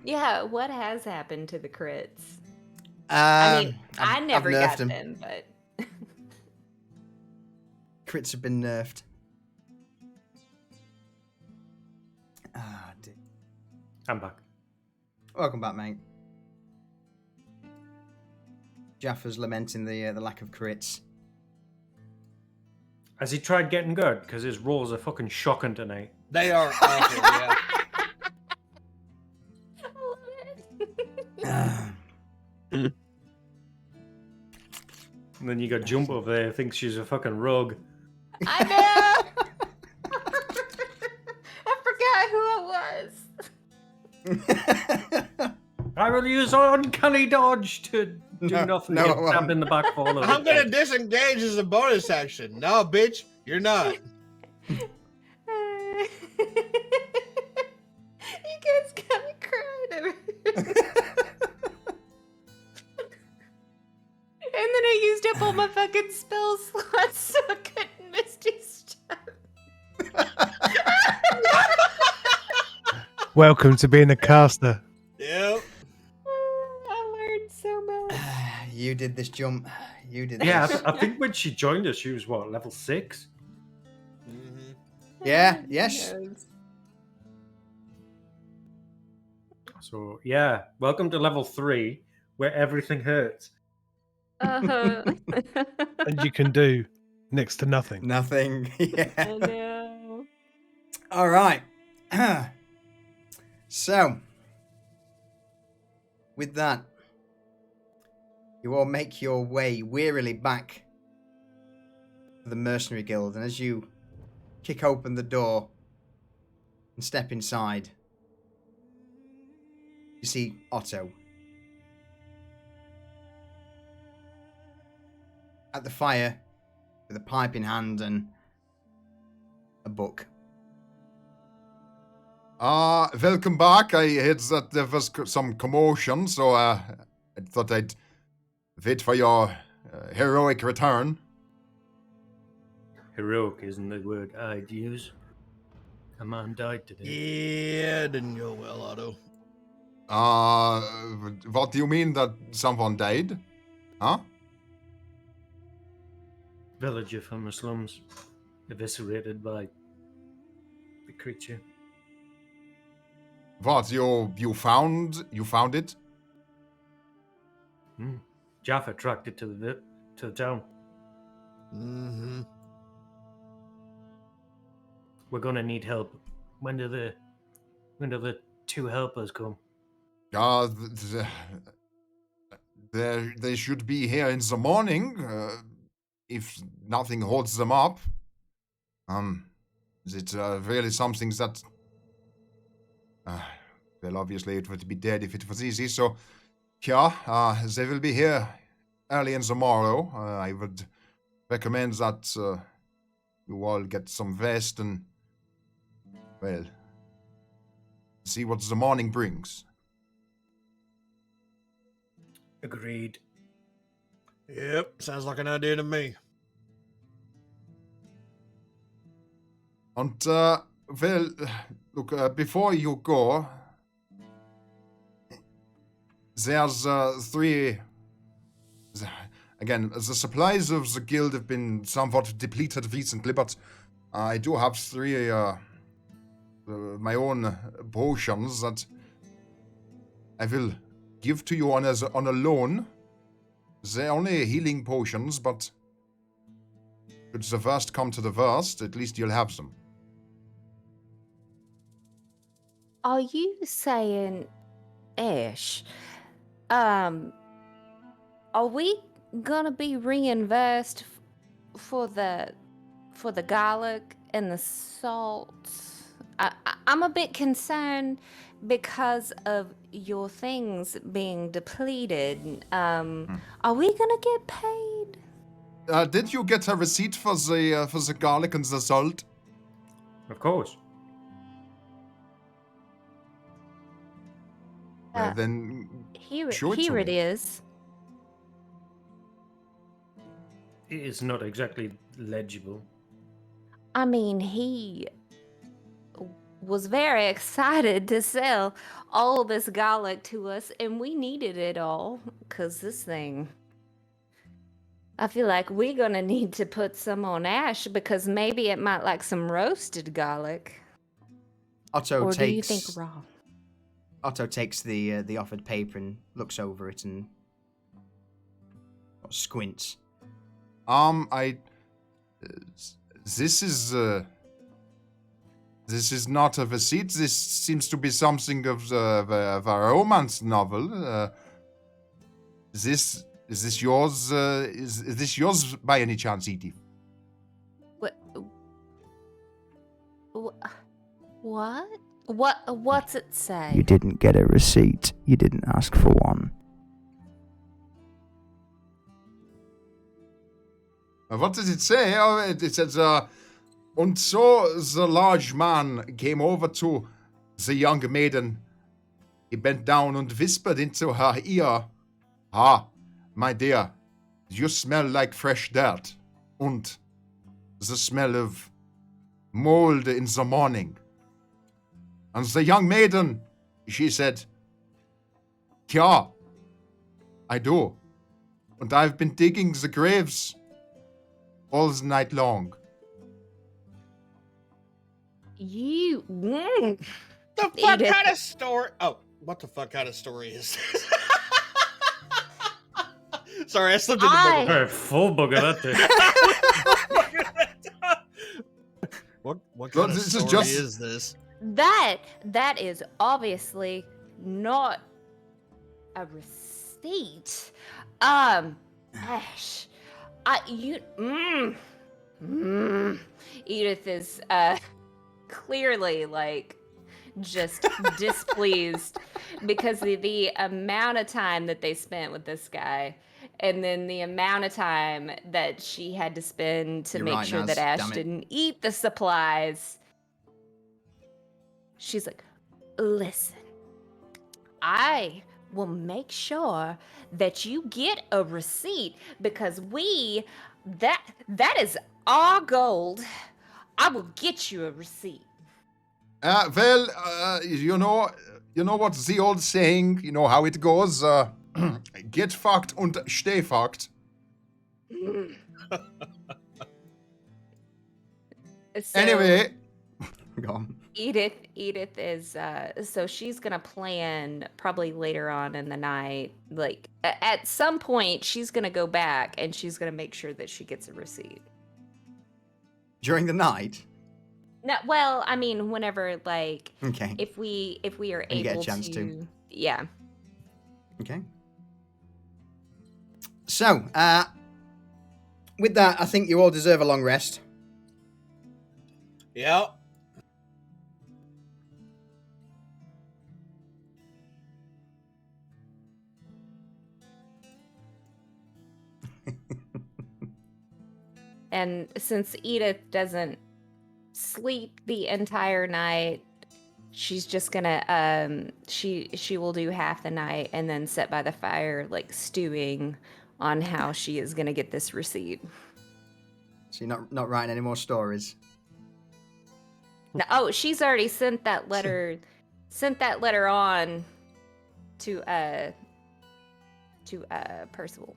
Yeah, what has happened to the crits? I mean, I never got them, but crits have been nerfed. Ah, dear. I'm back. Welcome back, mate. Jaffa's lamenting the lack of crits. Has he tried getting good? Because his rolls are fucking shocking tonight. They are awful, yeah. And then you got Jump over there, thinks she's a fucking rogue. I know. I forgot who it was. I will use uncanny dodge to do nothing. Get stabbed in the back for all of I'm it. gonna disengage as a bonus action. No, bitch, you're not. You guys got me crying. And then I used up all my fucking spell slots so I couldn't misty step. Welcome to being a caster. Yep. I learned so much. You did this, Jump. You did Yeah, this. I think when she joined us, she was what, level 6? Mm-hmm. Yeah, yes. So yeah, welcome to level 3, where everything hurts. Uh-huh. And you can do next to nothing. Nothing. Yeah. I know. All right. So, with that, you all make your way wearily back to the Mercenary Guild, and as you kick open the door and step inside, you see Otto at the fire with a pipe in hand and a book. Welcome back. I heard that there was some commotion, so I thought I'd wait for your heroic return. Heroic isn't the word I'd use. A man died today. Yeah, it didn't go well, Otto. What do you mean that someone died? Huh? Villager from the slums, eviscerated by the creature. What, you found it? Jaffa tracked it to the town. Mm-hmm. We're gonna need help. When do the two helpers come? They should be here in the morning, if nothing holds them up. Is it really something that... well, obviously it would be dead if it was easy, so... Yeah, they will be here early in the morrow. I would recommend that you all get some rest and... well... see what the morning brings. Agreed. Yep, sounds like an idea to me. And, well, look, before you go, there's three... Again, the supplies of the guild have been somewhat depleted recently, but I do have three, my own potions that I will give to you on a loan. They're only healing potions, but should the worst come to the worst, at least you'll have them. Are you saying, Ash, are we gonna be reimbursed for the garlic and the salt? I'm a bit concerned because of your things being depleted. Are we gonna get paid? Did you get a receipt for the garlic and the salt? Of course. Well, then Here show it to it me. is. It's not exactly legible. I mean, he was very excited to sell all this garlic to us, and we needed it all, because this thing... I feel like we're gonna need to put some on Ash, because maybe it might like some roasted garlic. Otto Or takes. do you think raw? Otto takes the offered paper and looks over it and squints. This is not a receipt. This seems to be something of a romance novel. Is this yours? Is this yours by any chance, Edie? What? What's it say? You didn't get a receipt. You didn't ask for one. What does it say? Oh, it says, and so the large man came over to the young maiden. He bent down and whispered into her ear, "Ah, my dear, you smell like fresh dirt, and the smell of mold in the morning." And the young maiden, she said, "Yeah, I do. And I've been digging the graves all the night long." You... The fuck Edith. kind of story? Oh, what the fuck kind of story is this? Sorry, I slipped in the middle. Hey, full bugger that thing. What kind of This is story just- is this? That is obviously not a receipt. Ash, Edith is clearly like just displeased because of the amount of time that they spent with this guy, and then the amount of time that she had to spend to You're make right, sure Naz. that Ash Damn it. didn't eat the supplies. She's like, "Listen, I will make sure that you get a receipt because that is our gold. I will get you a receipt." Well, you know what the old saying, you know how it goes, get fucked und stay fucked. So, Anyway, Go on. Edith is so she's gonna plan probably later on in the night, like at some point she's gonna go back and she's gonna make sure that she gets a receipt. During the night? No, well, I mean, whenever like Okay. if we are When you get a able chance to. yeah. Okay. So, with that, I think you all deserve a long rest. Yep. And since Edith doesn't sleep the entire night, she's just gonna she will do half the night and then sit by the fire like stewing on how she is gonna get this receipt. So you're not writing any more stories? No, oh, she's already sent that letter on to Percival.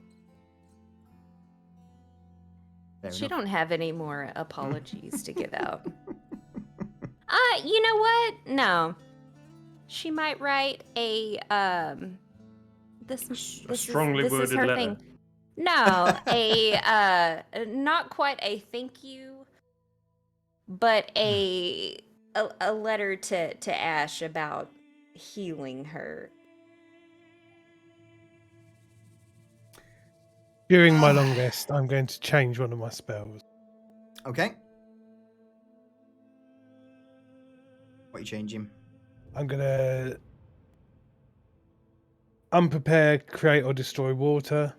Fair She enough. don't have any more apologies to give out. You know what? No. She might write a strongly this is worded her letter. thing. No, a not quite a thank you, but a letter to Ash about healing her. During my long rest, I'm going to change one of my spells. Okay. What are you changing? I'm going to unprepare, create, or destroy water,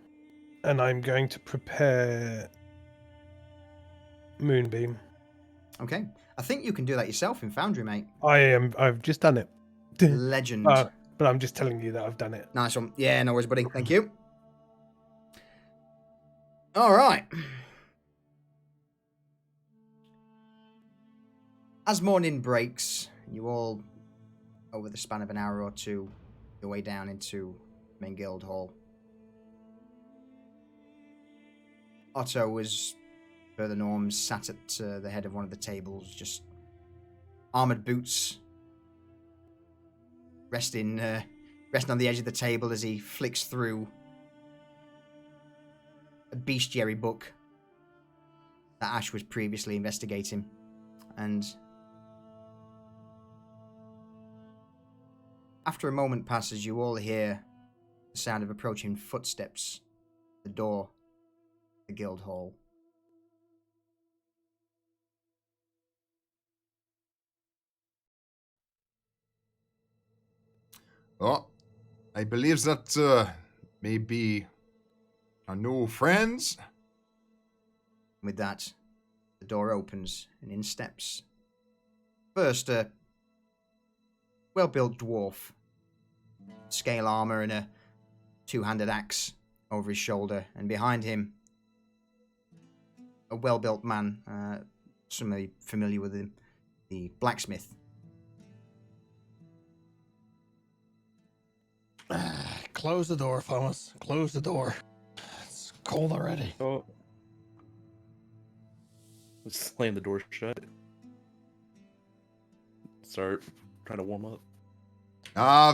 and I'm going to prepare Moonbeam. Okay. I think you can do that yourself in Foundry, mate. I've just done it. Legend. But I'm just telling you that I've done it. Nice one. Yeah, no worries, buddy. Thank you. All right. As morning breaks, you all, over the span of an hour or two, your way down into main guild hall. Otto was, per the norms, sat at the head of one of the tables, just armored boots, resting on the edge of the table as he flicks through a bestiary book that Ash was previously investigating. And after a moment passes, you all hear the sound of approaching footsteps at the door of the guild hall. Oh, I believe that may be our new friends. With that, the door opens and in steps first a well-built dwarf, scale armor and a two-handed axe over his shoulder, and behind him a well-built man, somebody familiar with him, the blacksmith. Close the door, Thomas. Close the door. It's cold already. Oh. Let's slam the door shut. Start trying to warm up.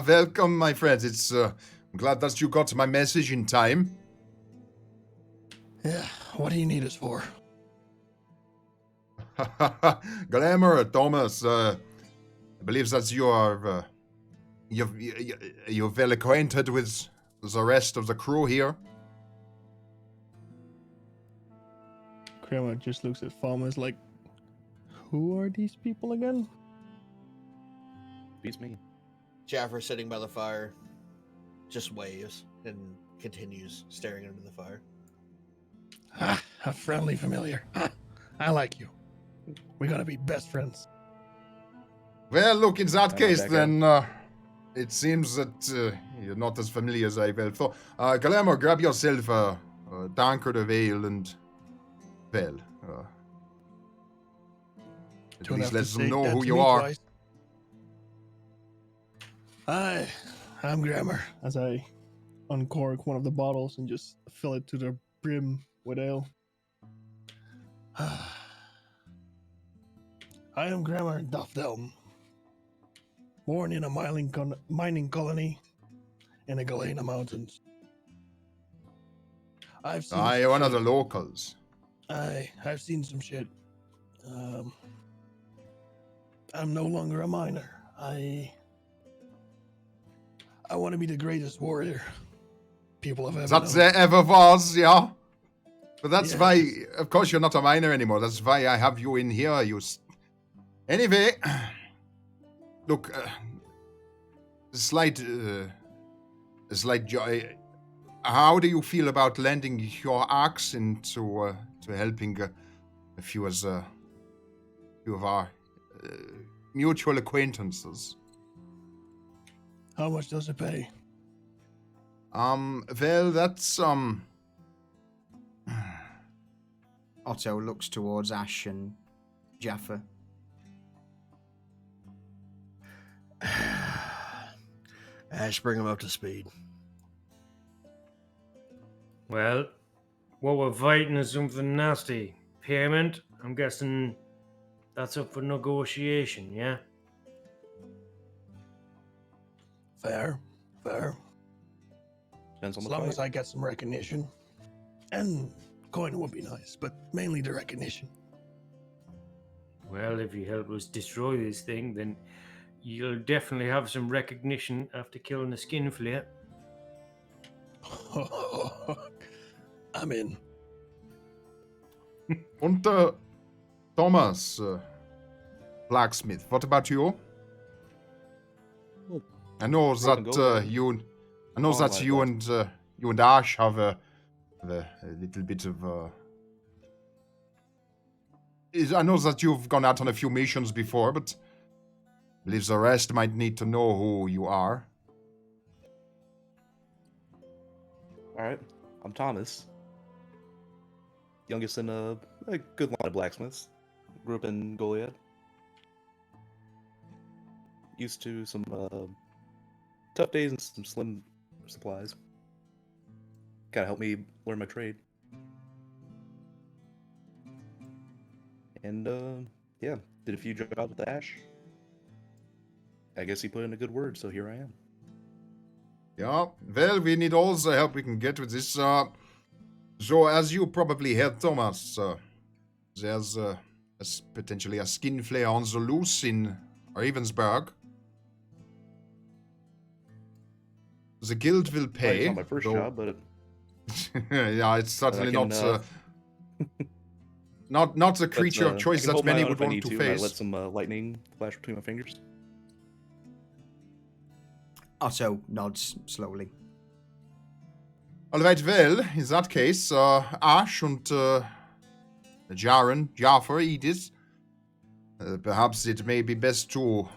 Welcome, my friends. It's I'm glad that you got my message in time. Yeah, what do you need us for? Glamour, Thomas. I believe that you are you're well acquainted with the rest of the crew here. Grandma just looks at Farmers like, who are these people again? Beats me. Jaffer, sitting by the fire, just waves and continues staring into the fire. Ah, a friendly familiar. Ah, I like you. We're gonna be best friends. Well, look, in that I'm case, back then, it seems that you're not as familiar as I well thought. Glamour, grab yourself a tankard of ale and, well, at Don't least have let to them say know that who to you me are. twice. Hi, I'm Grammar. As I uncork one of the bottles and just fill it to the brim with ale. I am Grammar Duffdelm. born in a mining colony in the Galena Mountains. I've seen Ah, some you're one of shit. the locals. I've seen some shit. I'm no longer a miner. I want to be the greatest warrior people have ever That known. there ever was, yeah. But that's Yes. why, of course, you're not a miner anymore. That's why I have you in here. Anyway, look, a slight joy. How do you feel about lending your axe into to helping a few of our mutual acquaintances? How much does it pay? Well, that's Otto looks towards Ash and Jaffa. Ash, bring him up to speed. Well, what we're fighting is something nasty. Payment, I'm guessing that's up for negotiation, yeah? Fair. Depends on As the long fight. as I get some recognition. And coin would be nice, but mainly the recognition. Well, if you help us destroy this thing, then you'll definitely have some recognition after killing the skin flare. I'm in. and Thomas, blacksmith. What about you? Well, I know Rope and that go. you my you and Ash have a little bit of. I know that you've gone out on a few missions before, but I believe the rest might need to know who you are. All right, I'm Thomas, youngest in a good line of blacksmiths. Grew up in Goliad. Used to some tough days and some slim supplies. Kind of helped me learn my trade. And yeah, did a few jobs with Ash. I guess he put in a good word, so here I am. Yeah, well, we need all the help we can get with this. So, as you probably heard, Thomas, there's potentially a skin flare on the loose in Ravensburg. The guild will Well, pay. it's not my first though- job, but yeah, it's certainly can, not the creature of choice I can that hold my many own would if I want need to and I face. let some lightning flash between my fingers. Otto nods slowly. All right, well, in that case, Ash and Jaren, Jaffa, Edith, perhaps it may be best to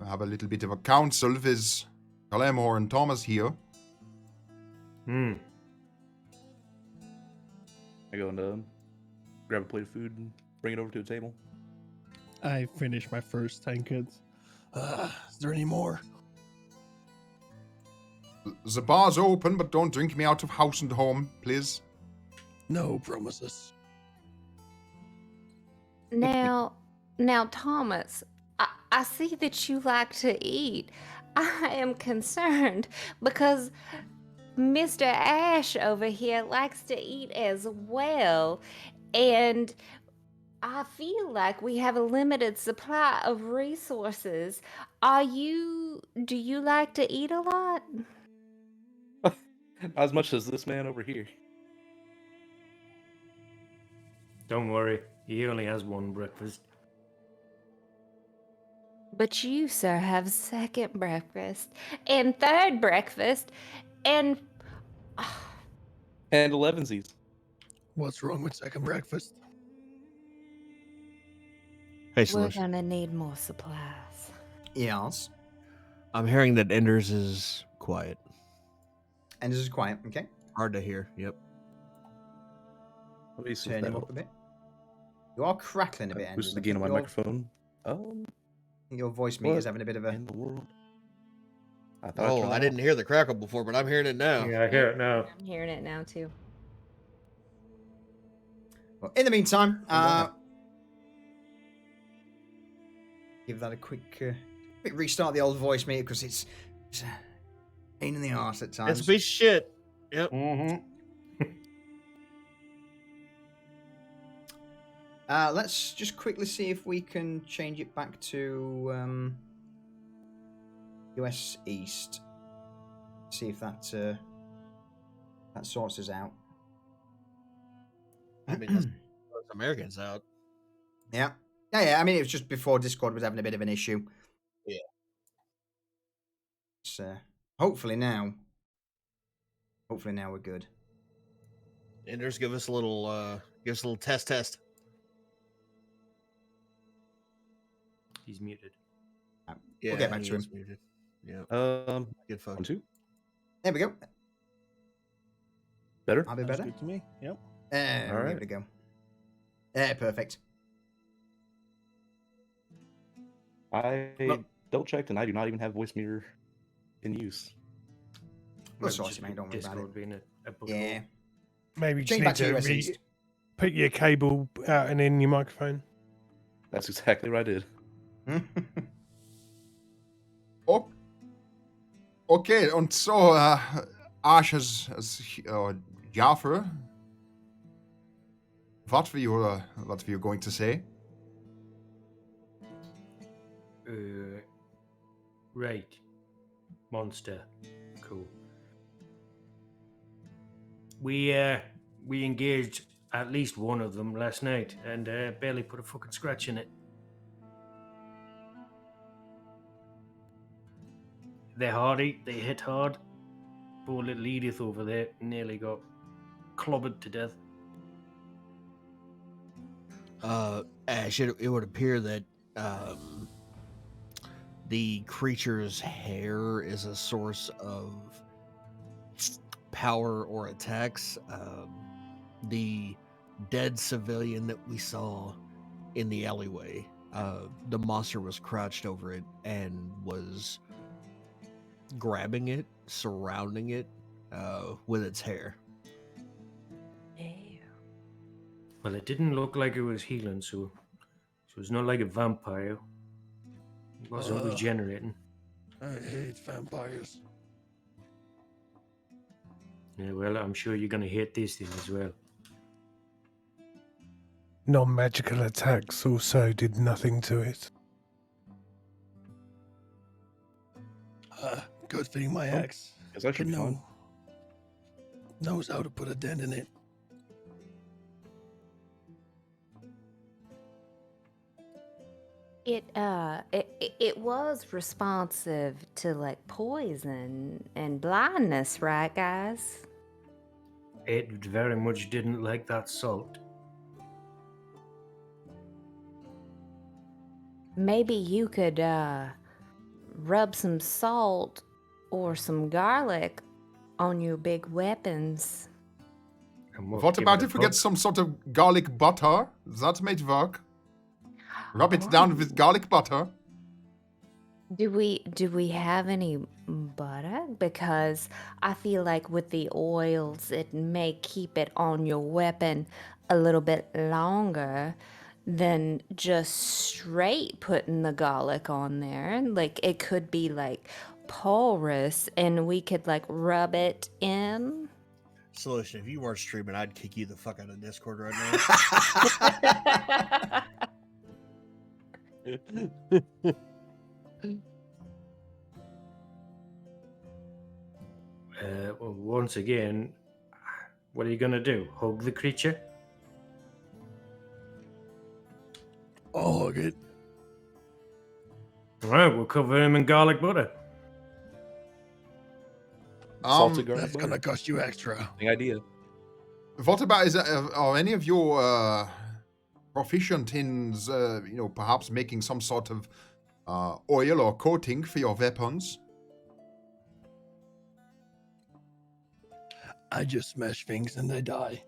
have a little bit of a council with Kalemhor and Thomas here. Hmm. I go and grab a plate of food and bring it over to the table. I finished my first tankard. Is there any more? The bar's open, but don't drink me out of house and home, please. No promises. Now, Thomas, I see that you like to eat. I am concerned because Mr. Ash over here likes to eat as well, and I feel like we have a limited supply of resources. Do you like to eat a lot? Not as much as this man over here. Don't worry, he only has one breakfast. But you, sir, have second breakfast and third breakfast and And 11sies. What's wrong with second breakfast? Hey, we're Celeste. gonna need more supplies. Yes. I'm hearing that Enders is quiet. And this is quiet, okay? Hard to hear. Yep. Let me see if Turn him that'll up a bit. You are crackling a bit, boost Andrew. the gain of my Your- microphone. Your voice meter's What having a bit of a... in the world? I thought Oh, turned I that didn't hear the crackle before, but I'm hearing it now. Yeah, I hear it now. I'm hearing it now too. Well, in the meantime, Wow. give that a quick quick restart the old voice meter because it's a pain in the arse at times. It's a piece of shit. Yep. Mm-hmm. Let's just quickly see if we can change it back to US East. See if that sorts us out. I mean, that's Americans out. Yeah. I mean, it was just before Discord was having a bit of an issue. Yeah. So hopefully now we're good. Anders, give us a little test. He's muted. Yeah, We'll get back he to him. is muted. Yeah. Get One, fucked. two. There we go. Better? I'll be Sounds better. good to me. Yep. There All right. we go. Perfect. I Look. double checked, and I do not even have voice meter in use. We'll Maybe sort just it, mate. Don't worry about Discord it. being a bug Yeah. Maybe Change just back need to to US East. put your cable out and in your microphone. That's exactly what I did. Oh, okay, und so, Ash as Jaffer, what were you going to say? Right. Monster. Cool. We engaged at least one of them last night and barely put a fucking scratch in it. They're hardy, they hit hard. Poor little Edith over there nearly got clobbered to death. Ash, it would appear that the creature's hair is a source of power or attacks. The dead civilian that we saw in the alleyway, the monster was crouched over it and was grabbing it, surrounding it with its hair. Well, it didn't look like it was healing, so it's not like a vampire. It wasn't regenerating. I hate vampires. Yeah, well, I'm sure you're gonna hate this thing as well. Non-magical attacks also did nothing to it. Good thing my axe Guess I should be fine. knows how to put a dent in it. It was responsive to like poison and blindness, right, guys? It very much didn't like that salt. Maybe you could rub some salt or some garlic on your big weapons. And we'll What give about it a if we get poke. some sort of garlic butter? That might work. Rub it down with garlic butter. Do we have any butter? Because I feel like with the oils, it may keep it on your weapon a little bit longer than just straight putting the garlic on there. Like it could be like porous, and we could like rub it in. Solution, if you weren't streaming, I'd kick you the fuck out of Discord right now. Well, once again, what are you gonna do? Hug the creature? I'll hug it. All right, we'll cover him in garlic butter. Salted garlic That's butter. gonna cost you extra. The idea. What about are any of you proficient in perhaps making some sort of oil or coating for your weapons? I just smash things and they die.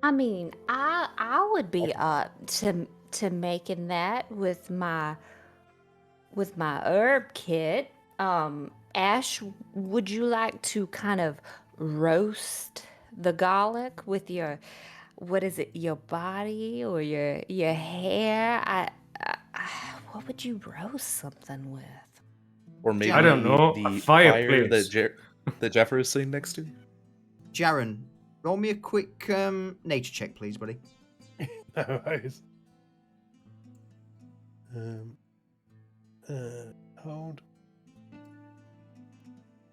I mean, I would be up to making that with my herb kit. Ash, would you like to kind of roast the garlic with your, what is it, your body or your hair? What would you roast something with? Or maybe I don't know, the a fire fireplace. that Jeffrey is sitting next to. Jaren, roll me a quick nature check, please, buddy. No worries. Hold.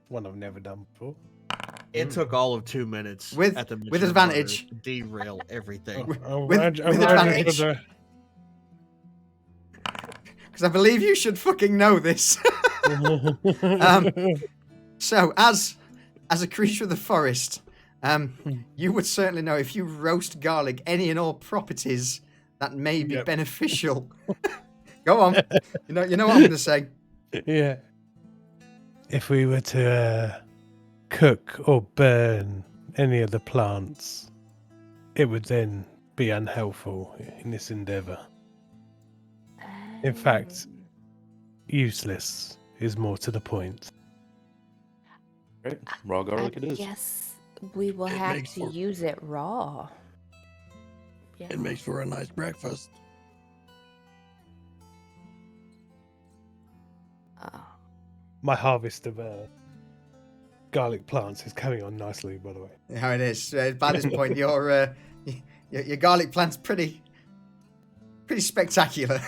One I've never done before. It took all of 2 minutes With- at the mention with of advantage. butter to derail everything. With advantage. Because I believe you should fucking know this. So, as a creature of the forest, you would certainly know if you roast garlic, any and all properties that may be Yep. beneficial. Go on. You know what I'm going to say. Yeah. If we were to cook or burn any of the plants, it would then be unhelpful in this endeavour. In fact, useless is more to the point. Right, raw garlic it is. Yes, we will It have makes to for- use it raw. Yeah. It makes for a nice breakfast. Oh. My harvest of garlic plants is coming on nicely, by the way. How it is. By this point, your garlic plant's pretty spectacular.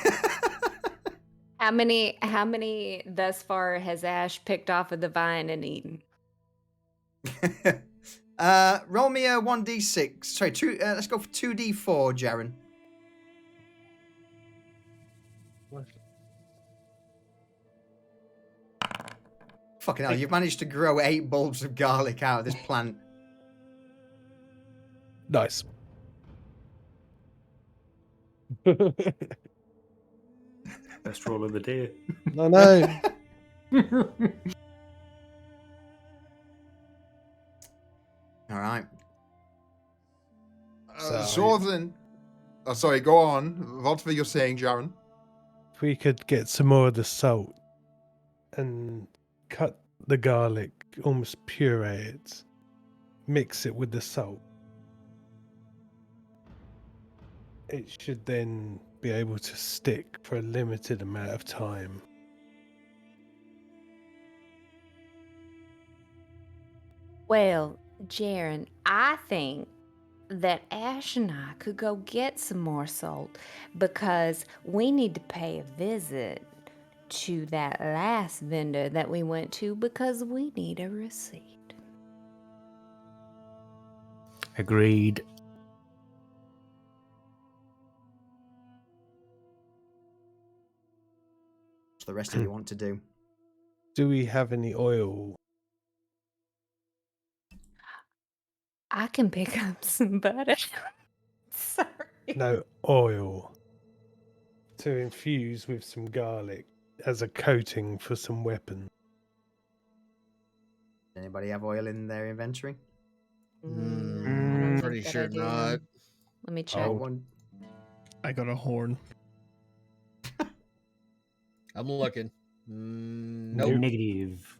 How many thus far has Ash picked off of the vine and eaten? Roll me a 1d6. Sorry, two. Let's go for 2d4, Jaren. Fucking hell, you've managed to grow 8 bulbs of garlic out of this plant. Nice. Best roll of the day. No, no. All right. So then, sorry, go on. What were you saying, Jaren? If we could get some more of the salt and cut the garlic, almost puree it, mix it with the salt, it should then be able to stick for a limited amount of time. Well, Jaren, I think that Ash and I could go get some more salt because we need to pay a visit to that last vendor that we went to because we need a receipt. Agreed. What's the rest of you want to do? Do we have any oil? I can pick up some butter. Sorry. No, oil. To infuse with some garlic as a coating for some weapons. Anybody have oil in their inventory? I don't Pretty think that sure I do. not. Let me check. Oh, one. I got a horn. I'm looking. Nope. Negative.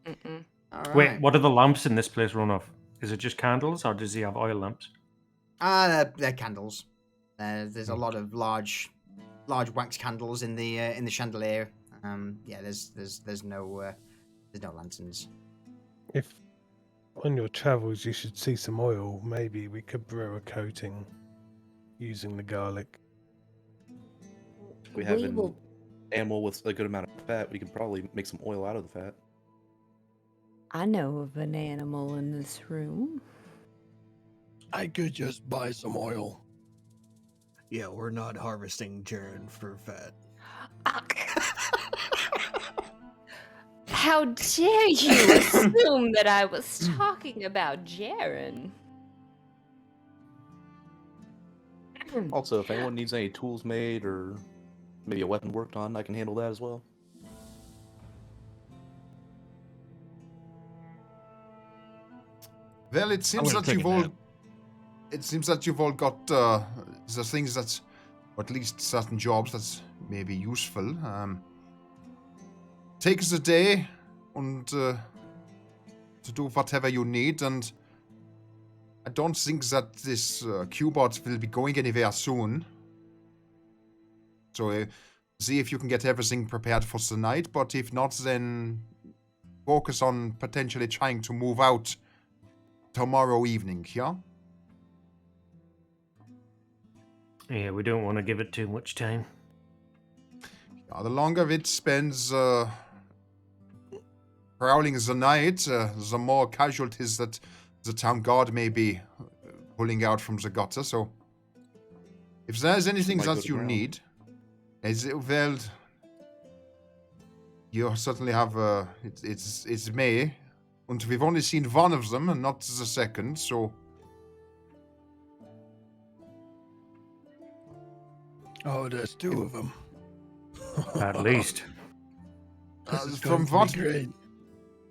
Mm-mm. All right. Wait, what do the lamps in this place run off? Is it just candles, or does he have oil lamps? They're candles. There's a lot of large wax candles in the chandelier. Yeah, there's no lanterns. If on your travels you should see some oil, maybe we could brew a coating using the garlic. We have We an will- animal with a good amount of fat. We can probably make some oil out of the fat. I know of an animal in this room. I could just buy some oil. Yeah, we're not harvesting Jaren for fat. How dare you assume that I was talking about Jaren? Also, if anyone needs any tools made or maybe a weapon worked on, I can handle that as well. Well, it seems gonna that take you've a all. nap. It seems that you've all got the things that, or at least certain jobs that may be useful. Take us a day and to do whatever you need, and I don't think that this Q-bot will be going anywhere soon. So see if you can get everything prepared for tonight, but if not, then focus on potentially trying to move out tomorrow evening, yeah? Yeah, we don't want to give it too much time. The longer it spends prowling the night, the more casualties that the town guard may be pulling out from the gutter, so if there's anything Might go that to you ground. need, well, you certainly have, it's May, and we've only seen one of them and not the second, so Oh, there's two of them. At least. This is from going to be what great.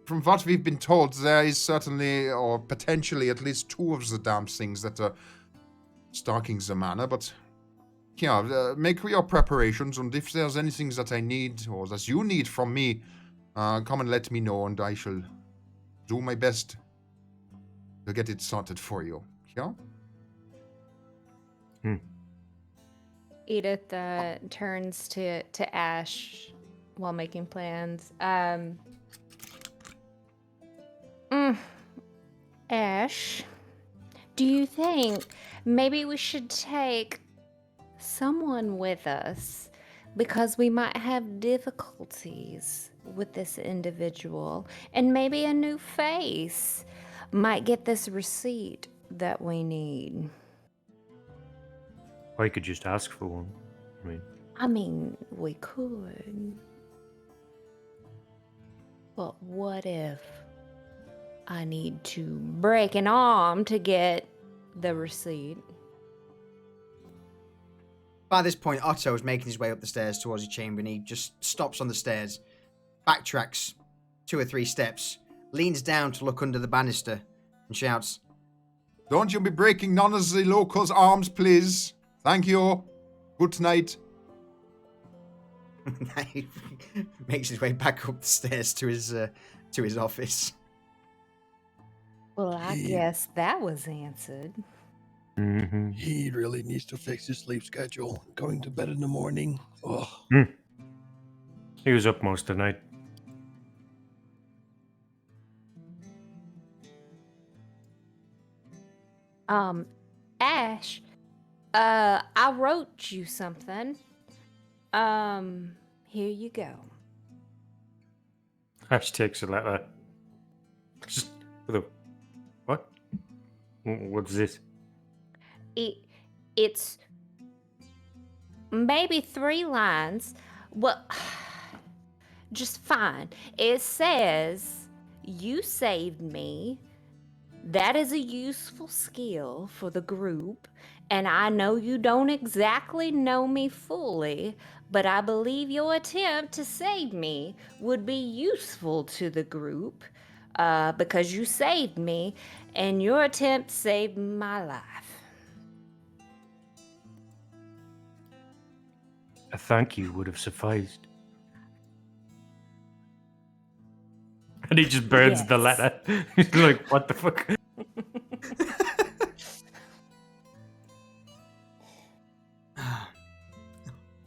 from what we've been told, there is certainly, or potentially at least two of the damn things that are stalking the manor, but yeah, make your preparations, and if there's anything that I need, or that you need from me, come and let me know, and I shall do my best to get it sorted for you. Yeah? Edith turns to Ash while making plans. Ash, do you think maybe we should take someone with us? Because we might have difficulties with this individual, and maybe a new face might get this receipt that we need. I could just ask for one. I mean, we could. But what if I need to break an arm to get the receipt? By this point, Otto is making his way up the stairs towards his chamber, and he just stops on the stairs, backtracks 2 or 3 steps, leans down to look under the banister, and shouts, Don't you be breaking none of the locals' arms, please. Thank you. Good night. he makes his way back up the stairs to his office. Well, I Yeah. guess that was answered. Mm-hmm. He really needs to fix his sleep schedule. Going to bed in the morning. Oh, He was up most of the night. Ash, I wrote you something. Here you go. Ash takes a letter. Just with a what? What's this? It's maybe 3 lines. Well, just fine. It says, "You saved me. That is a useful skill for the group, and I know you don't exactly know me fully, but I believe your attempt to save me would be useful to the group, because you saved me, and your attempt saved my life." A thank you would have sufficed. And he just burns the Yes. letter. He's like, what the fuck?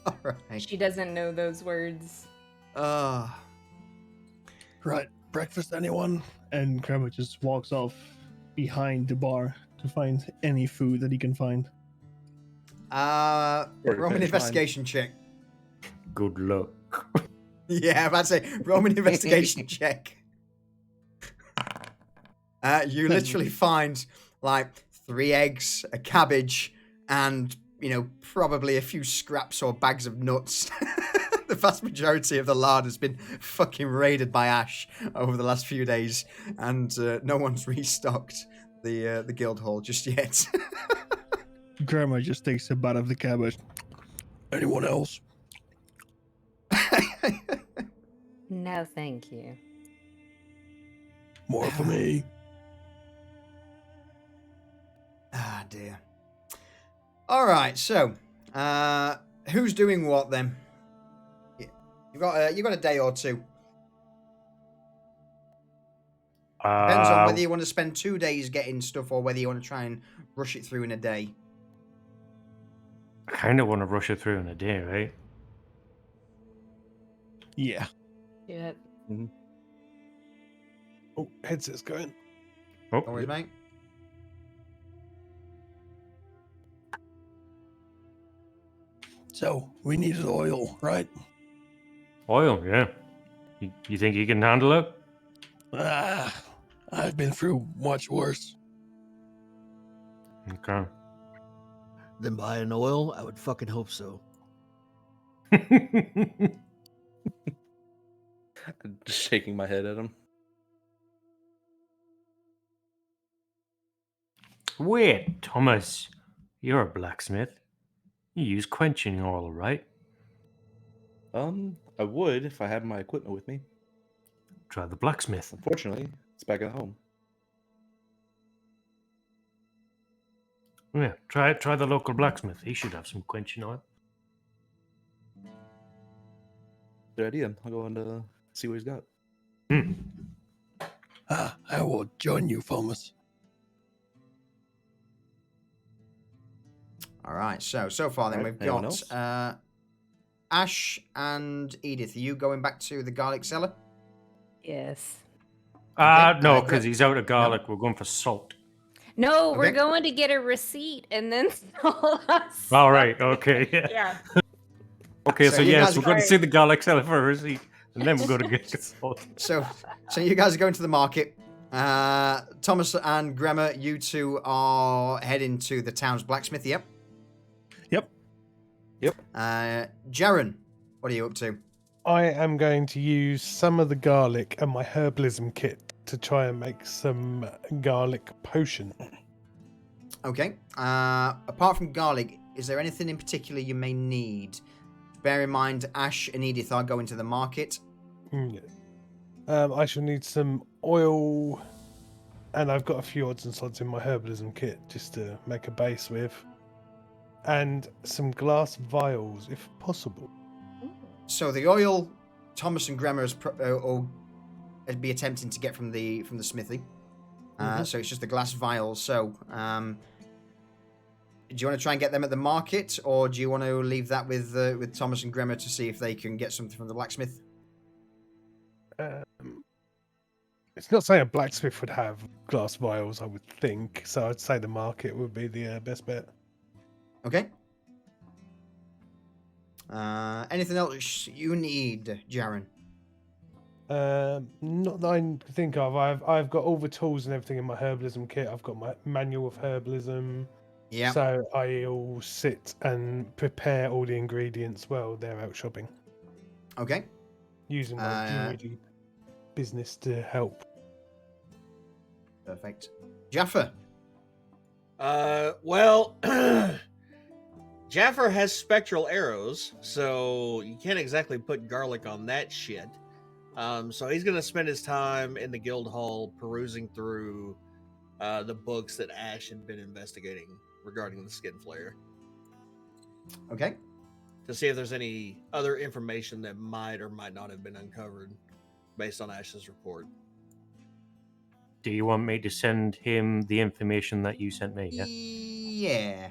All right. She doesn't know those words. right. Breakfast, anyone? And Grandma just walks off behind the bar to find any food that he can find. Or to Roman finish mine. investigation check. Good luck. Yeah, I'm about to say Roman investigation check. You literally find like 3 eggs, a cabbage, and probably a few scraps or bags of nuts. The vast majority of the lard has been fucking raided by Ash over the last few days, and no one's restocked the guild hall just yet. Grandma just takes a bite of the cabbage. Anyone else? No, thank you. More for me. Ah, dear. All right, so who's doing what then? You got a day or two. Depends on whether you want to spend 2 days getting stuff or whether you want to try and rush it through in a day. I kind of want to rush it through in a day, right? Yeah. Yep. Oh, headset's going. Oh, No worries, mate. So we needed oil, right? oil, yeah. You think you can handle it? I've been through much worse. Okay. Then buying oil, I would fucking hope so. Just shaking my head at him. Wait, Thomas. You're a blacksmith. You use quenching oil, right? I would if I had my equipment with me. Try the blacksmith. Unfortunately, it's back at home. Yeah, try the local blacksmith. He should have some quenching oil. Good idea. I'll go and see what he's got. I will join you, Thomas. All right. So far then Alright, we've anyone got else? Ash and Edith. Are you going back to the garlic cellar? Yes. Okay, No, good. because he's out of garlic. We're going for salt. No, we're Okay. going to get a receipt and then sell us. All right. Okay. Yeah. Yeah. Okay. So So you yes, guys- we're going to see the garlic seller for a receipt, and then we're going to get the salt. So you guys are going to the market. Thomas and Gremmer, you two are heading to the town's blacksmith. Yep. Yep. Jaren, what are you up to? I am going to use some of the garlic and my herbalism kit to try and make some garlic potion. Okay. Apart from garlic, is there anything in particular you may need? Bear in mind, Ash and Edith are going to the market. I shall need some oil, and I've got a few odds and sods in my herbalism kit just to make a base with, and some glass vials if possible. So the oil, Thomas and Gremmer would be attempting to get from the smithy. So it's just the glass vials. So, do you want to try and get them at the market, or do you want to leave that with Thomas and Gremmer to see if they can get something from the blacksmith? It's not saying a blacksmith would have glass vials, I would think. So I'd say the market would be the best bet. Okay. Anything else you need, Jaren? Not that I can think of. I've got all the tools and everything in my herbalism kit. I've got my manual of herbalism. Yeah. So I'll sit and prepare all the ingredients while they're out shopping, Okay. using my druid business to help. Perfect. Jaffa. Well, Jaffer has spectral arrows, so you can't exactly put garlic on that shit. So he's gonna spend his time in the guild hall perusing through the books that Ash had been investigating regarding the skin flare Okay. to see if there's any other information that might or might not have been uncovered based on Ash's report. Do you want me to send him the information that you sent me? Yeah. Yeah.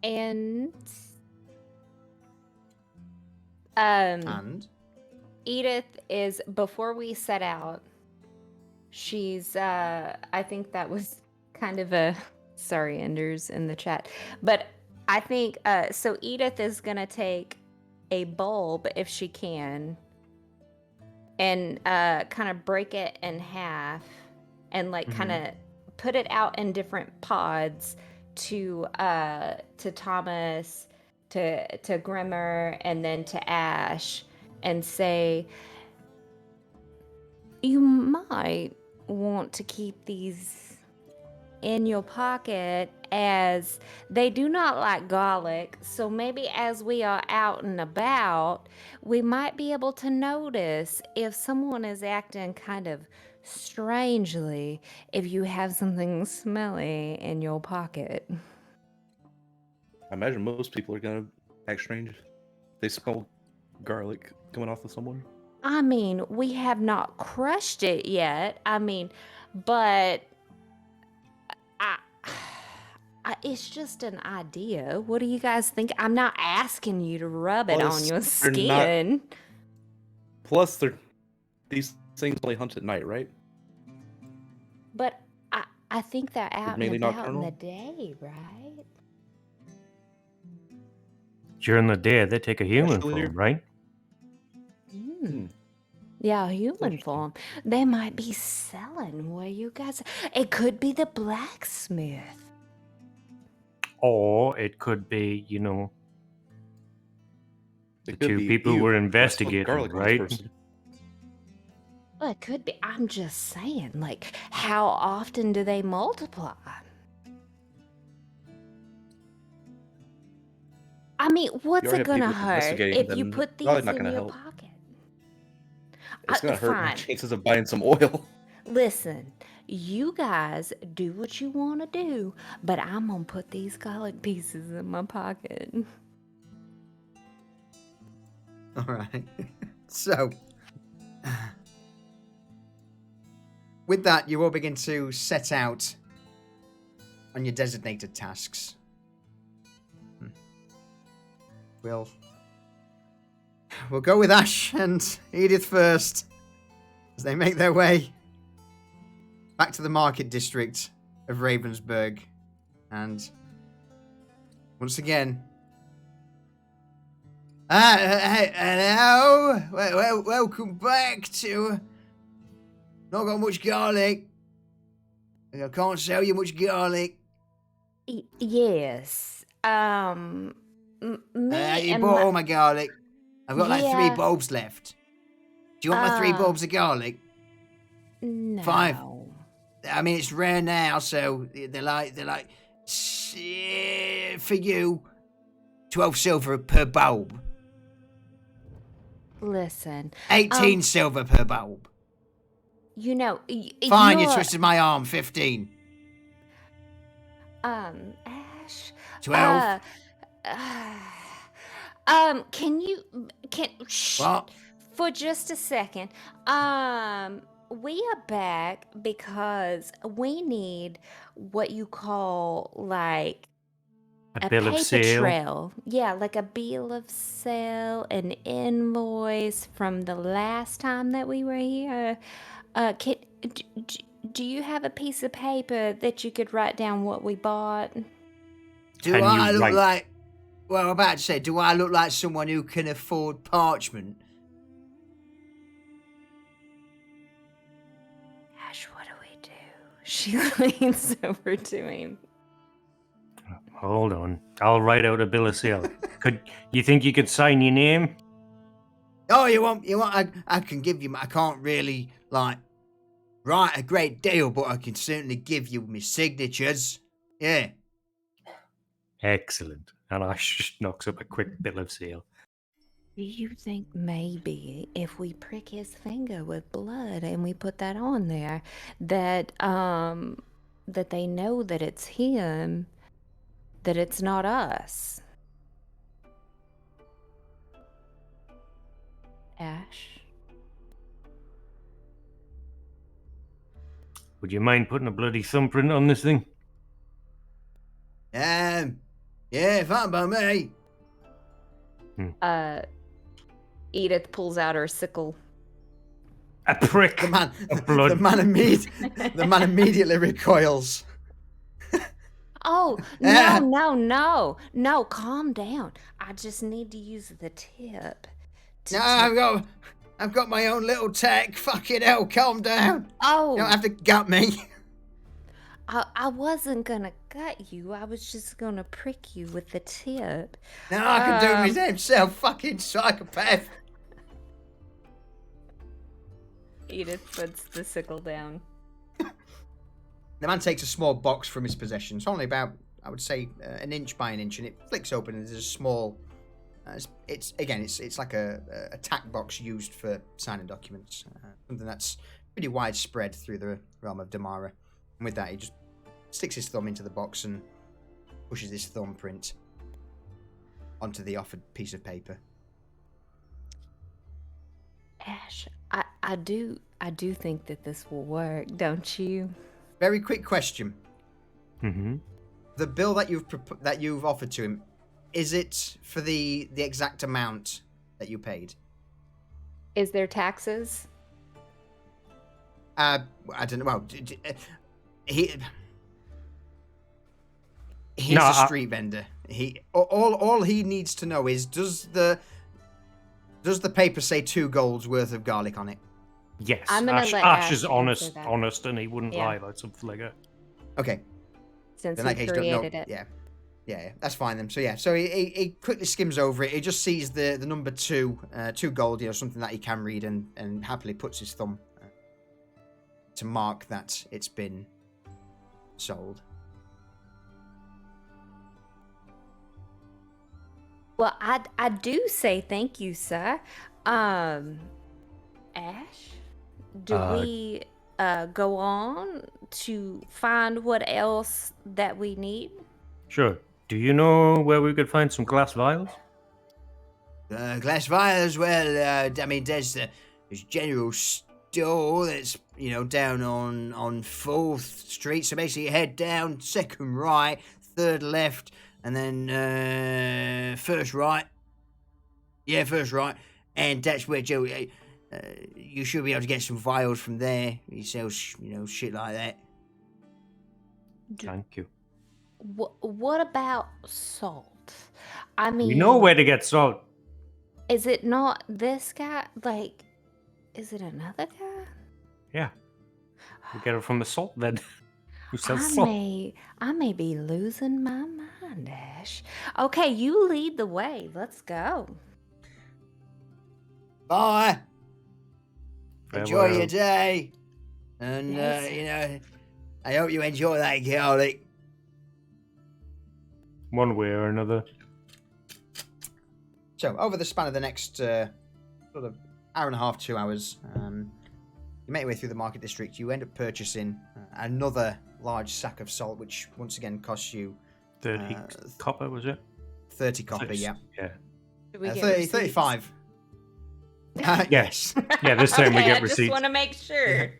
And And Edith is, before we set out, she's I think that was kind of a sorry, Enders in the chat, but I think so Edith is gonna take a bulb if she can and kind of break it in half and like kind of put it out in different pods to Thomas, to Grimmer, and then to Ash, and say, you might want to keep these in your pocket as they do not like garlic, so maybe as we are out and about, we might be able to notice if someone is acting kind of strangely if you have something smelly in your pocket. I imagine most people are gonna act strange. They smell garlic coming off of someone. I mean, we have not crushed it It's just an idea. What do you guys think? I'm not asking you to rub it on Plus, your they're not- skin. Plus, these things only hunt at night, right? But I think they're out and mainly about in the nocturnal? day, right? During the day, they take a human Actually, form, right? Yeah, human interesting. form. They might be selling where you guys. It could be the blacksmith. Or it could be, you know, It the could two be people you, were but I still put investigating, garlic on this right? person. Well, it could be. I'm just saying, like, how often do they multiply? I mean, what's already it have people gonna hurt investigating, if you then put it's probably these not in gonna your help. pocket? It's gonna hurt my Fine. chances of buying some oil. Listen, you guys do what you want to do, but I'm gonna put these garlic pieces in my pocket. All right. So, with that, you all begin to set out on your designated tasks. We'll go with Ash and Edith first as they make their way back to the market district of Ravensburg. And once again, hello, welcome back to. Not got much garlic. I can't sell you much garlic. Yes. Me You and bought my, all my garlic. I've got like 3 Yeah. bulbs left. Do you want my 3 Uh, bulbs of garlic? no. 5. I mean, it's rare now, so they're like for you, 12 silver per bulb. Listen, 18 silver per bulb. you know, Fine, you you're, twisted my arm. 15. Ash. 12. Can shh, What? for just a second. We are back because we need what you call like A bill of paper sale. trail. Yeah, like a bill of sale, an invoice from the last time that we were here. Do you have a piece of paper that you could write down what we bought? Do Can I you look write? like... Well, I'm about to say, do I look like someone who can afford parchment? Ash, what do we do? She leans over to him. Hold on. I'll write out a bill of sale. You think you could sign your name? Oh, you want? I can give you. I can't really like write a great deal, but I can certainly give you my signatures. Yeah. Excellent. And Ash knocks up a quick bill of sale. Do you think maybe if we prick his finger with blood and we put that on there, that that they know that it's him, that it's not us? Ash? Would you mind putting a bloody thumbprint on this thing? Yeah, fine by me. Edith pulls out her sickle. A prick. The man, of blood. the man immediately recoils. Oh, no, calm down. I just need to use the tip. No, I've got my own little tech. Fucking hell, calm down. Oh, You don't have to gut me. I wasn't gonna gut you. I was just gonna prick you with the tip. No, I can do it my damn self. Fucking psychopath. Edith puts the sickle down. The man takes a small box from his possession. It's only about, I would say, an inch by an inch, and it flicks open. And there's a small. It's like a tack box used for signing documents. Something that's pretty widespread through the realm of Damara. And with that, he just sticks his thumb into the box and pushes his thumbprint onto the offered piece of paper. Ash, I do think that this will work, don't you? Very quick question. Mm-hmm. the bill that you've offered to him, is it for the exact amount that you paid? Is there taxes? I don't know. Well, he's No, a street vendor. All he needs to know is does the paper say 2 golds worth of garlic on it? Yes. I'm gonna Ash, let Ash is Ash answer that. honest, and he wouldn't Yeah. lie about something like that. Okay. Since In that he case, don't know. created it. Yeah, that's fine then. So he quickly skims over it. He just sees the number 2, 2 gold, something that he can read, and happily puts his thumb to mark that it's been sold. Well, I do say thank you, sir. Ash, do we go on to find what else that we need? Sure. Do you know where we could find some glass vials? Glass vials, well, I mean, there's General Store that's, down on 4th Street. So basically, you head down, 2nd right, 3rd left, and then 1st right. Yeah, 1st right. And that's where Joe, you should be able to get some vials from there. He sells, shit like that. Thank you. What about salt? I mean, We know where to get salt. is it not this guy? Like, is it another guy? Yeah. We get it from the salt vendor who sells I salt. may be losing my mind, Ash. Okay, you lead the way. Let's go. Bye. Enjoy Farewell. your day. And, Yes. I hope you enjoy that garlic. One way or another. So, over the span of the next sort of hour and a half, 2 hours, you make your way through the market district. You end up purchasing another large sack of salt, which once again costs you 30 copper, was it? 30 copper, yeah. Yeah. Do we get 30, receipts? 35. Yes. Yeah, this time we Okay, get I just receipts. want to make sure.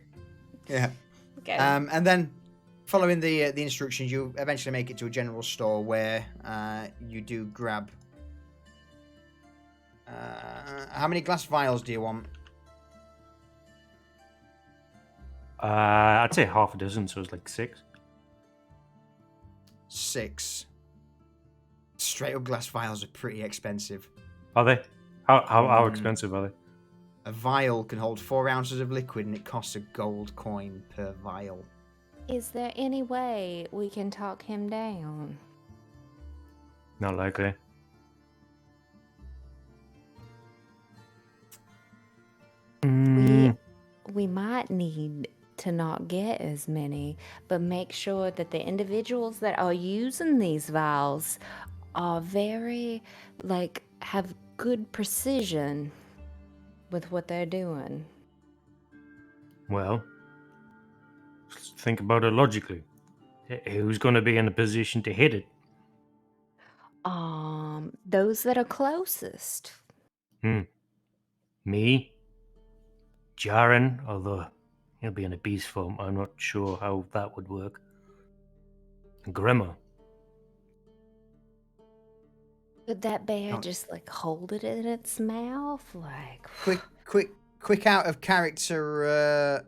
Yeah. Okay. And then, following the instructions, you eventually make it to a general store where you do grab. How many glass vials do you want? I'd say half a dozen, so it's like 6. 6. Straight up glass vials are pretty expensive. Are they? How expensive are they? A vial can hold 4 ounces of liquid, and it costs a gold coin per vial. Is there any way we can talk him down? Not likely. We might need to not get as many, but make sure that the individuals that are using these vials are very, have good precision with what they're doing. Well, let's think about it logically. Who's going to be in a position to hit it? Those that are closest. Me? Jaren? Although he'll be in a beast form, I'm not sure how that would work. And Grimmer? Could that bear Oh. just hold it in its mouth? Quick out of character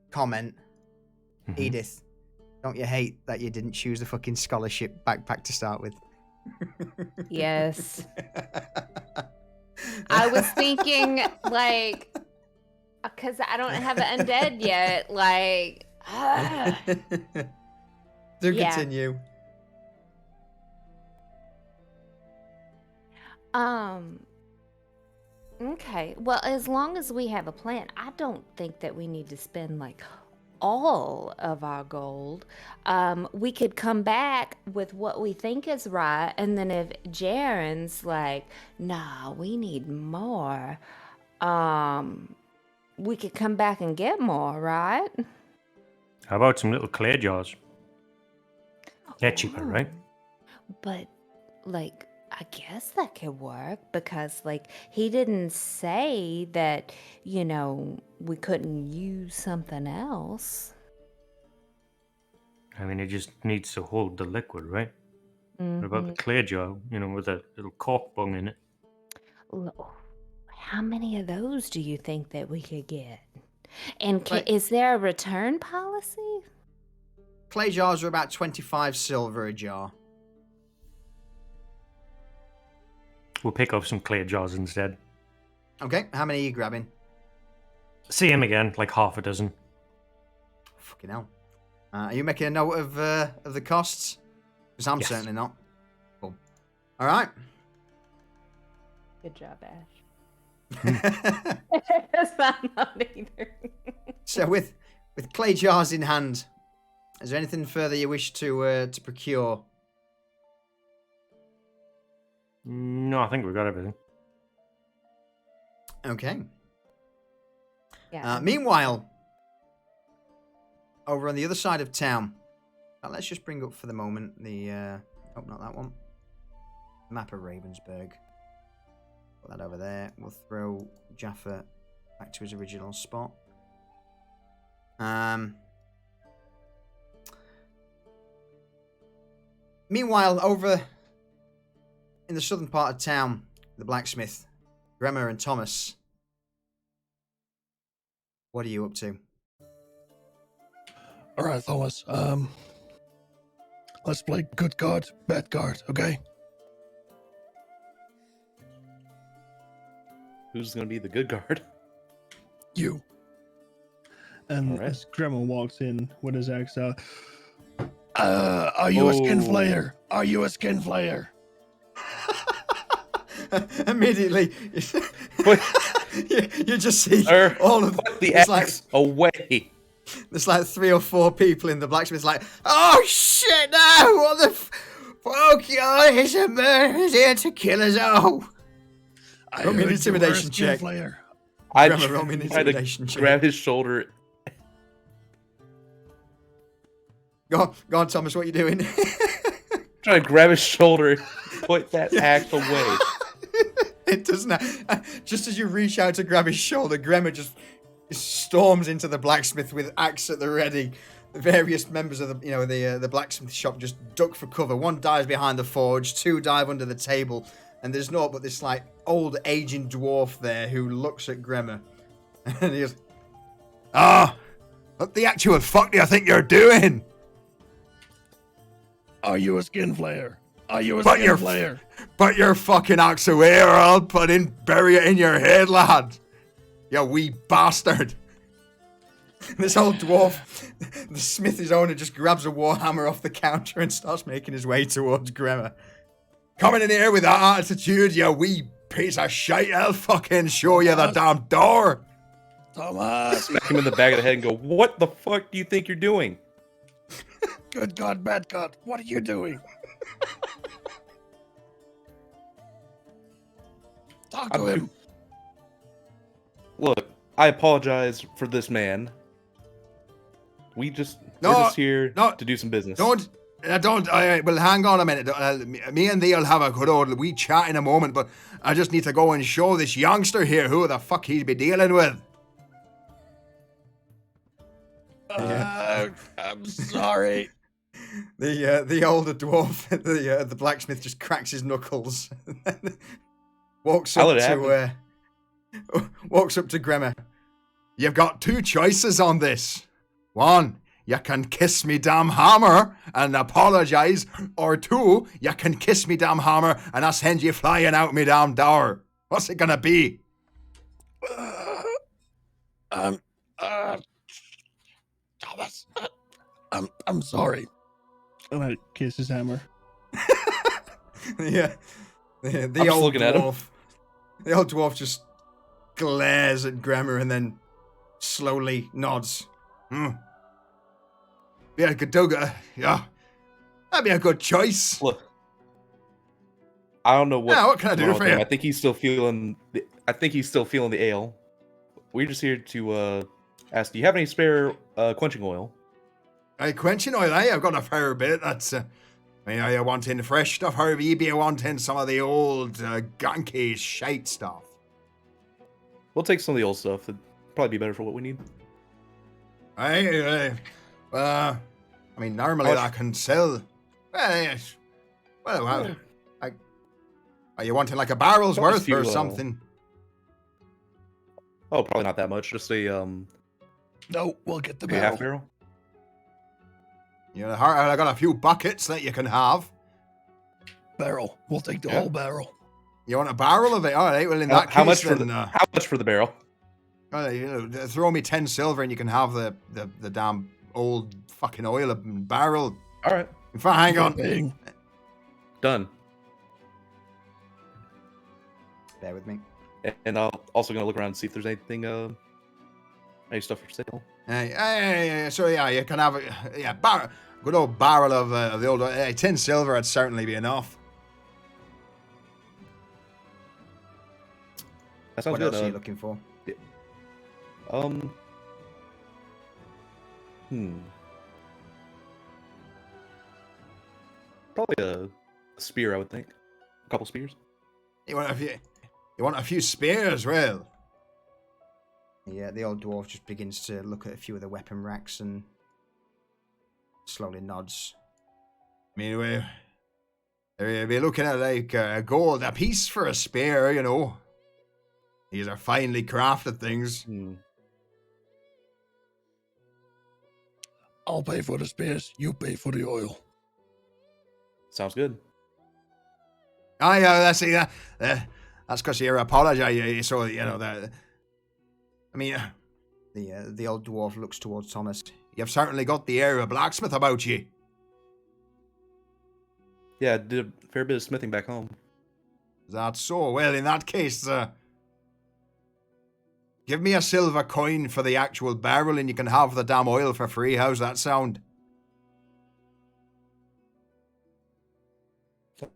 comment. Mhm. Edith, don't you hate that you didn't choose the fucking scholarship backpack to start with? Yes. I was thinking, because I don't have an undead yet, Do Yeah. continue. Okay. Well, as long as we have a plan, I don't think that we need to spend all of our gold. We could come back with what we think is right, and then if Jaren's nah, we need more, we could come back and get more, right? How about some little clay jars? They're cheaper, right? But I guess that could work because he didn't say that, we couldn't use something else. I mean, it just needs to hold the liquid, right? What about the clay jar, with a little cork bung in it? How many of those do you think that we could get? And Right. is there a return policy? Clay jars are about 25 silver a jar. We'll pick up some clay jars instead. Okay, how many are you grabbing? See him again, like half a dozen. Fucking hell. Are you making a note of the costs? Because I'm Yes. certainly not. Cool. All right. Good job, Ash. I'm not either. So with clay jars in hand, is there anything further you wish to procure? No, I think we've got everything. Okay. Yeah. Meanwhile, over on the other side of town, let's just bring up for the moment the oh, not that one. Map of Ravensburg. Put that over there. We'll throw Jaffa back to his original spot. Meanwhile, over in the southern part of town, the blacksmith, Bremer and Thomas. What are you up to? All right, Thomas. Let's play good card, bad card, okay? Who's gonna be the good guard? You. And All right. as Grandma walks in with his axe out, are you a skin Oh. flayer? Are you a skin flayer? Immediately, Wait. you just see Sir, all of put the there's axe away. There's like 3 or 4 people in the blacksmith's like, oh shit, no! What the fuck? Oh, he's a murderer. He's here to kill us all. I Roll me an heard you were a intimidation skin check. flayer. I Grandma, roll me an tried to intimidation check. grab his shoulder. Go on, Thomas, what are you doing? Trying to grab his shoulder, put that axe away. It doesn't. Just as you reach out to grab his shoulder, Grandma just storms into the blacksmith with axe at the ready. The various members of the blacksmith shop just duck for cover. One dives behind the forge, 2 dive under the table, and there's naught but this like old aging dwarf there who looks at Grandma, and he goes, what the actual fuck do you think you're doing? Are you a skin flayer? Are you a But skin you're- flayer? Put your fucking axe away or I'll bury it in your head, lad. You wee bastard. This old dwarf, the smithy's owner, just grabs a warhammer off the counter and starts making his way towards Gremmer. Coming in here with that attitude, you wee piece of shit, I'll fucking show you the damn door. Thomas! Smack him in the back of the head and go, "What the fuck do you think you're doing?" Good God, bad God, what are you doing? Talk to him. Look, I apologize for this man. We're just here to do some business. Well, hang on a minute. Me and thee'll have a good old wee chat in a moment, but I just need to go and show this youngster here who the fuck he's be dealing with. I'm sorry. The older dwarf, the blacksmith, just cracks his knuckles, walks I'll up let it to walks up to Gremmer. You've got 2 choices on this. 1, you can kiss me damn hammer and apologize, or 2, you can kiss me damn hammer and I send you flying out me damn door. What's it gonna be? Thomas, I'm sorry. And I kiss his hammer. The I'm just old looking at him. dwarf. The old dwarf just glares at Gremmer and then slowly nods. Be a good dog. Yeah, that'd be a good choice. Look, I don't know what. Yeah, what can I do wrong for with him. you? I think he's still feeling. The ale. We're just here to ask. Do you have any spare quenching oil? Quenching oil, I've got a fair bit. That's. Are you wanting fresh stuff, or are you wanting some of the old gunky shite stuff? We'll take some of the old stuff. It'd probably be better for what we need. Well, I mean, normally I can sell. Well, yes. Well, are you wanting like a barrel's Probably worth just or few, something? Oh, probably not that much. Just a No, we'll get the maybe half barrel. barrel. I got a few buckets that you can have. Barrel. We'll take the Yeah. whole barrel. You want a barrel of it? All right. Well, in that How case, much for then, the how much for the barrel? throw me 10 silver and you can have the damn old fucking oil barrel. All right, In fact, hang on. Bang. done. Bear with me. And I'll also gonna look around and see if there's anything any stuff for sale. So yeah, you can have a good old barrel of the old 10 silver would certainly be enough. That sounds What good. else are you looking for? Um. Probably a spear, I would think. A couple spears. You want a few spears, well. Yeah, the old dwarf just begins to look at a few of the weapon racks and slowly nods. I mean, we'll be looking at like gold a piece for a spear, you know. These are finely crafted things. I'll pay for the spears. You pay for the oil. Sounds good. Oh yeah, that's because you're apologizing. So you know that. I mean, The old dwarf looks towards Thomas. you've certainly got the air of a blacksmith about you. Yeah, I did a fair bit of smithing back home. That's so. Well, in that case, give me a silver coin for the actual barrel, and you can have the damn oil for free. How's that sound?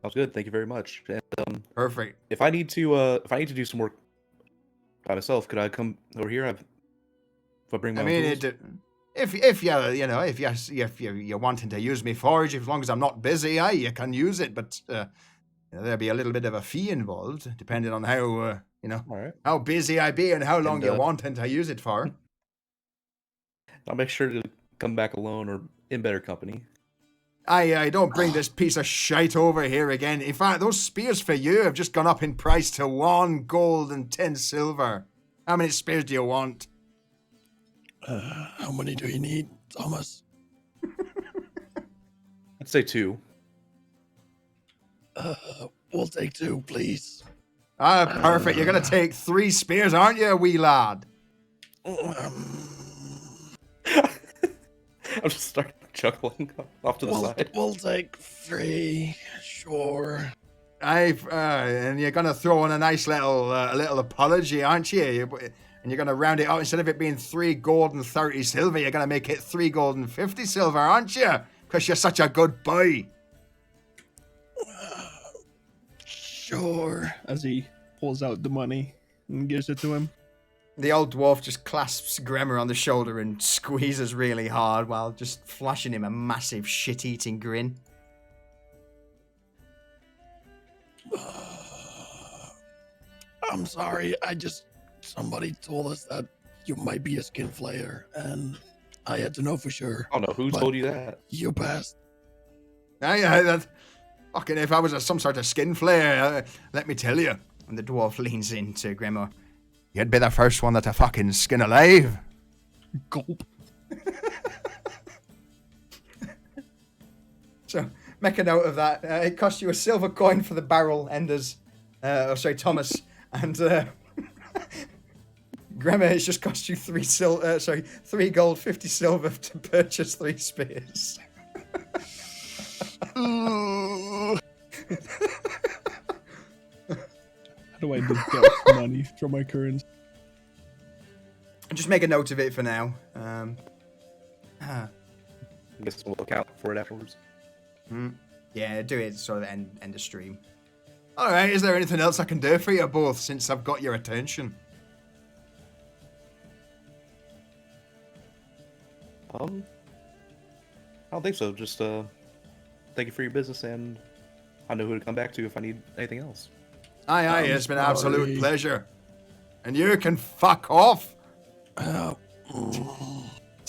Sounds good. Thank you very much. And Perfect. if I need to do some work by myself, could I come over here? If I bring my I own mean, tools? if you're wanting to use me forge, as long as I'm not busy, you can use it. But there'll be a little bit of a fee involved, depending on how All right. how busy I be and how long And, you're wanting to use it for. I'll make sure to come back alone or in better company. I don't bring this piece of shite over here again. In fact, those spears for you have just gone up in price to 1 gold and 10 silver. How many spears do you want? How many do you need, Thomas? I'd say 2. We'll take 2, please. Perfect. You're going to take 3 spears, aren't you, wee lad? I'm just starting chuckling off to the side. We'll take 3, sure. And you're going to throw in a nice little apology, aren't you? And you're going to round it out. Instead of it being 3 gold and 30 silver, you're going to make it 3 gold and 50 silver, aren't you? Because you're such a good boy. Sure. As he pulls out the money and gives it to him. The old dwarf just clasps Gremmer on the shoulder and squeezes really hard while just flashing him a massive shit-eating grin. I'm sorry, somebody told us that you might be a skin flayer, and I had to know for sure. I don't know who But told you that. You passed. Fucking if I was some sort of skin flare, let me tell you. And the dwarf leans into Gremmer. You'd be the first one that I fucking skin alive. Gulp. So, make a note of that. It cost you a silver coin for the barrel, Enders. Thomas. And Gremmer, it's just cost you 3 gold, 50 silver to purchase 3 spears. How do I deduct money from my currency? Just make a note of it for now. I guess we'll account for it afterwards. Yeah, do it sort of end the stream. All right, is there anything else I can do for you both since I've got your attention? I don't think so. Just thank you for your business, and I know who to come back to if I need anything else. Aye, it's been an absolute pleasure. And you can fuck off.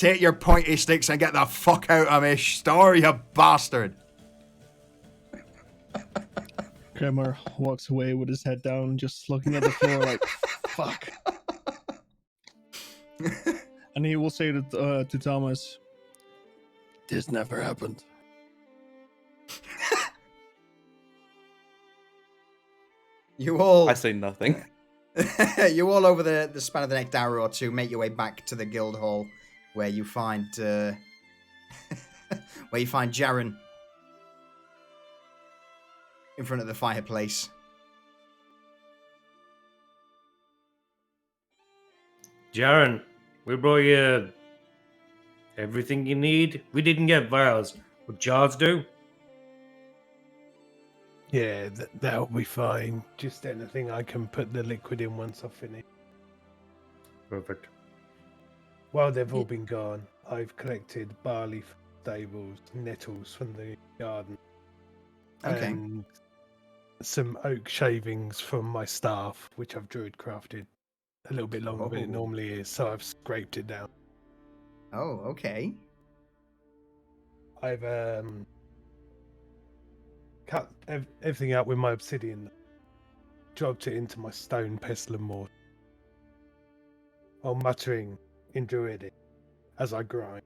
take your pointy sticks and get the fuck out of my store, you bastard. Kremmer walks away with his head down, just looking at the floor like, fuck. And he will say to Thomas, This never happened. You all, I say nothing. you all over the span of the next hour or two make your way back to the guild hall, where you find Jaren in front of the fireplace. Jaren, we brought you everything you need. We didn't get vials, but jars do. Yeah, that'll be fine. Just anything I can put the liquid in once I finish. Perfect. While they've all been gone, I've collected barley from stables, nettles from the garden, Okay. and some oak shavings from my staff, which I've druid crafted a little bit longer than it Oh. normally is, so I've scraped it down. Oh, okay. I've cut everything out with my obsidian, dropped it into my stone pestle and mortar, while muttering in druidic as I grind.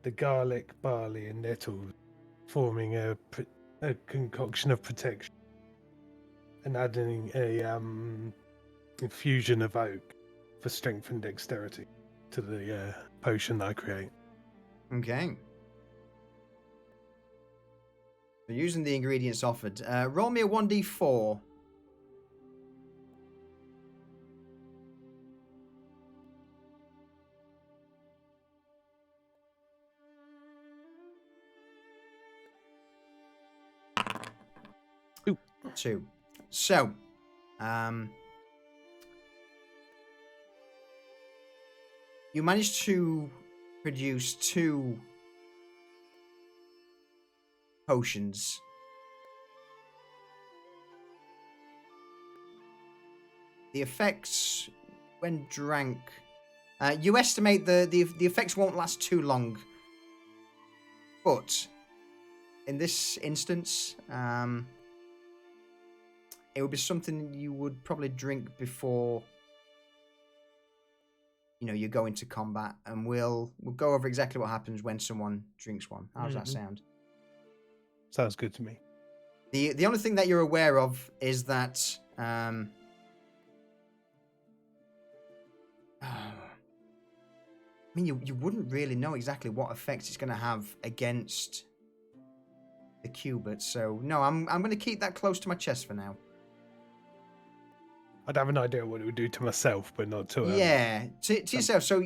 The garlic, barley, and nettles forming a concoction of protection, and adding a infusion of oak for strength and dexterity to the potion that I create. Okay. So using the ingredients offered, roll me a 1d4. Two. So, you managed to produce 2 potions. The effects, when drank, you estimate the effects won't last too long. But in this instance, it would be something you would probably drink before, you go into combat, and we'll go over exactly what happens when someone drinks one. How does that sound? Sounds good to me. The only thing that you're aware of is that I mean, you wouldn't really know exactly what effects it's going to have against the cubits. So no, I'm going to keep that close to my chest for now. I'd have an idea what it would do to myself, but not to Yeah, to yourself. So,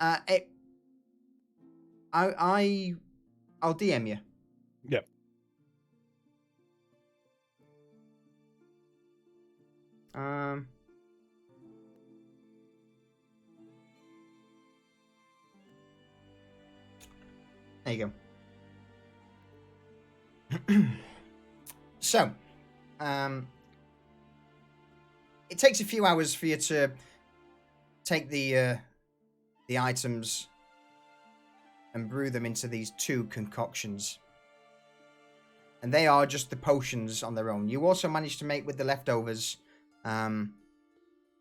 I'll DM you. Yep. There you go. So, it takes a few hours for you to take the items and brew them into these 2 concoctions. And they are just the potions on their own. You also managed to make with the leftovers. Roll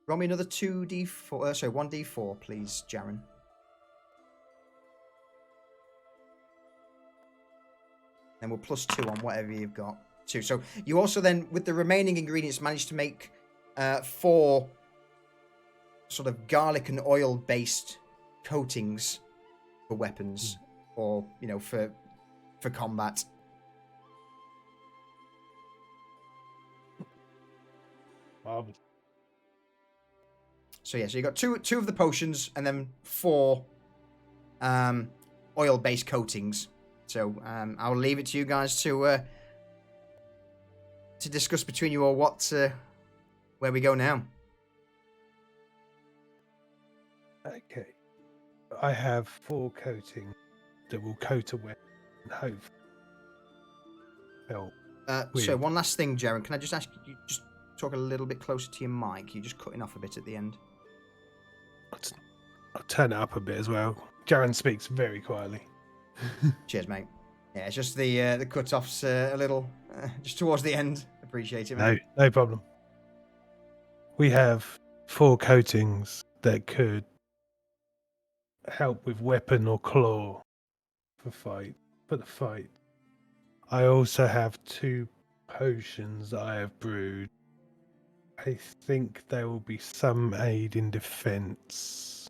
me another 2d4. Sorry, 1d4, please, Jaren. Then we'll plus 2 on whatever you've got. 2. So you also then, with the remaining ingredients, managed to make 4 sort of garlic and oil based coatings for weapons, or for combat. Marvelous. So yeah, so you got two of the potions, and then 4 oil based coatings. So I'll leave it to you guys to discuss between you all where we go now. Okay. I have 4 coatings that will coat a weapon and hope help. So one last thing, Jaren, can I just ask you just talk a little bit closer to your mic? You're just cutting off a bit at the end. I'll turn it up a bit as well. Jaren speaks very quietly. Cheers, mate. Yeah, it's just the cut-offs a little, just towards the end. Appreciate it, No, mate. no problem. We have 4 coatings that could help with weapon or claw for the fight. I also have 2 potions that I have brewed. I think there will be some aid in defense.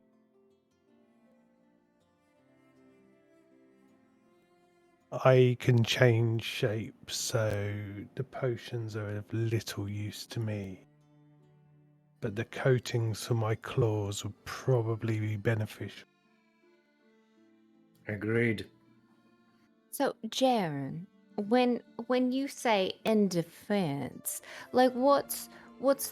I can change shape, so the potions are of little use to me. But the coatings for my claws would probably be beneficial. Agreed. So, Jaren, when you say in defense, like what's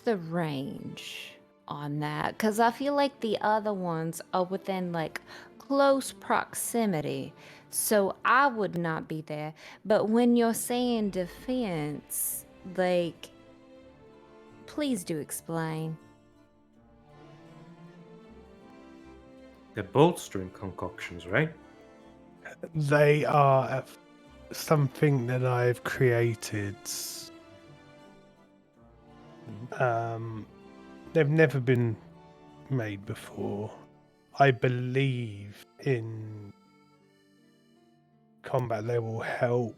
the range on that? Because I feel like the other ones are within like close proximity, so I would not be there. But when you're saying defense, like, please do explain. They're bolstering concoctions, right? They are something that I've created. They've never been made before. I believe in combat they will help,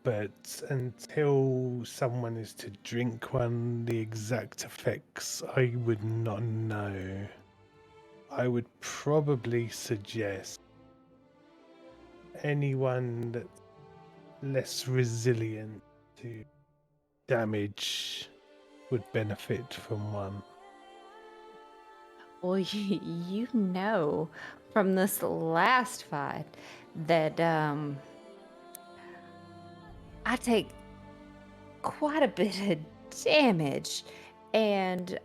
but until someone is to drink one, the exact effects I would not know. I would probably suggest anyone that's less resilient to damage would benefit from one. Well, you know from this last fight that I take quite a bit of damage. And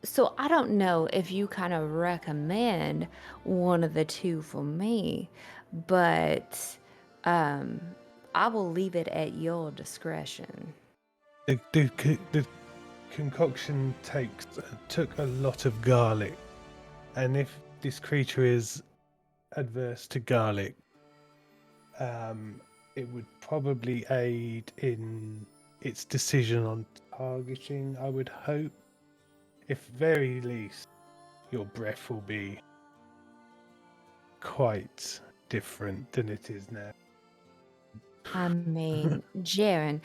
so I don't know if you kind of recommend one of the two for me, but I will leave it at your discretion. The concoction took a lot of garlic, and if this creature is adverse to garlic, it would probably aid in its decision on targeting, I would hope. If very least, your breath will be quite different than it is now. I mean, Jaren,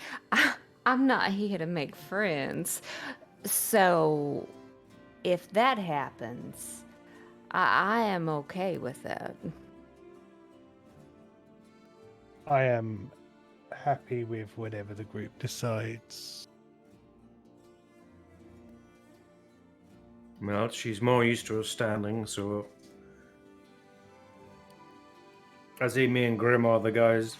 I'm not here to make friends. So if that happens, I am okay with that. I am happy with whatever the group decides. Well, she's more used to us standing, so I see me and Grim are the guys,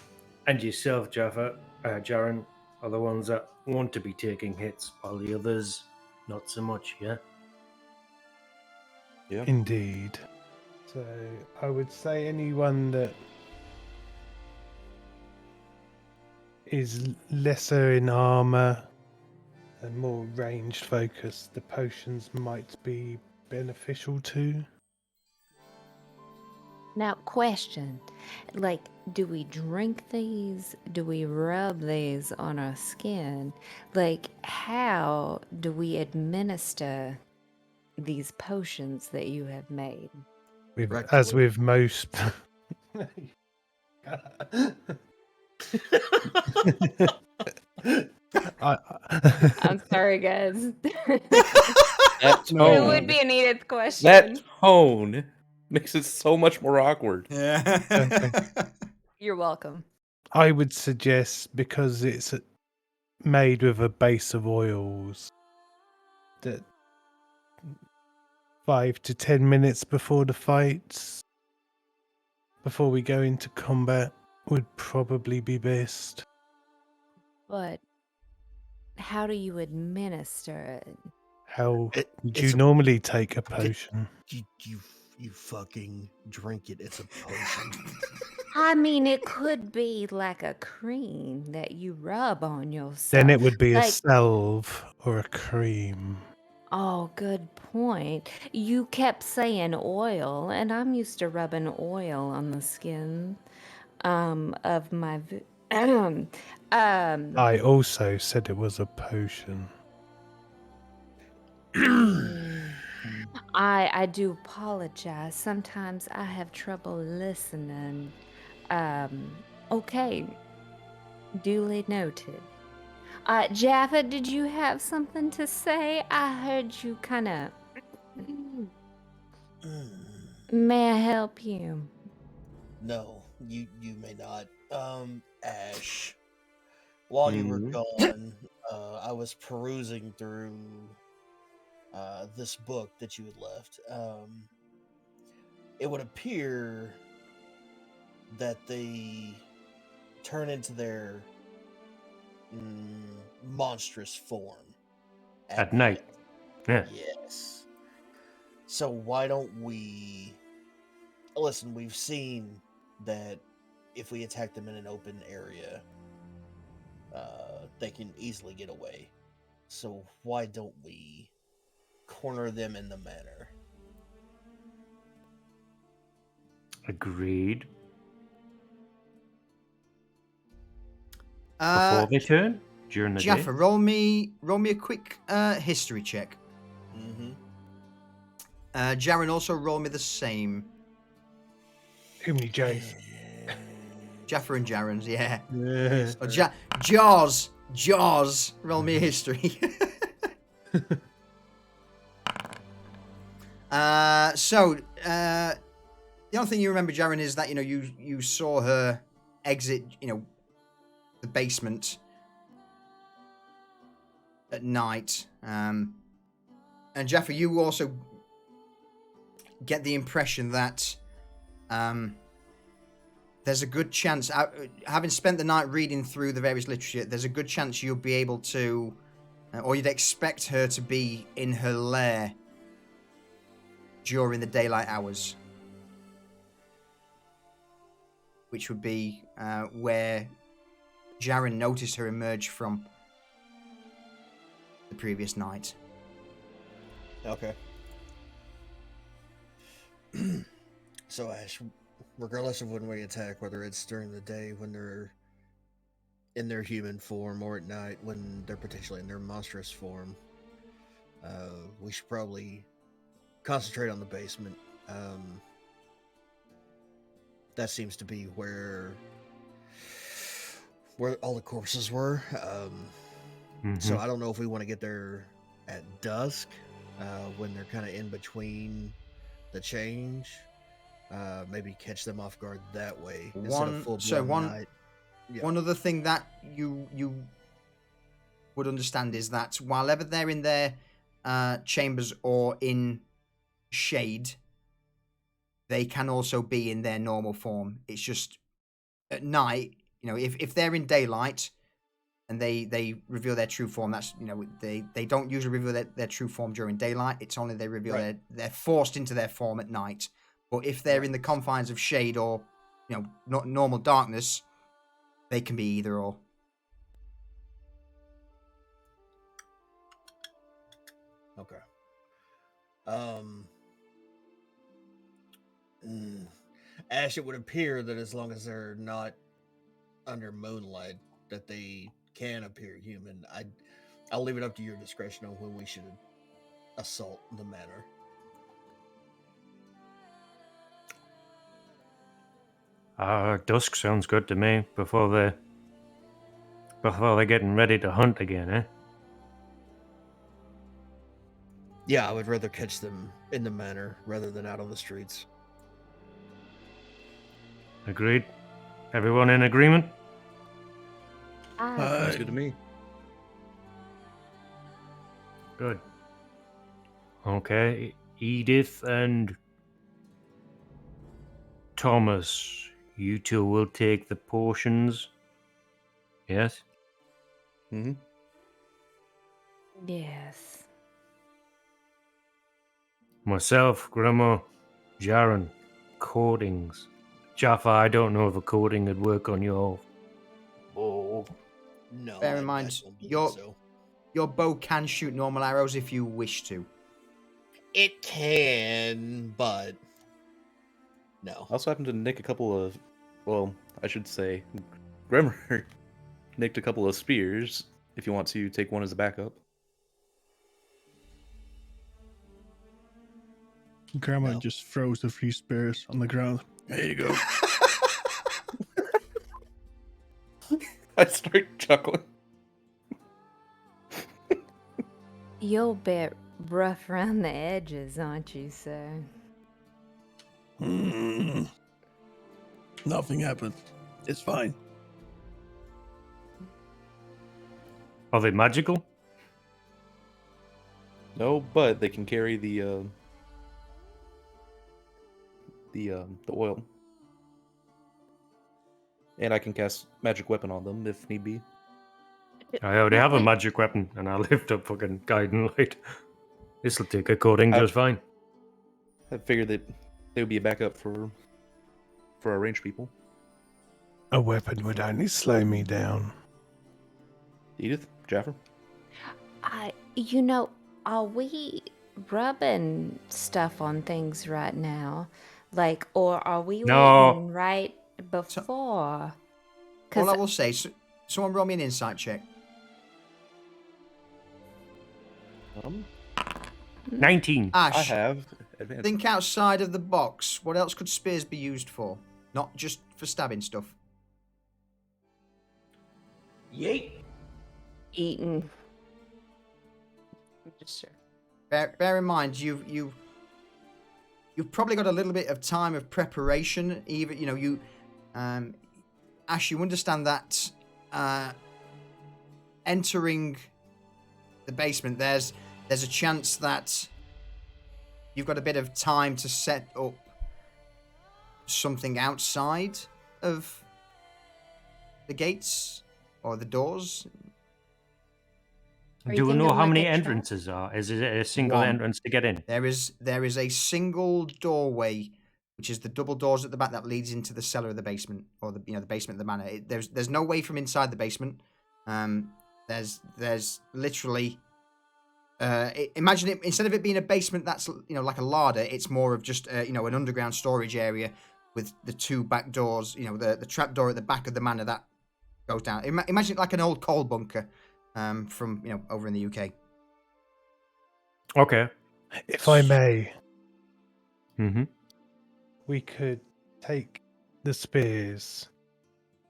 and yourself, Jaren, are the ones that want to be taking hits, while the others, not so much, yeah? Yeah. Indeed. So I would say anyone that is lesser in armor and more ranged focus, the potions might be beneficial to. Now, question, like, do we drink these? Do we rub these on our skin? Like, how do we administer these potions that you have made? As with most. I'm sorry, guys. That It tone. would be a needed question. That tone makes it so much more awkward. Yeah. Okay. You're welcome. I would suggest, because it's made with a base of oils, that 5 to 10 minutes before the fights, before we go into combat, would probably be best. But how do you administer it? How It- would it's you a- normally take a potion? You fucking drink it. It's a potion. I mean, it could be like a cream that you rub on yourself. Then it would be a like, salve or a cream. Oh, good point. You kept saying oil, and I'm used to rubbing oil on the skin of my um I also said it was a potion. I do apologize. Sometimes I have trouble listening. Okay, duly noted. Jaffa, did you have something to say? I heard you kind of. May I help you? No, you may not. Ash, while you were Mhm. gone, I was perusing through this book that you had left. It would appear that they turn into their monstrous form At night. Yeah. Yes. So why don't we listen? We've seen that if we attack them in an open area, they can easily get away. So why don't we corner them in the manor? Agreed. Uh, Before they turn? During the Jaffa, day? roll me a quick history check. Mm-hmm. Jaren, also roll me the same. Too many J's. Jaffa and Jaren's, yeah. Yeah. Or Jaws, roll me a history. The only thing you remember, Jaren, is that you saw her exit, the basement at night. And Jaffa, you also get the impression that there's a good chance, having spent the night reading through the various literature, there's a good chance you'll be able to, or you'd expect her to be in her lair during the daylight hours, which would be where Jaren noticed her emerge from the previous night. Okay. So Ash, regardless of when we attack, whether it's during the day when they're in their human form or at night when they're potentially in their monstrous form, we should probably concentrate on the basement. That seems to be where all the corpses were. So I don't know if we want to get there at dusk, when they're kind of in between the change. Maybe catch them off guard that way instead of full blown night. Yeah. One other thing that you would understand is that while ever they're in their chambers or in shade, they can also be in their normal form. It's just at night, if they're in daylight and they reveal their true form, that's, they don't usually reveal their true form during daylight. It's only they reveal they're forced into their form at night. But if they're in the confines of shade or, not normal darkness, they can be either or. Okay. Ash, it would appear that as long as they're not under moonlight, that they can appear human. I'll leave it up to your discretion on when we should assault the manor. Dusk sounds good to me. Before they're getting ready to hunt again, eh? Yeah, I would rather catch them in the manor rather than out on the streets. Agreed. Everyone in agreement? Sounds good to me. Good. Okay, Edith and Thomas, you two will take the potions. Yes? Mm-hmm. Yes. Myself, Grandma, Jaren, coatings. Jaffa, I don't know if a coating would work on your bow. No, Bear in I mind, don't believe your so. your bow can shoot normal arrows if you wish to. It can, but no. I also happened to nick a couple of, well, I should say, Grimmer nicked a couple of spears. If you want to take one as a backup. Grandma No. just throws the 3 spears on the ground. There you go. I start chuckling. You're a bit rough around the edges, aren't you, sir? Nothing happened. It's fine. Are they magical? No, but they can carry the oil. And I can cast magic weapon on them if need be. I already have a magic weapon, and I lift up fucking guiding light. This'll take a coating just fine. I figured that they would be a backup for our ranged people. A weapon would only slow me down. Edith, Jaffer. Are we rubbing stuff on things right now? Like, or are we No. waiting right before? All I will say, someone roll me an insight check. 19. Ash, I have advanced. think outside of the box. What else could spears be used for? Not just for stabbing stuff. Yeet. Eating. Bear in mind, you've probably got a little bit of time of preparation. Even Ash, you understand that entering the basement, there's a chance that you've got a bit of time to set up something outside of the gates or the doors. Do we know how many entrances are? Is it a single One. entrance to get in? There is a single doorway, which is the double doors at the back that leads into the cellar of the basement, or the basement of the manor. There's no way from inside the basement. There's literally imagine it, instead of it being a basement that's like a larder, it's more of just an underground storage area with the 2 back doors. The trap door at the back of the manor that goes down. Imagine it like an old coal bunker from over in the UK. Okay. If I may, Mm-hmm. we could take the spears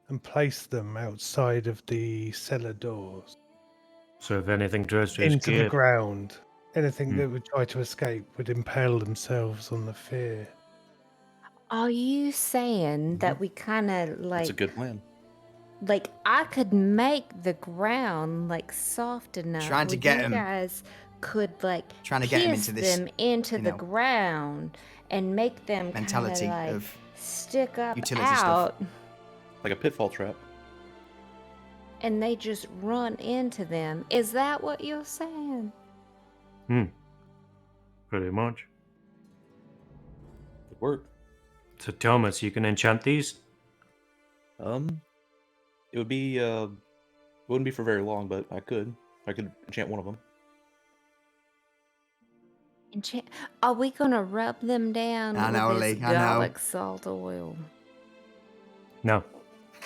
and place them outside of the cellar doors So if anything tries to into the escape, ground. Anything Hmm. that would try to escape would impale themselves on the fear. Are you saying that we kind of That's a good plan. like I could make the ground like soft enough Trying to where get you 'em- guys could like Trying to get 'em pierce into this, them into you the know, ground and make them mentality kinda, like, of stick up utility stuff. out Like a pitfall trap. and they just run into them. Is that what you're saying? pretty much. It worked. So Thomas, you can enchant these? It would be it wouldn't be for very long, but I could enchant one of them. Are we gonna rub them down I know, with this Lee, I know. garlic salt oil? No.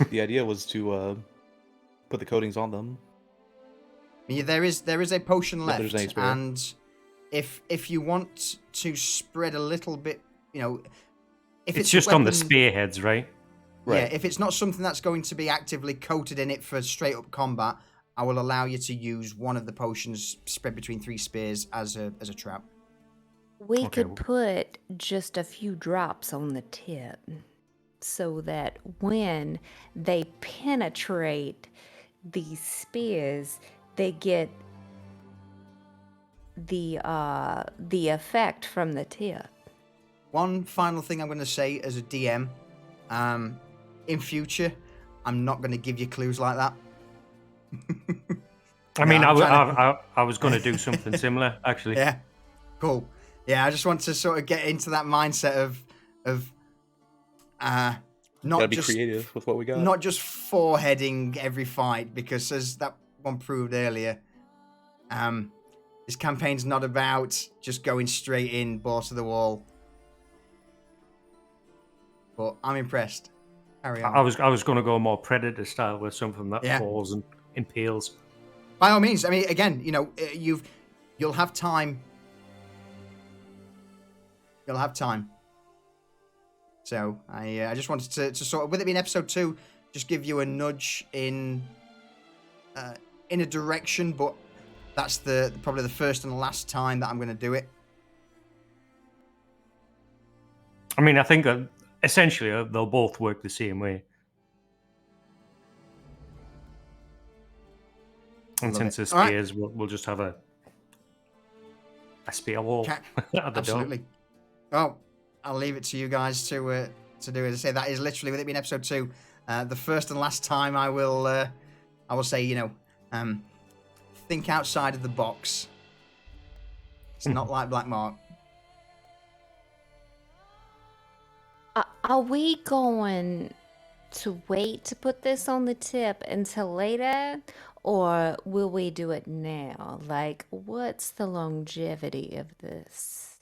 The idea was to put the coatings on them. Yeah, there is a potion If left, there's any spare. and if you want to spread a little bit, if It's a just on the weapon- spearheads, right? Yeah, if it's not something that's going to be actively coated in it for straight up combat, I will allow you to use one of the potions spread between 3 spears as a trap. We Okay, could put just a few drops on the tip so that when they penetrate these spears, they get the effect from the tip. One final thing I'm going to say as a DM, in future, I'm not going to give you clues like that. I mean, I'm trying to- I was going to do something similar, actually. Yeah, cool. Yeah, I just want to sort of get into that mindset of Gotta not be just creative with what we got. not just foreheading every fight, because as that one proved earlier, This campaign's not about just going straight in, balls to the wall. But I'm impressed. Carry on. I was going to go more predator style with something that Yeah. falls and impales. By all means, I mean, again, you'll have time. You'll have time. So I just wanted to sort of, with it being episode 2, just give you a nudge in a direction, but that's probably the first and last time that I'm going to do it. I mean, I think essentially they'll both work the same way. And Love since it. it's All right. spears, we'll just have a spear wall at the door. Absolutely. Well, I'll leave it to you guys to do. As I say, that is literally, with it being episode 2, the first and last time I will say, think outside of the box. It's not like Black Mark. Are we going to wait to put this on the tip until later, or will we do it now? Like, what's the longevity of this?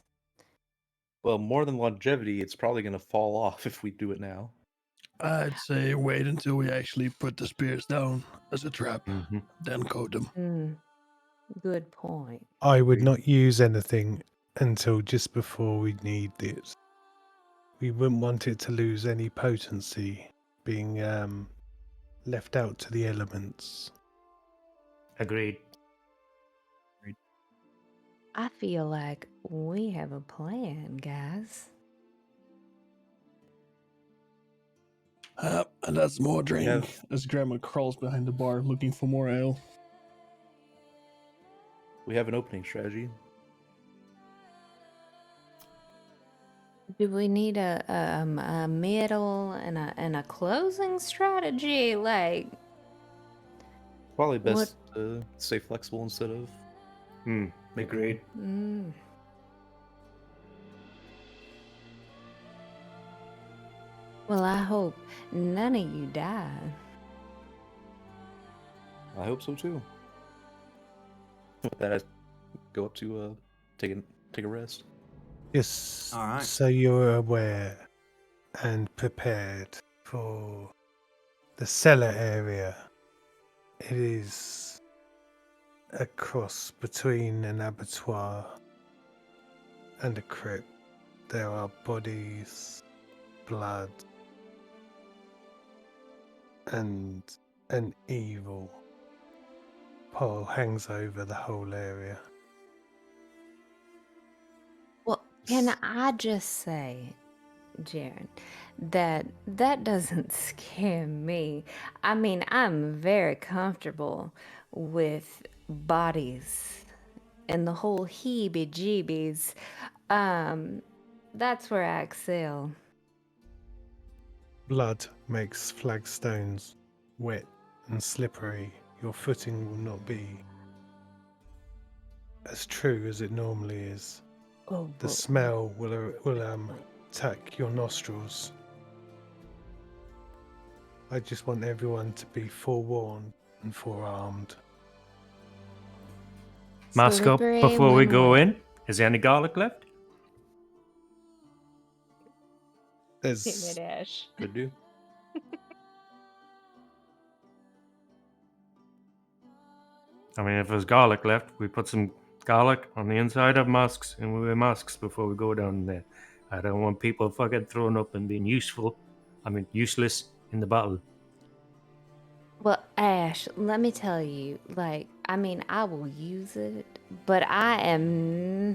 Well, more than longevity, it's probably going to fall off if we do it now. I'd say wait until we actually put the spears down as a trap, Mm-hmm. then code them. Good point. I would not use anything until just before we need it. We wouldn't want it to lose any potency, being left out to the elements. Agreed. I feel like we have a plan, guys. And that's more drink. Yeah. As Grandma crawls behind the bar looking for more ale. We have an opening strategy. Do we need a middle and a closing strategy? Like, Probably best to stay flexible instead of Agreed. Well, I hope none of you die. I hope so too. That I go up to take a rest. Just All right. so you're aware and prepared for the cellar area. It is a cross between an abattoir and a crypt. There are bodies, blood, and an evil pall hangs over the whole area. Well, can I just say, Jaren, that doesn't scare me. I mean, I'm very comfortable with bodies and the whole heebie-jeebies. That's where I excel. Blood makes flagstones wet and slippery. Your footing will not be as true as it normally is. Oh, The smell will attack your nostrils. I just want everyone to be forewarned and forearmed. Mask up Slippery before we when go wet. in. Is there any garlic left? There's Ash. Could do. I mean, if there's garlic left, we put some garlic on the inside of masks and we wear masks before we go down there. I don't want people fucking throwing up and being useless in the battle. Well, Ash, let me tell you, like, I mean, I will use it, but I am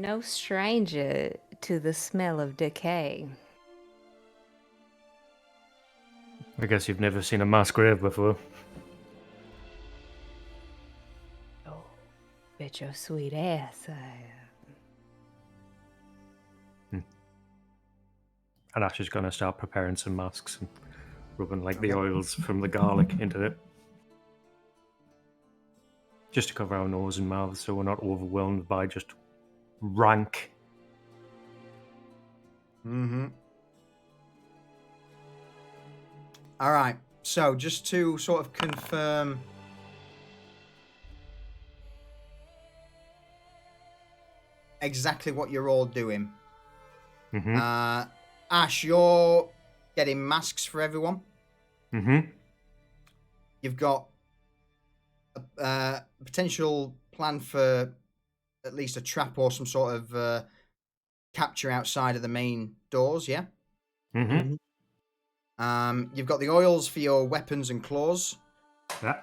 no stranger to the smell of decay. I guess you've never seen a mass grave before. Oh, bet your sweet ass I have. And Ash is going to start preparing some masks and rubbing like the oils from the garlic into it. Just to cover our nose and mouth so we're not overwhelmed by just rank. All right. So just to sort of confirm exactly what you're all doing. Mm-hmm. Ash, you're getting masks for everyone. Mm-hmm. You've got a potential plan for at least a trap or some sort of capture outside of the main doors, yeah? Mm-hmm. You've got the oils for your weapons and claws. Yeah.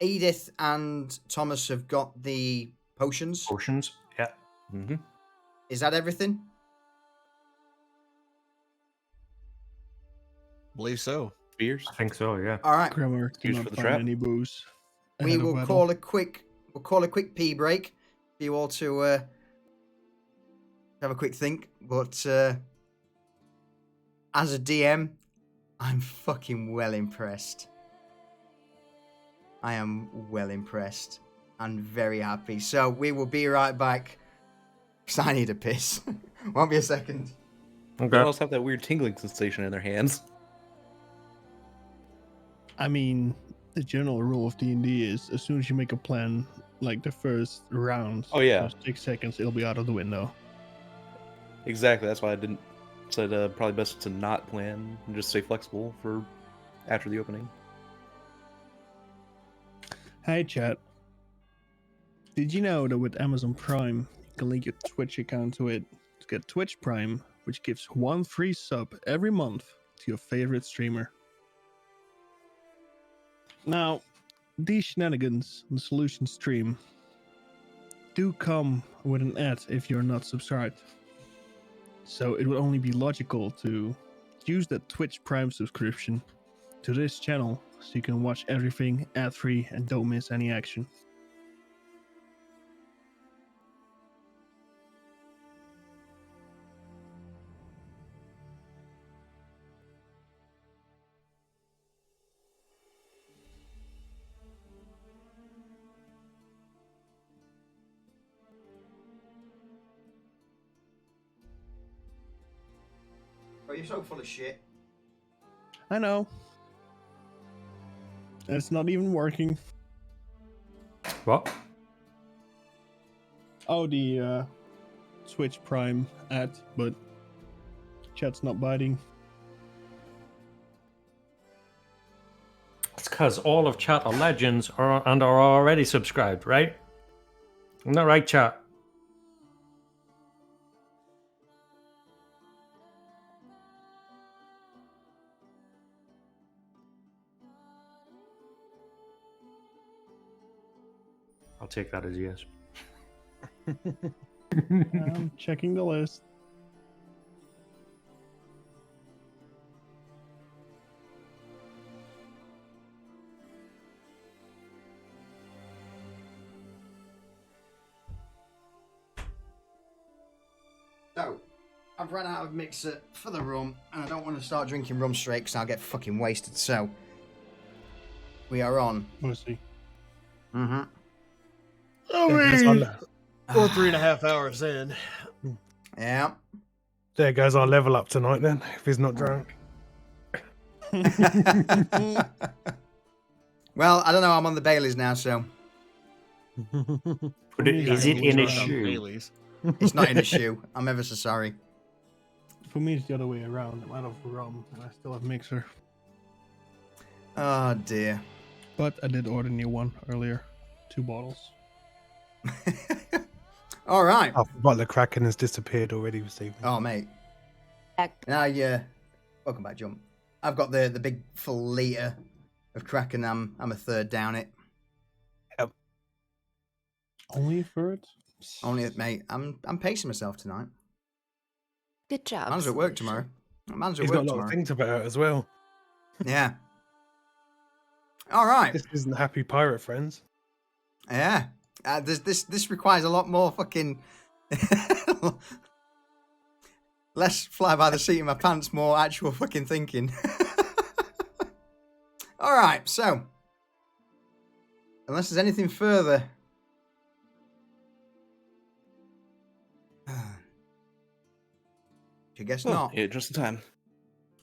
Edith and Thomas have got the potions. Potions. Yeah. Mm-hmm. Is that everything? Believe so. Spears. I think so. Yeah. All right. Grammar Excuse cannot for the find trap. any booze. We ahead of will battle. call a quick pee break for you all to have a quick think. But as a DM, I'm fucking well impressed. I am well impressed and very happy. So we will be right back. Because I need a piss. Won't be a second. They Okay. almost have that weird tingling sensation in their hands. I mean, the general rule of D&D is as soon as you make a plan, like the first round, Oh, yeah. first 6 seconds, it'll be out of the window. Exactly. That's why I didn't said probably best to not plan and just stay flexible for after the opening. Hey, chat. Did you know that with Amazon Prime, you can link your Twitch account to it to get Twitch Prime, which gives 1 free sub every month to your favorite streamer? Now, these shenanigans on the Solution stream do come with an ad if you're not subscribed. So it would only be logical to use that Twitch Prime subscription to this channel so you can watch everything ad-free and don't miss any action. Bro, you're so full of shit. I know. It's not even working. What? Oh, the Twitch Prime ad, but chat's not biting. It's because all of chat are legends are already subscribed, right? Isn't that right, chat? I'll take that as yes. I'm checking the list. So, I've run out of mixer for the rum, and I don't want to start drinking rum straight because I'll get fucking wasted. So, we are on. Pussy. Mm-hmm. I There mean, goes we're 3.5 hours in. Yeah. there goes our level up tonight then, if he's not drunk. Well, I don't know. I'm on the Baileys now, so But is it in a shoe? Bailey's. it's not in a shoe. I'm ever so sorry. For me, it's the other way around. I'm out of rum, and I still have mixer. Oh dear. But I did order a new one earlier. 2 bottles. All right. Half the bottle of Kraken has disappeared already this evening. Oh mate. Now welcome back, Jump. I've got the big full liter of Kraken. I'm a third down it. Only for it? Only mate. I'm pacing myself tonight. Good job. Man's at work tomorrow. Man's at He's got work a lot tomorrow. of things about it as well. Yeah. All right. This isn't Happy Pirate Friends. Yeah. This requires a lot more fucking less fly by the seat of my pants, more actual fucking thinking. All right. So, unless there's anything further. I guess Oh, not. yeah, just in time.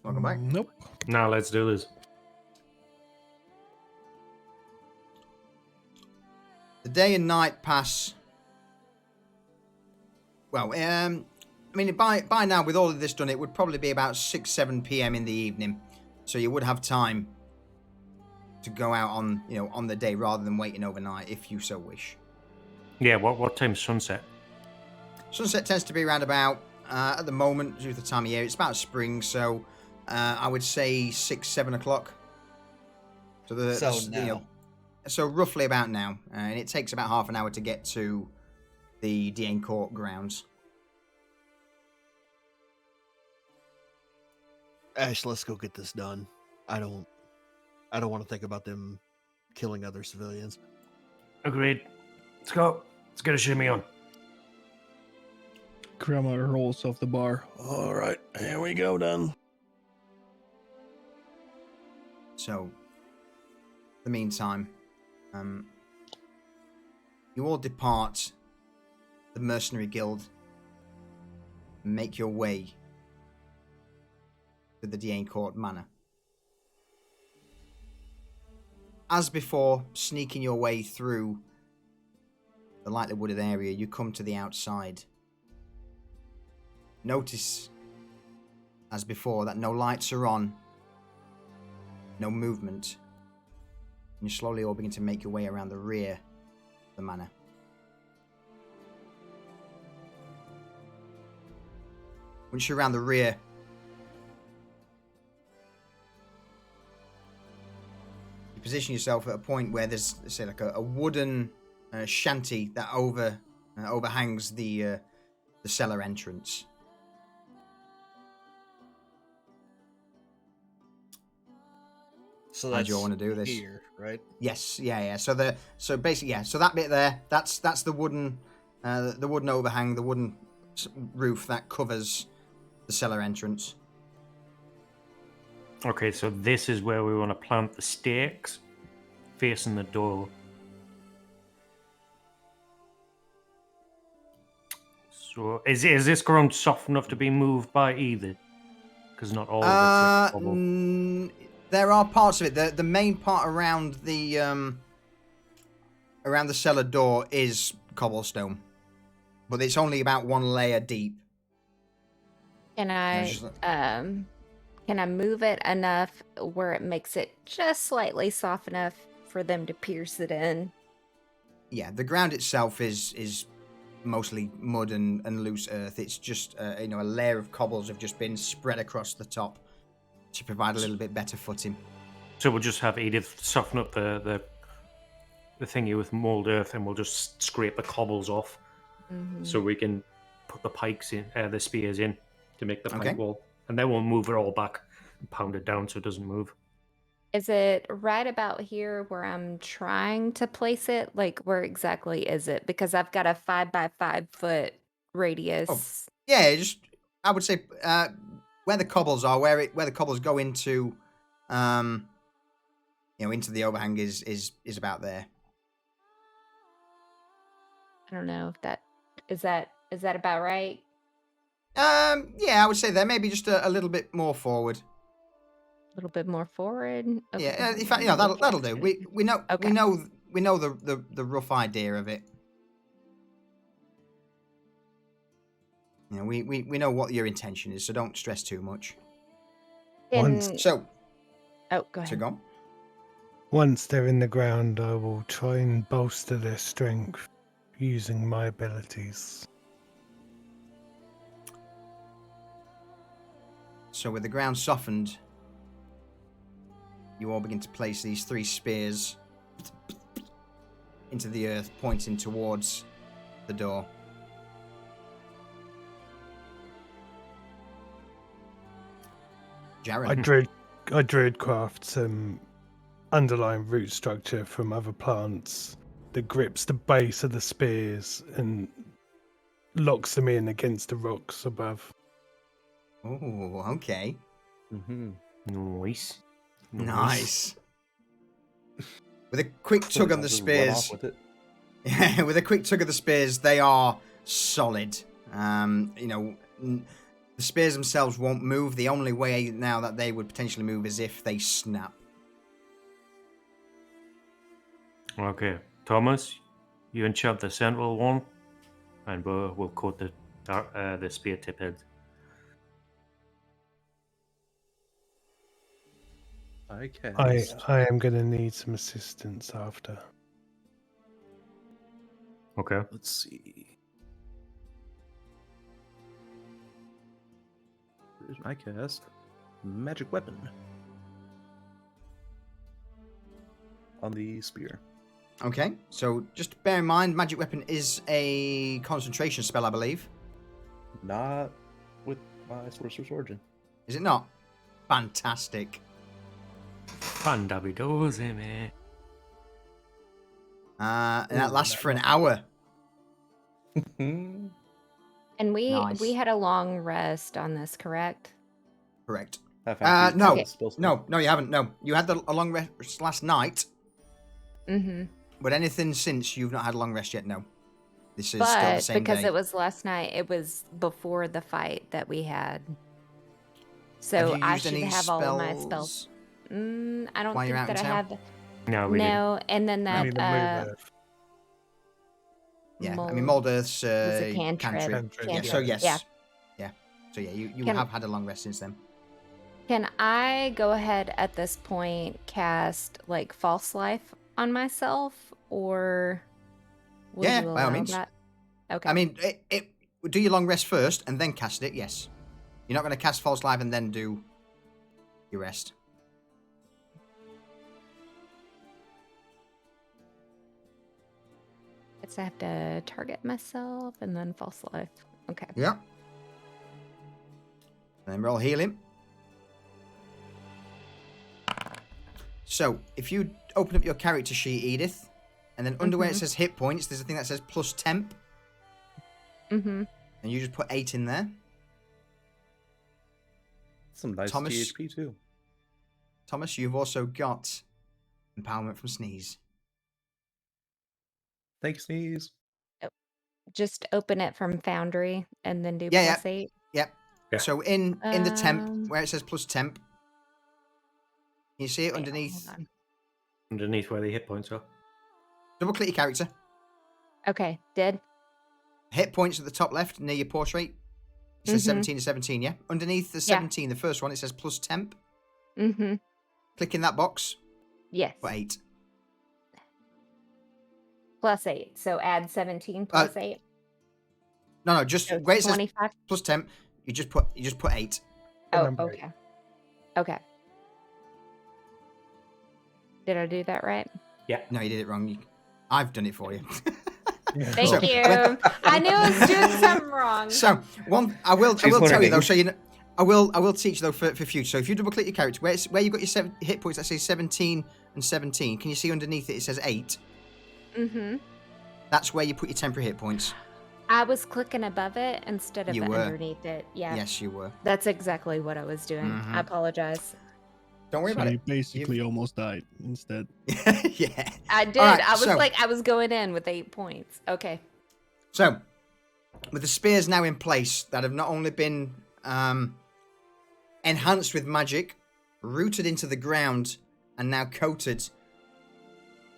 Welcome back. Nope. Now let's do this. The day and night pass Well, I mean, by now, with all of this done, it would probably be about 6-7 p.m. in the evening, so you would have time to go out on on the day rather than waiting overnight, if you so wish. Yeah, what time's sunset? Sunset tends to be around about at the moment, due to the time of year, it's about spring, so I would say 6-7 o'clock. So roughly about now, and it takes about half an hour to get to the Diane Court grounds. Ash, let's go get this done. I don't want to think about them killing other civilians. Agreed. Let's go. Let's get a shimmy on. Grandma rolls off the bar. All right, here we go then. So, in the meantime, you all depart the mercenary guild and make your way to the Diane Court Manor. As before, sneaking your way through the lightly wooded area, you come to the outside. Notice, as before, that no lights are on, no movement, and you slowly all begin to make your way around the rear of the manor. Once you're around the rear, you position yourself at a point where there's, say, like a wooden shanty that overhangs the cellar entrance. So How that's do you all want to do this? here, right? Yes, yeah. So basically, yeah. So that bit there, that's the wooden overhang, the wooden roof that covers the cellar entrance. Okay, so this is where we want to plant the stakes, facing the door. So is this ground soft enough to be moved by either? Because not all of it's like cobble. There are parts of it. The main part around the cellar door is cobblestone, but it's only about one layer deep. Can I move it enough where it makes it just slightly soft enough for them to pierce it in? Yeah, the ground itself is mostly mud and loose earth. It's just a layer of cobbles have just been spread across the top to provide a little bit better footing. So we'll just have Edith soften up the thingy with mold earth, and we'll just scrape the cobbles off, so we can put the pikes in, the spears in, to make the pike wall, and then we'll move it all back and pound it down so it doesn't move. Is it right about here where I'm trying to place it? Like, where exactly is it? Because I've got a 5 by 5 foot radius. Oh, yeah, I would say where the cobbles are, where the cobbles go into, into the overhang is about there. I don't know if that is that about right? Yeah, I would say there, maybe just a little bit more forward. A little bit more forward. Okay. Yeah, in fact, that'll do. We know the rough idea of it. We know what your intention is, so don't stress too much. So, oh, go ahead. So go on. Once they're in the ground, I will try and bolster their strength using my abilities. So with the ground softened, you all begin to place these 3 spears into the earth, pointing towards the door. Jared. I druid craft some underlying root structure from other plants that grips the base of the spears and locks them in against the rocks above. Oh, okay. Nice. Nice. With a quick tug on the spears. With a quick tug of the spears, they are solid. The spears themselves won't move. The only way now that they would potentially move is if they snap. Okay, Thomas, you enchant the central one, and we'll coat the The spear tip head. I cast. I am gonna need some assistance after. Okay. Let's see. Here's my cast. Magic weapon. On the spear. Okay, so just bear in mind, magic weapon is a concentration spell, I believe. Not with my sorcerer's origin. Is it not? Fantastic. Fandabidoze, mate. And that lasts for an hour. And we Nice. had a long rest on this, correct? Correct. No. Okay. No, you haven't. No, you had a long rest last night, Mm-hmm. but anything since you've not had a long rest yet. No, this is still the But same because day. it was last night, it was before the fight that we had. Have So you I used should any have all of my spells. spells? I don't while think you're out that I in town? have. No, we didn't. No, and then I mean, the that move Earth. Yeah, I mean Mold Earth's was a cantrip. Cantrip, Yeah, yeah. so yes. Yeah. Yeah. So yeah, you Can- have had a long rest since then. Can I go ahead at this point cast like false life on myself, or will Yeah, you by all allow means. that? Okay. I mean, do your long rest first and then cast it. Yes, you're not going to cast false life and then do your rest. I have to target myself and then false life. Okay. Yeah. And then roll healing. So, if you open up your character sheet, Edith, and then under where it says hit points, there's a thing that says plus temp, Mm-hmm. and you just put 8 in there. Some nice Thomas- THP too. Thomas, you've also got empowerment from Sneeze. Thanks, Sneeze. Just open it from Foundry and then do Yeah, plus 8. Yep. Yeah. So in the temp, Um, where it says plus temp, you see it Wait, underneath. hold on. Underneath where the hit points are. Double click your character. Okay, did. Hit points at the top left near your portrait. It says Mhm. 17 to 17, yeah? Underneath the 17, the first one, it says plus temp. Mm-hmm. Click in that box. Yes. Put 8. Plus 8. So add 17 plus 8. No, just So where it says 25. plus temp, you just put 8. Oh, number 8. okay. Okay. Did I do that right? No, you did it wrong. I've done it for you. Thank So- you. I knew I was doing something wrong. So I will She's tell you though. learning. So you know, I will teach though for future. So if you double click your character, where you got your hit points that says 17 and 17, can you see underneath it? It says 8. Mm-hmm. That's where you put your temporary hit points. I was clicking above it instead of You were. underneath it. Yeah. Yes, you were. That's exactly what I was doing. Mhm. I apologize. Don't worry So about you basically almost died instead. it. Yeah. I did. All right, I was so- like, I was going in with 8 points. Okay. So, with the spears now in place that have not only been enhanced with magic, rooted into the ground, and now coated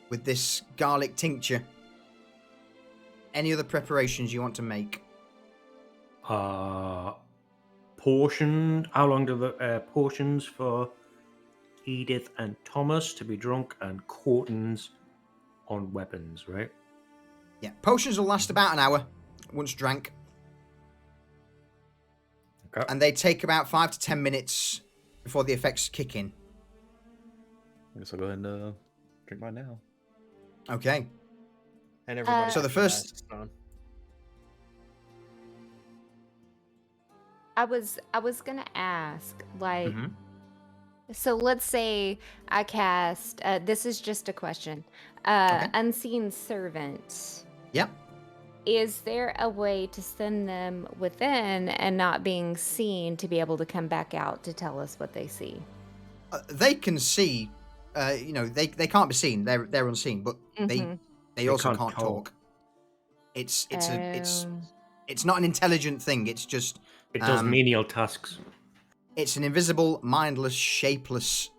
with this garlic tincture, any other preparations you want to make? Portion. How long do the portions for Edith and Thomas to be drunk, and coatings on weapons, right? Yeah, potions will last about an hour once drank, Okay. and they take about 5 to 10 minutes before the effects kick in. I guess I'll go ahead and drink mine now. Okay. And everybody. So the first- I was gonna ask, like, Mhm. so let's say I cast. This is just a question. Okay. Unseen servant. Yep. Is there a way to send them within and not being seen to be able to come back out to tell us what they see? They can see. They can't be seen. They're unseen, but Mhm. they also can't can't talk. talk. It's Um, not an intelligent thing. It's just It does Um, menial tasks. it's an invisible, mindless, shapeless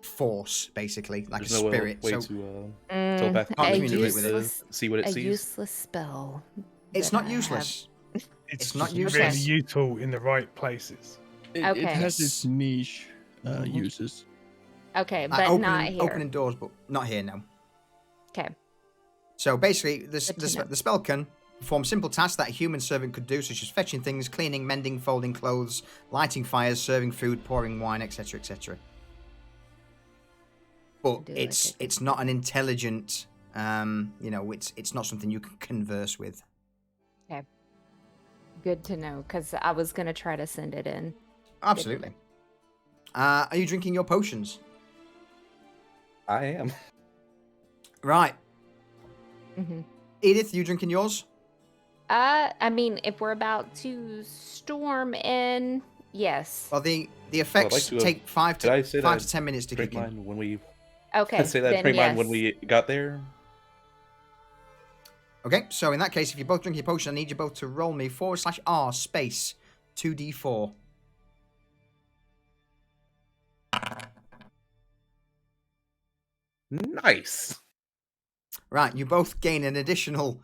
force, basically, like There's a no spirit. way So to mm, telepathy Can't a communicate with it. useless, see what it a sees. useless spell. it's that not I have. useless. It's not just useless. really useful in the right places. It Okay. has its niche Mhm. uses. Okay, Like but not here. opening doors, but not here, no. Okay. So basically, Good to know. the spell can perform simple tasks that a human servant could do, such as fetching things, cleaning, mending, folding clothes, lighting fires, serving food, pouring wine, etc., etc. But Do like a it's not an intelligent, it's not something you can converse with. Okay. Good to know, because I was gonna try to send it in. Absolutely. Are you drinking your potions? I am. Right. Mm-hmm. Edith, you drinking yours? I mean, if we're about to storm in, yes. Well, the Well, I'd effects like to, take 5 Did I to say 5 that to 10 minutes to drink kick in. mine when we Okay. say that then drink mine when yes. we got there? Okay, so in that case, if you both drink your potion, I need you both to roll me /R space 2d4. Nice. Right, you both gain an additional.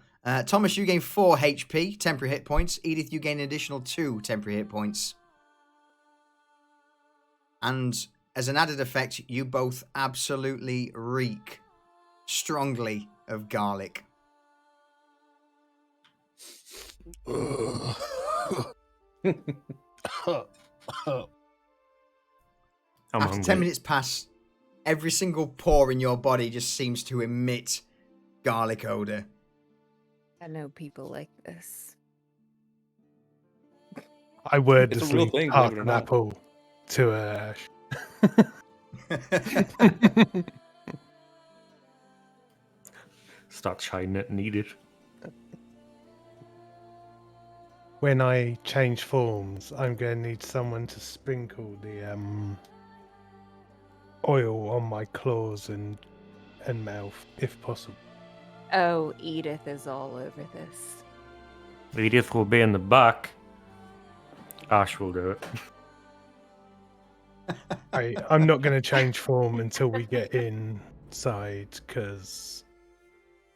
Thomas, you gain 4 HP, temporary hit points. Edith, you gain an additional 2 temporary hit points. And as an added effect, you both absolutely reek strongly of garlic. I'm After hungry. 10 minutes pass, every single pore in your body just seems to emit garlic odor. I know people like this. I It's a real wordlessly thing, half believe it or an not. apple to Ash. Start shining it and eat it. When I change forms, I'm going to need someone to sprinkle the oil on my claws and mouth, if possible. Oh, Edith is all over this. Edith will be in the back. Ash will do it. I'm not going to change form until we get inside, because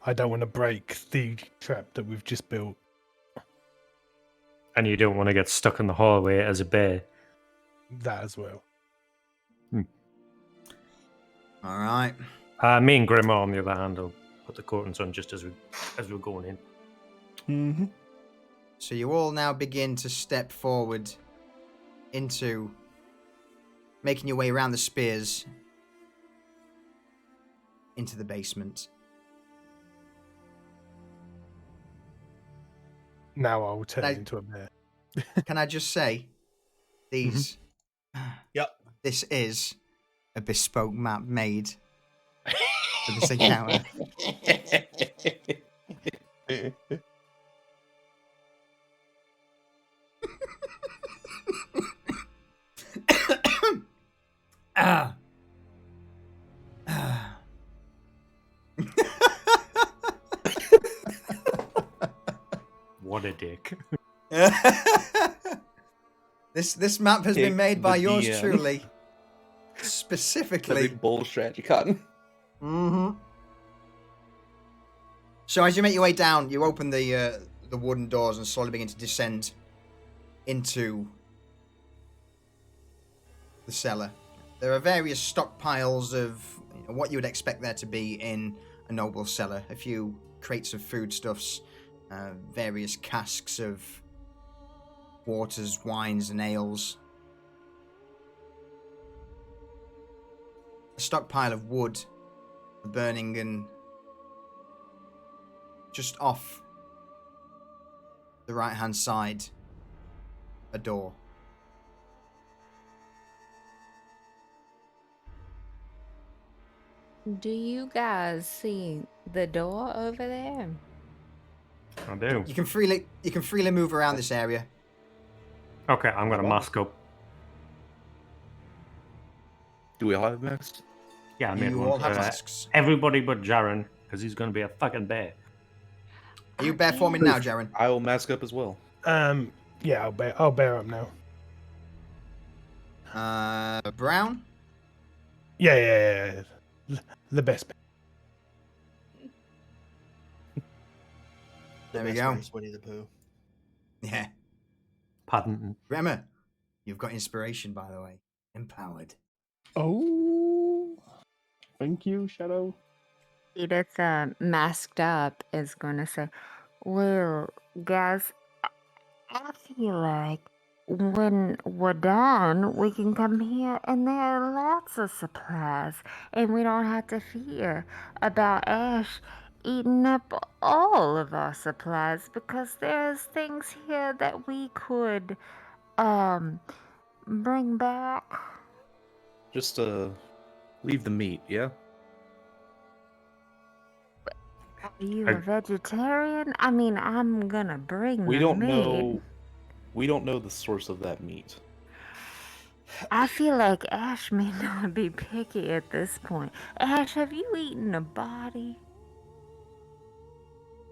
I don't want to break the trap that we've just built. And you don't want to get stuck in the hallway as a bear. That as well. All right. Me and Grimmer, on the other hand, will put the curtains on just as we're going in. Mm-hmm. So you all now begin to step forward into making your way around the spears into the basement. Now I will turn I- into a bear. Can I just say, these? Yep. This is a bespoke map made for this encounter. Ah. Ah. What a dick. This map has been Kick made by the yours DM. truly, The specifically. big bold strategy cotton. Mm-hmm. So as you make your way down, you open the wooden doors and slowly begin to descend into the cellar. There are various stockpiles of what you would expect there to be in a noble cellar. A few crates of foodstuffs, various casks of waters, wines, and ales. A stockpile of wood burning, and just off the right-hand side, a door. Do you guys see the door over there? I do. You can freely move around this area. Okay, I'm gonna mask up. Do we all have masks? Yeah, I made You one all for have masks. everybody but Jaren, because he's gonna be a fucking bear. Are you bear forming now, Jaren? I will mask up as well. Yeah, I'll bear up now. Brown? Yeah. The best. There we Best go. way is Winnie the Pooh. Yeah. Paddington. Gremmer, you've got inspiration, by the way. Empowered. Oh, thank you, Shadow. Edith, masked up, is going to say, well, guys, I feel like when we're done, we can come here and there are lots of supplies, and we don't have to fear about Ash eating up all of our supplies because there's things here that we could, bring back. Just leave the meat, yeah? Are you I- a vegetarian? I mean, I'm gonna bring We the don't meat. know. We don't know the source of that meat. I feel like Ash may not be picky at this point. Ash, have you eaten a body?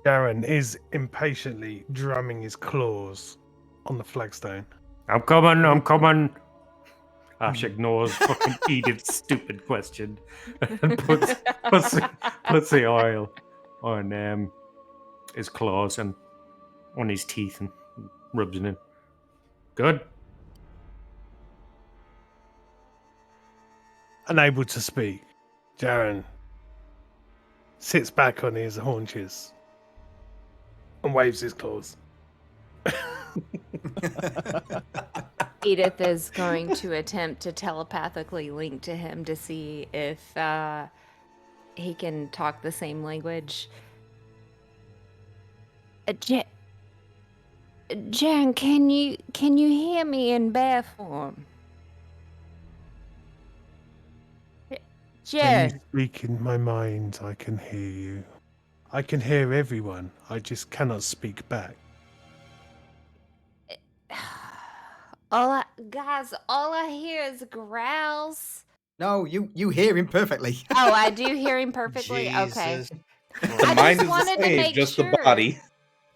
Darren is impatiently drumming his claws on the flagstone. I'm coming. Ash ignores fucking Edith's stupid question and puts the oil on his claws and on his teeth and rubs it in. Good. Unable to speak, Darren sits back on his haunches and waves his claws. Edith is going to attempt to telepathically link to him to see if he can talk the same language. Jan, can you hear me in bear form? When Jan, you speak in my mind, I can hear you. I can hear everyone. I just cannot speak back. all I hear is growls. No, you hear him perfectly. Oh, I do hear him perfectly. Okay. Jesus. The I mind just is the wanted to same, make just sure. the body.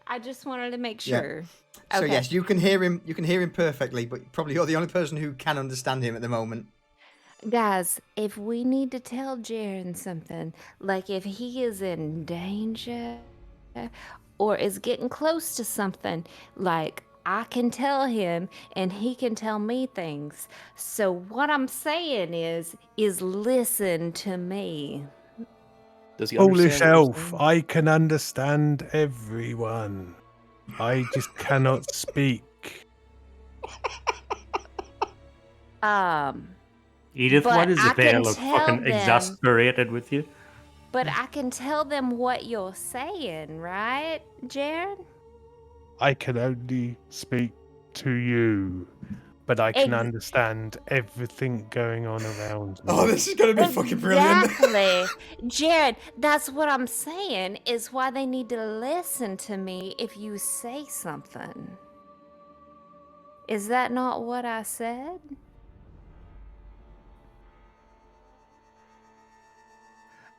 I just wanted to make Yeah. sure. So Okay. yes, you can hear him. You can hear him perfectly, but probably you're the only person who can understand him at the moment. Guys, if we need to tell Jaren something, like if he is in danger or is getting close to something, like I can tell him and he can tell me things. So what I'm saying is listen to me. Does he Foolish understand what you're elf, saying? I can understand everyone. I just cannot speak. Edith, But why does the I bear can look tell fucking them- exasperated with you? But I can tell them what you're saying, right, Jaren? I can only speak to you, but I can Ex- understand everything going on around me. Oh, this is gonna be fucking brilliant. Exactly. Jared, that's what I'm saying is why they need to listen to me if you say something. Is that not what I said?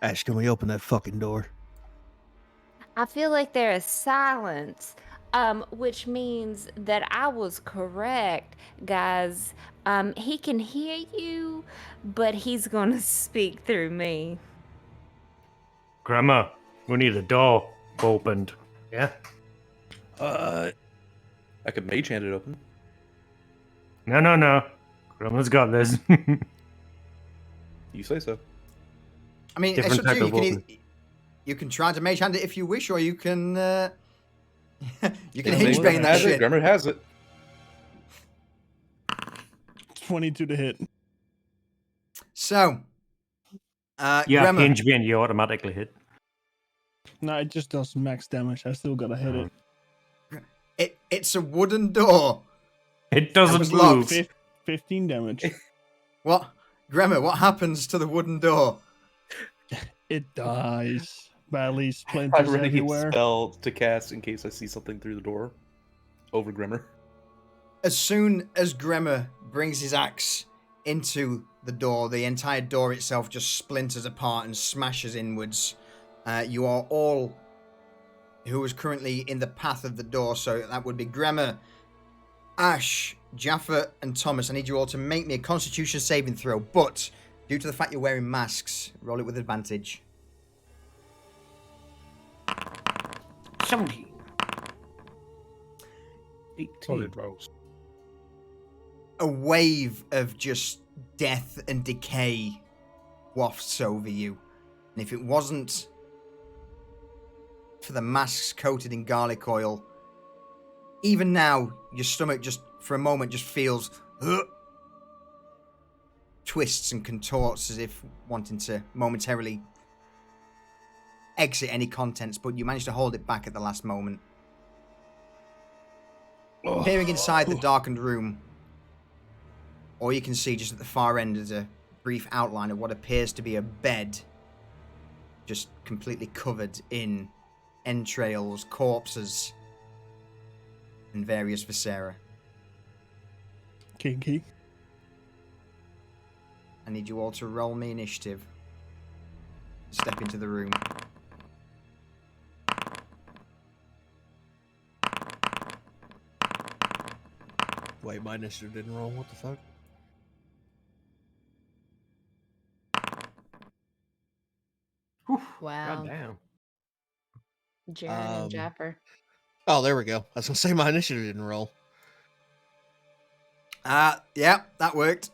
Ash, can we open that fucking door? I feel like there is silence, which means that I was correct, guys. He can hear you, but he's gonna speak through me. Grandma, we need a door opened. Yeah? I could mage hand it open. No. Grandma's got this. You say so. I mean, Different it's up to type you. of open. You can try to mage hand it if you wish, or you can you can Yeah, hinge Mage bang that has it, shit. Grimmer has it. 22 to hit. So, Yeah, Gremmer, hinge bin, you automatically hit. No, it just does max damage. I still gotta hit it. it's a wooden door. It doesn't was move. locked. 15 damage. What, Gremmer? What happens to the wooden door? It dies. Badly I splinters ready a everywhere. spell to cast in case I see something through the door. Over Grimmer. As soon as Gremmer brings his axe into the door, the entire door itself just splinters apart and smashes inwards. You are all who is currently in the path of the door, so that would be Gremmer, Ash, Jaffa, and Thomas. I need you all to make me a Constitution saving throw, but due to the fact you're wearing masks, roll it with advantage. 17. 18. Solid rolls. A wave of just death and decay wafts over you. And if it wasn't for the masks coated in garlic oil, even now, your stomach just, for a moment, just feels twists and contorts as if wanting to momentarily exit any contents, but you manage to hold it back at the last moment. Peering inside the darkened room, all you can see just at the far end is a brief outline of what appears to be a bed, just completely covered in entrails, corpses, and various viscera. Kinky. I need you all to roll me initiative. Step into the room. Wait, my initiative didn't roll. What the fuck? Wow. Goddamn. Jaren and Jaffer. Oh, there we go. I was gonna say my initiative didn't roll. Yeah, that worked.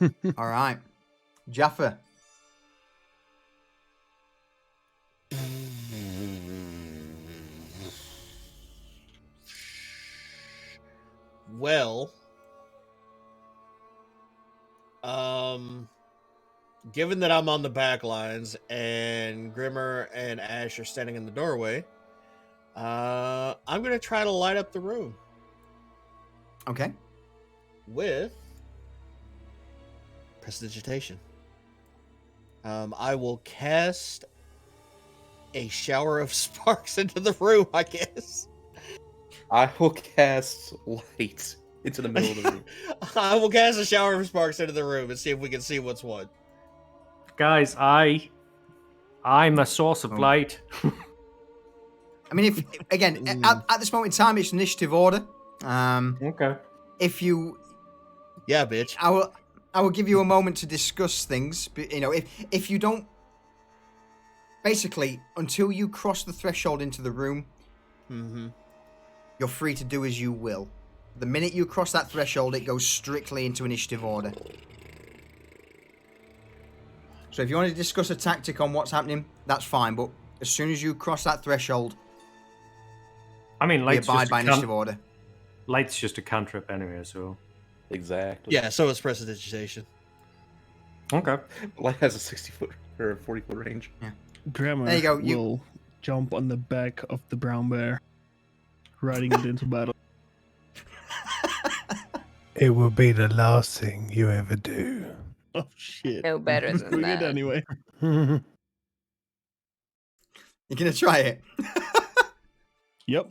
All right. Jaffa. Well, given that I'm on the back lines and Grimmer and Ash are standing in the doorway, I'm gonna try to light up the room Okay. with prestidigitation. I will cast a shower of sparks into the room, I guess. I will cast light into the middle of the room. I will cast a shower of sparks into the room and see if we can see what's what. Guys, I'm a source of light. I mean, if again, at this moment in time, it's initiative order. Okay. If you, Yeah, bitch. I will give you a moment to discuss things. But, you know, if you don't, basically, until you cross the threshold into the room, you're free to do as you will. The minute you cross that threshold, it goes strictly into initiative order. So if you want to discuss a tactic on what's happening, that's fine. But as soon as you cross that threshold, I mean, we light's abide just by a initiative order. light's just a cantrip anyway, so. Exactly. Yeah, so is prestidigitation. Okay. Light has a 60-foot or a 40-foot range. Yeah. Grammar There you go, will jump on the back of the brown bear, riding it into battle. It will be the last thing you ever do. Oh shit! No better than Doing that. it anyway. You're gonna try it. Yep.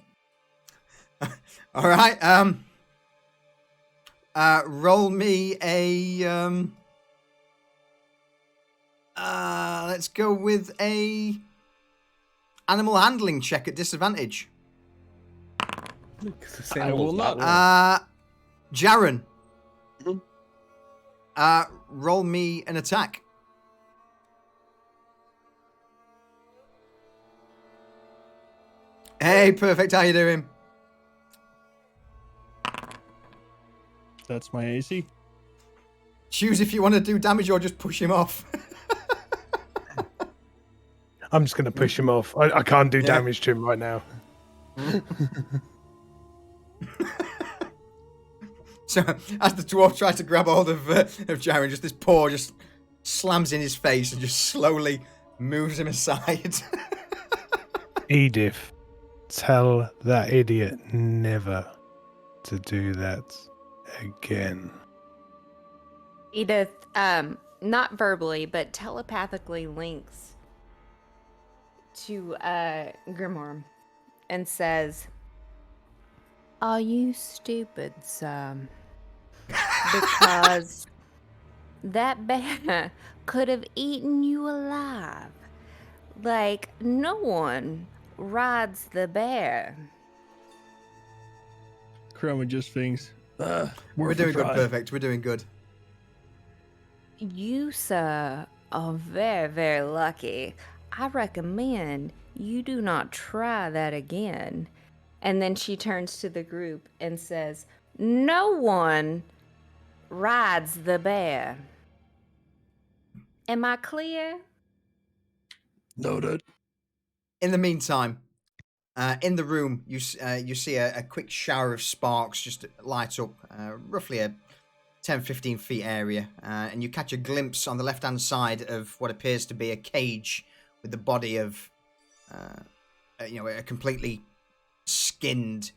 All right. Roll me a let's go with a animal handling check at disadvantage. I will not. Jaren. Roll me an attack. Hey, perfect. How you doing? That's my AC. Choose if you want to do damage or just push him off. I'm just going to push him off. I can't do Yeah. damage to him right now. So as the dwarf tries to grab hold of Jaren, just this paw just slams in his face and just slowly moves him aside. Edith, tell that idiot never to do that again. Edith, not verbally, but telepathically links to Grimoire and says, "Are you stupid, Sam? Because that bear could have eaten you alive. Like, no one rides the bear." Chroma just thinks, We're doing good, perfect. We're doing good. You, sir, are very, very lucky. I recommend you do not try that again. And then she turns to the group and says, "No one rides the bear." Am I clear? Noted. In the meantime, in the room, you see a quick shower of sparks just light up roughly a 10-15 feet area, and you catch a glimpse on the left-hand side of what appears to be a cage with the body of, a completely skinned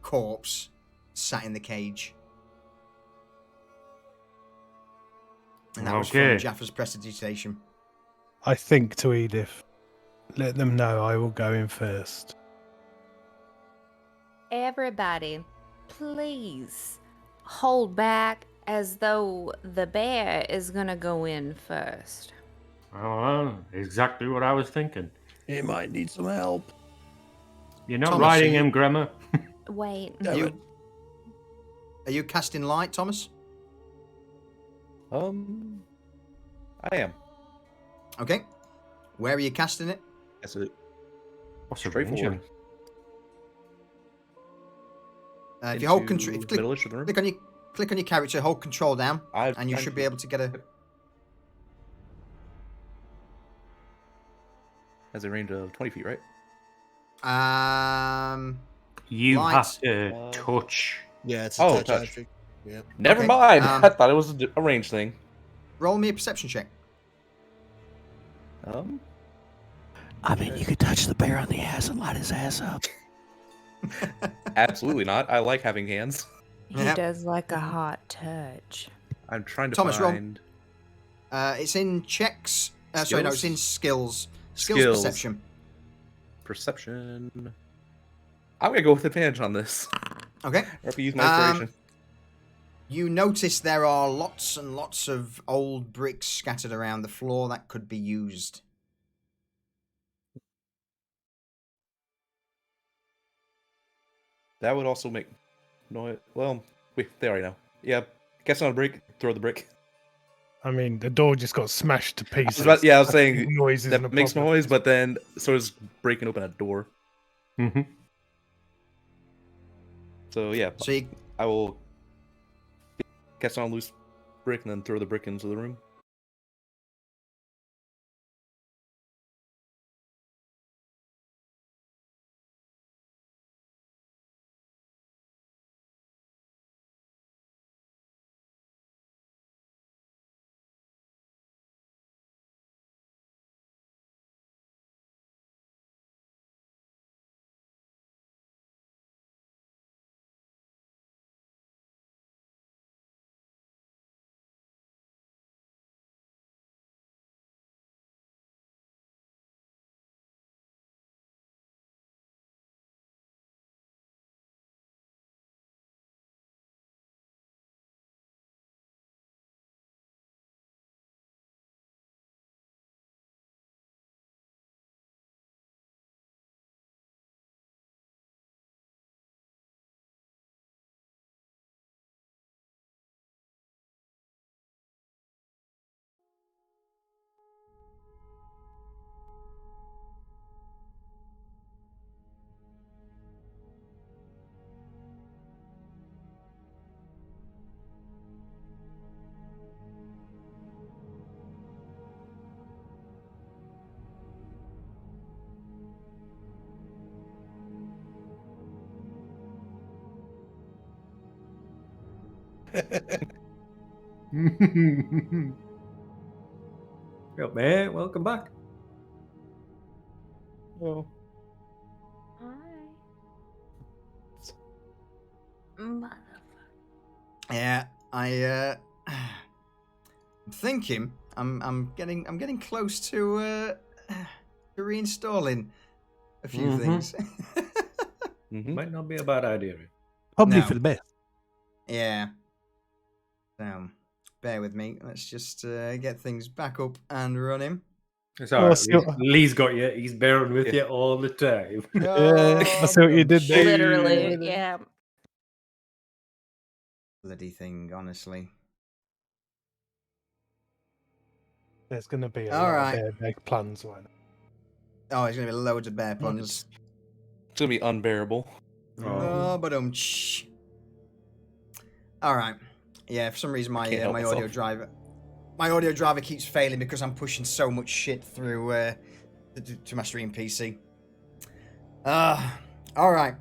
corpse sat in the cage. And that was from Okay. Jaffa's prestidigitation. I think to Edith, let them know I will go in first. Everybody, please hold back as though the bear is gonna go in first. Well, exactly what I was thinking. He might need some help. You're not Thomas, riding are you- him, Grammar. Wait. Damn it. Are you casting light, Thomas? I am. Okay. Where are you casting it? That's it. What's the Straightforward. range? If you hold Into control, if you click, middle-ish of the room? click on your character, hold control down, I've and you done should be it. able to get a. Has a range of 20 feet, right? You Light. have to touch. Yeah, it's a Oh, touch, touch. action. Yep. Never Okay, mind. I thought it was a range thing. Roll me a perception check. I mean, you could touch the bear on the ass and light his ass up. Absolutely not. I like having hands. He Yep. does like a hot touch. I'm trying to Thomas, roll. find It's in checks. Sorry, no, it's in skills. Skills Skills. perception. perception. I'm gonna go with advantage on this. Okay. Or if you use my inspiration. You notice there are lots and lots of old bricks scattered around the floor that could be used. That would also make noise. Well, wait, they already know. Yeah, guess on a brick, throw the brick. I mean, the door just got smashed to I was pieces. about- yeah, I was I saying think noise isn't a that makes problem. noise, but then so is breaking open a door. Mm-hmm. So yeah, So you, I will cast on a loose brick and then throw the brick into the room. Up, mate. Welcome back. Well, Mother. yeah, I'm thinking I'm getting close to reinstalling a few Mhm. things. Might not be a bad idea. Probably No. for the best. Yeah. So, bear with me. Let's just get things back up and running. It's alright. so- Lee's got you. He's bearing with you all the time. I see what you did there. Literally, yeah. Bloody thing, honestly. There's going to be a All lot right. of airbag plans right now. Oh, there's gonna be loads of bear Look, puns. It's gonna be unbearable. Oh, but All right. Yeah, for some reason I can't my help my audio myself. driver keeps failing because I'm pushing so much shit through to my stream PC. All right.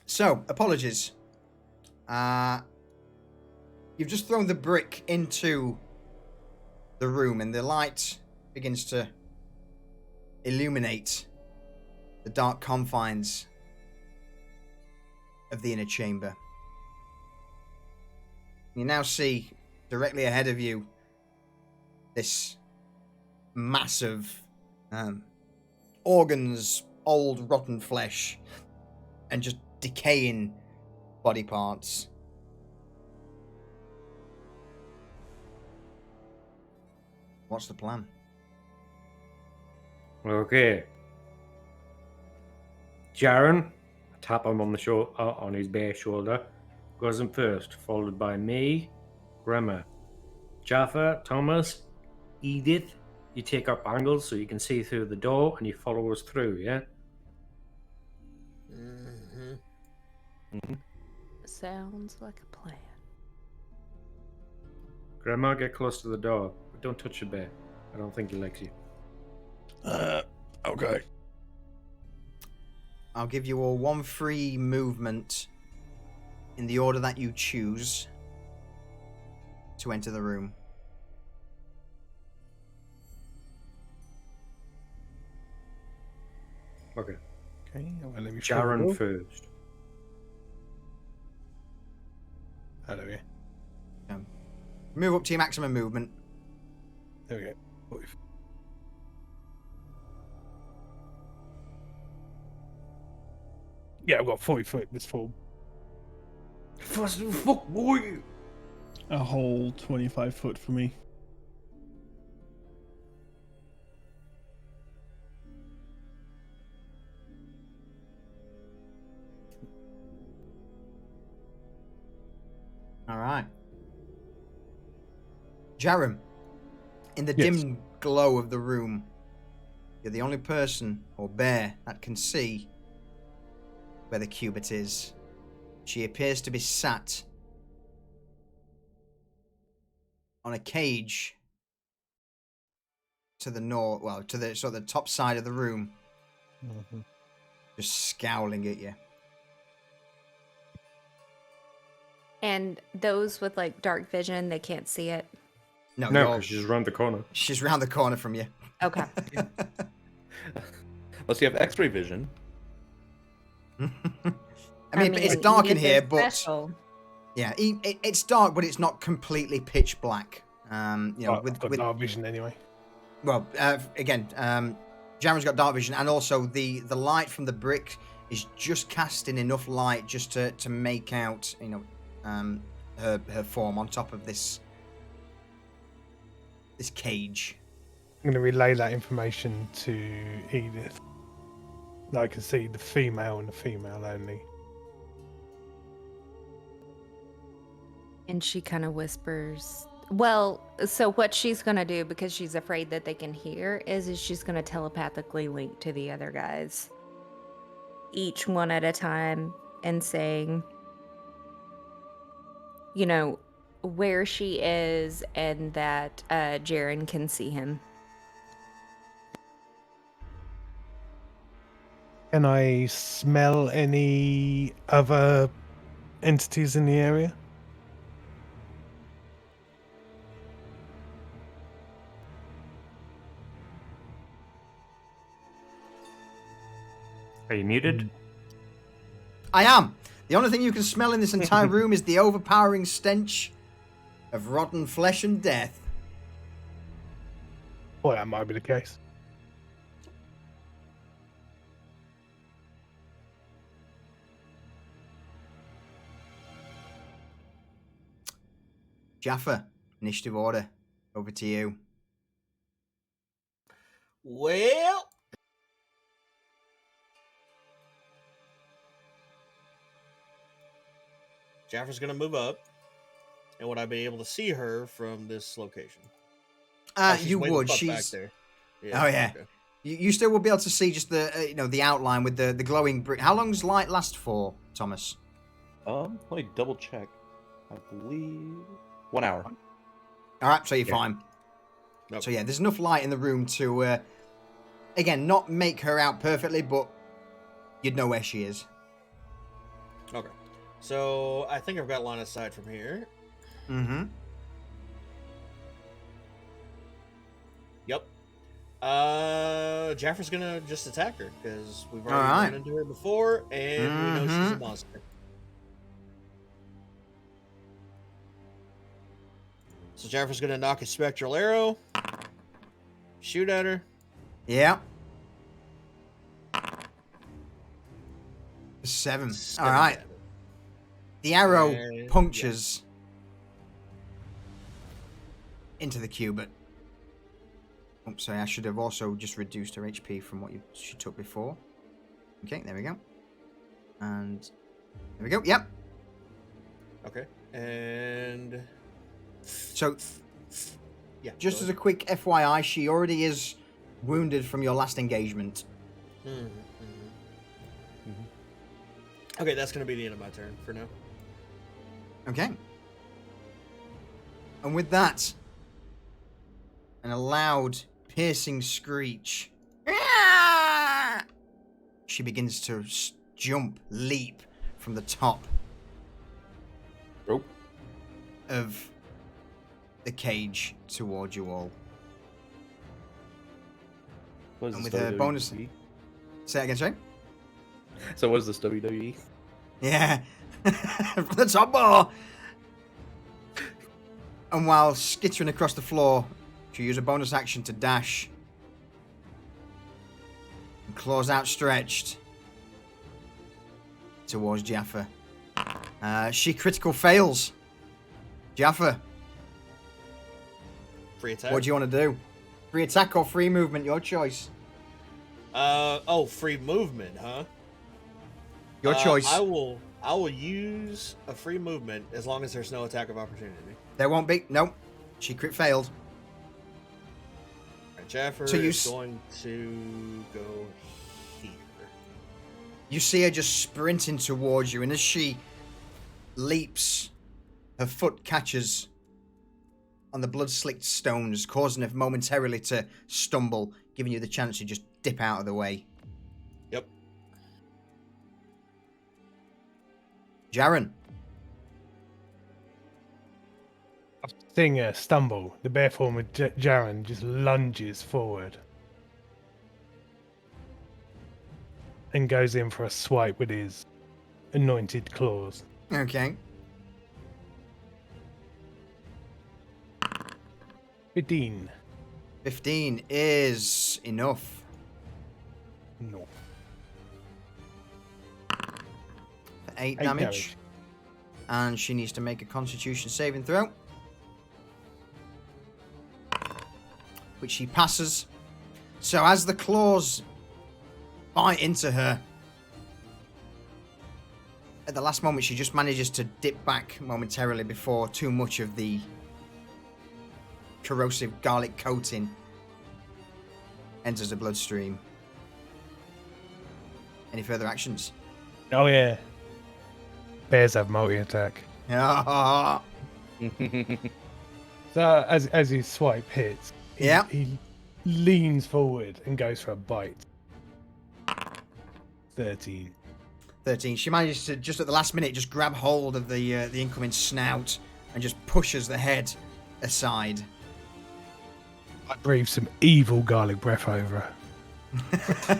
So, apologies. You've just thrown the brick into the room and the light begins to illuminate the dark confines of the inner chamber. You now see directly ahead of you this massive organs, old rotten flesh, and just decaying body parts. What's the plan? Okay. Jaron, tap him on the on his bare shoulder, goes in first, followed by me, Grimmer, Jaffa, Thomas, Edith. You take up angles so you can see through the door, and you follow us through. Yeah. Sounds like a plan. Grimmer, get close to the door, but don't touch the bear. I don't think he likes you. Okay. I'll give you all one free movement in the order that you choose to enter the room. Okay. Okay, well, let me Jaron follow. first. There we go. Move up to your maximum movement. There we go. Yeah, I've got 40 foot this fall. Fast as fuck, boy! A whole 25 foot for me. All right. Jarum, in the Yes. dim glow of the room, you're the only person or bear that can see where the cubit is. She appears to be sat on a cage to the north, well, to the sort of the top side of the room, just scowling at you. And those with like dark vision, they can't see it. No, No, you're- because she's around the corner. she's round the corner from you. Okay. Unless you have X-ray vision. I mean, it's dark in Edith here, is but special. yeah, it's dark, but it's not completely pitch black. You know, I've got dark vision anyway. well, again, Jaren's got dark vision, and also the light from the brick is just casting enough light just to make out, you know, her form on top of this cage. I'm going to relay that information to Edith. I can see the female and the female only. And she kind of whispers. Well, so what she's going to do, because she's afraid that they can hear, is she's going to telepathically link to the other guys. Each one at a time, and saying, you know, where she is and that Jaren can see him. Can I smell any other entities in the area? Are you muted? I am. The only thing you can smell in this entire room is the overpowering stench of rotten flesh and death. Well, that might be the case. Jaffa, initiative order. Over to you. Well, Jaffer's gonna move up, and would I be able to see her from this location? She's You way the would. fuck She's. back there. Oh yeah. okay. You still will be able to see just the the outline with the glowing brick. How long's light last for, Thomas? Let me double check. I believe 1 hour. All right, so you're Yeah. fine. Nope. So yeah, there's enough light in the room to, again, not make her out perfectly, but you'd know where she is. Okay. So I think I've got line of sight from here. Mm-hmm. Yep. Jaffer's gonna just attack her because we've already Alright. run into her before, and we know she's a monster. So Jaffer's gonna knock a spectral arrow, shoot at her. Yeah. 7. All right. damage. The arrow And- punctures into the cubit. Oops, sorry, I should have also just reduced her HP from what she took before. Okay, there we go. And there we go. Yep. Okay. And So, yeah. just go as a quick FYI, she already is wounded from your last engagement. ahead. Okay, that's gonna be the end of my turn for now. Okay. And with that, and a loud, piercing screech, she begins to jump, leap from the top Rope. of the cage towards you all. What is And this, with her bonus- WWE? Say that again, sorry? So what is this, WWE? Yeah. From the top bar. And while skittering across the floor, she'll use a bonus action to dash. And claws outstretched towards Jaffa. She critical fails. Jaffa, Free attack. what do you want to do? Free attack or free movement, your choice. Oh, free movement, huh? Your choice. I will use a free movement as long as there's no attack of opportunity. There won't be. Nope. She crit failed. Alright, Jaffer So you is going to go here. You see her just sprinting towards you, and as she leaps, her foot catches on the blood-slicked stones, causing her momentarily to stumble, giving you the chance to just dip out of the way. Yep. Jaren. Seeing her stumble, the bare form of Jaren just lunges forward and goes in for a swipe with his anointed claws. Okay. 15. 15 is enough. No. For 8 damage. And she needs to make a constitution saving throw. Which she passes. So as the claws bite into her, at the last moment she just manages to dip back momentarily before too much of the corrosive garlic coating enters the bloodstream. Any further actions? Oh yeah. Bears have multi-attack. Ah, So as his swipe hits, Yeah. he leans forward and goes for a bite. 13. 13. She manages to, just at the last minute, just grab hold of the incoming snout and just pushes the head aside. I breathe some evil garlic breath over her.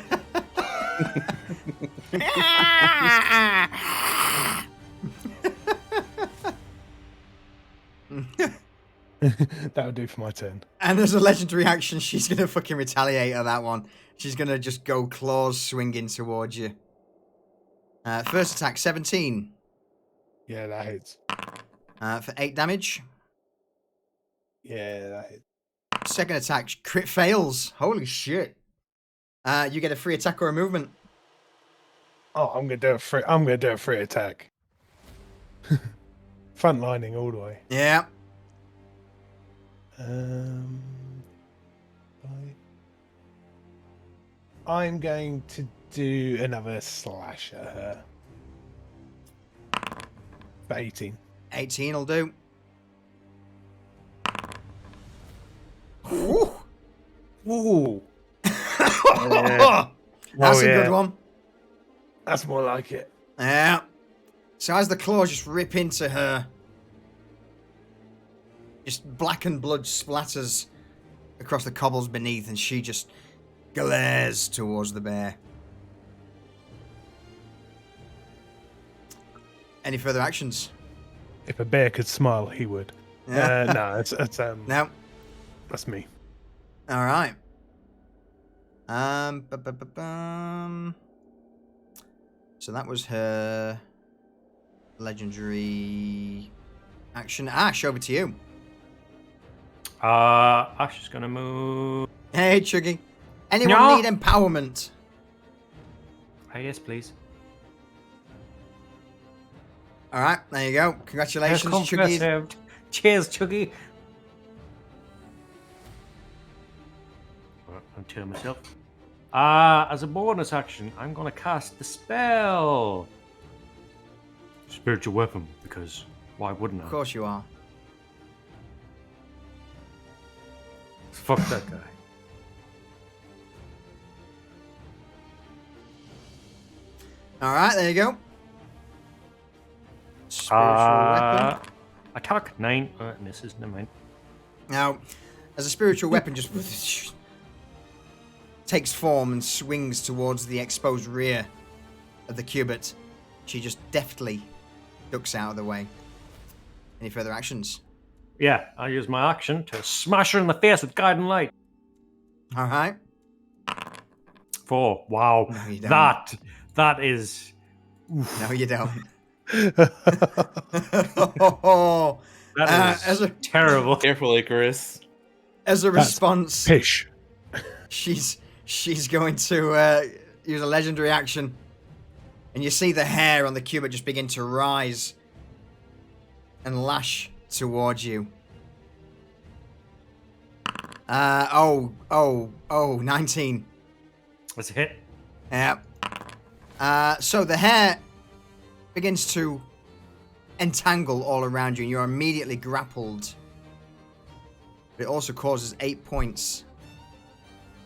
That would do for my turn. And as a legendary action, she's going to fucking retaliate at that one. She's going to just go claws swinging towards you. First attack, 17. Yeah, that hits. For 8 damage. Yeah, that hits. Second attack, crit fails. Holy shit. You get a free attack or a movement. Oh, I'm gonna do a free attack. Front lining all the way. Yeah. I'm going to do another slash at her. For 18. 18 will do. Ooh. Ooh. That's a good one. That's more like it. Yeah. So as the claws just rip into her, just blackened blood splatters across the cobbles beneath, and she just glares towards the bear. Any further actions? If a bear could smile, he would. No, No. that's me. All right. Bum. So that was her legendary action. Ash, over to you. Ash is gonna move. Hey, Chuggy. Anyone No. need empowerment? Yes, please. All right, there you go. Congratulations, Chuggy. Served. Cheers, Chuggy. Right, I'll turn myself. As a bonus action, I'm gonna cast the spell. Spiritual weapon, because why wouldn't I? Of course you are. Fuck that guy. All right, there you go. Spiritual weapon. Attack 9. Misses. Never mind. Now, as a spiritual weapon just takes form and swings towards the exposed rear of the cubit, she just deftly ducks out of the way. Any further actions? Yeah, I use my action to smash her in the face with guiding light. All right. 4. Wow. No, you don't. That is. No, you don't. That is terrible. Careful, Icarus. As a response, Pish. she's going to use a legendary action, and you see the hair on the cubit just begin to rise and lash towards you. 19. That's a hit. Yeah. So the hair begins to entangle all around you, and you're immediately grappled. But it also causes 8 points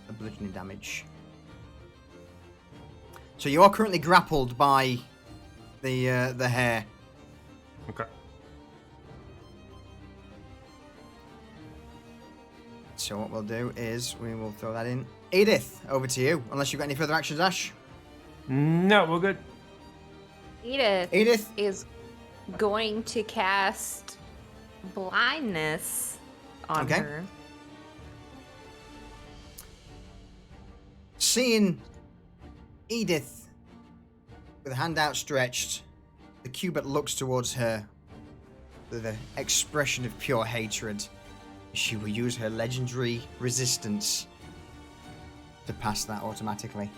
of bludgeoning damage. So you are currently grappled by the hair. Okay. So what we'll do is we will throw that in. Edith, over to you. Unless you've got any further actions, Ash. No, we're good. Edith is going to cast blindness on Okay. her. Seeing Edith with a hand outstretched, the cubit looks towards her with an expression of pure hatred. She will use her legendary resistance to pass that automatically.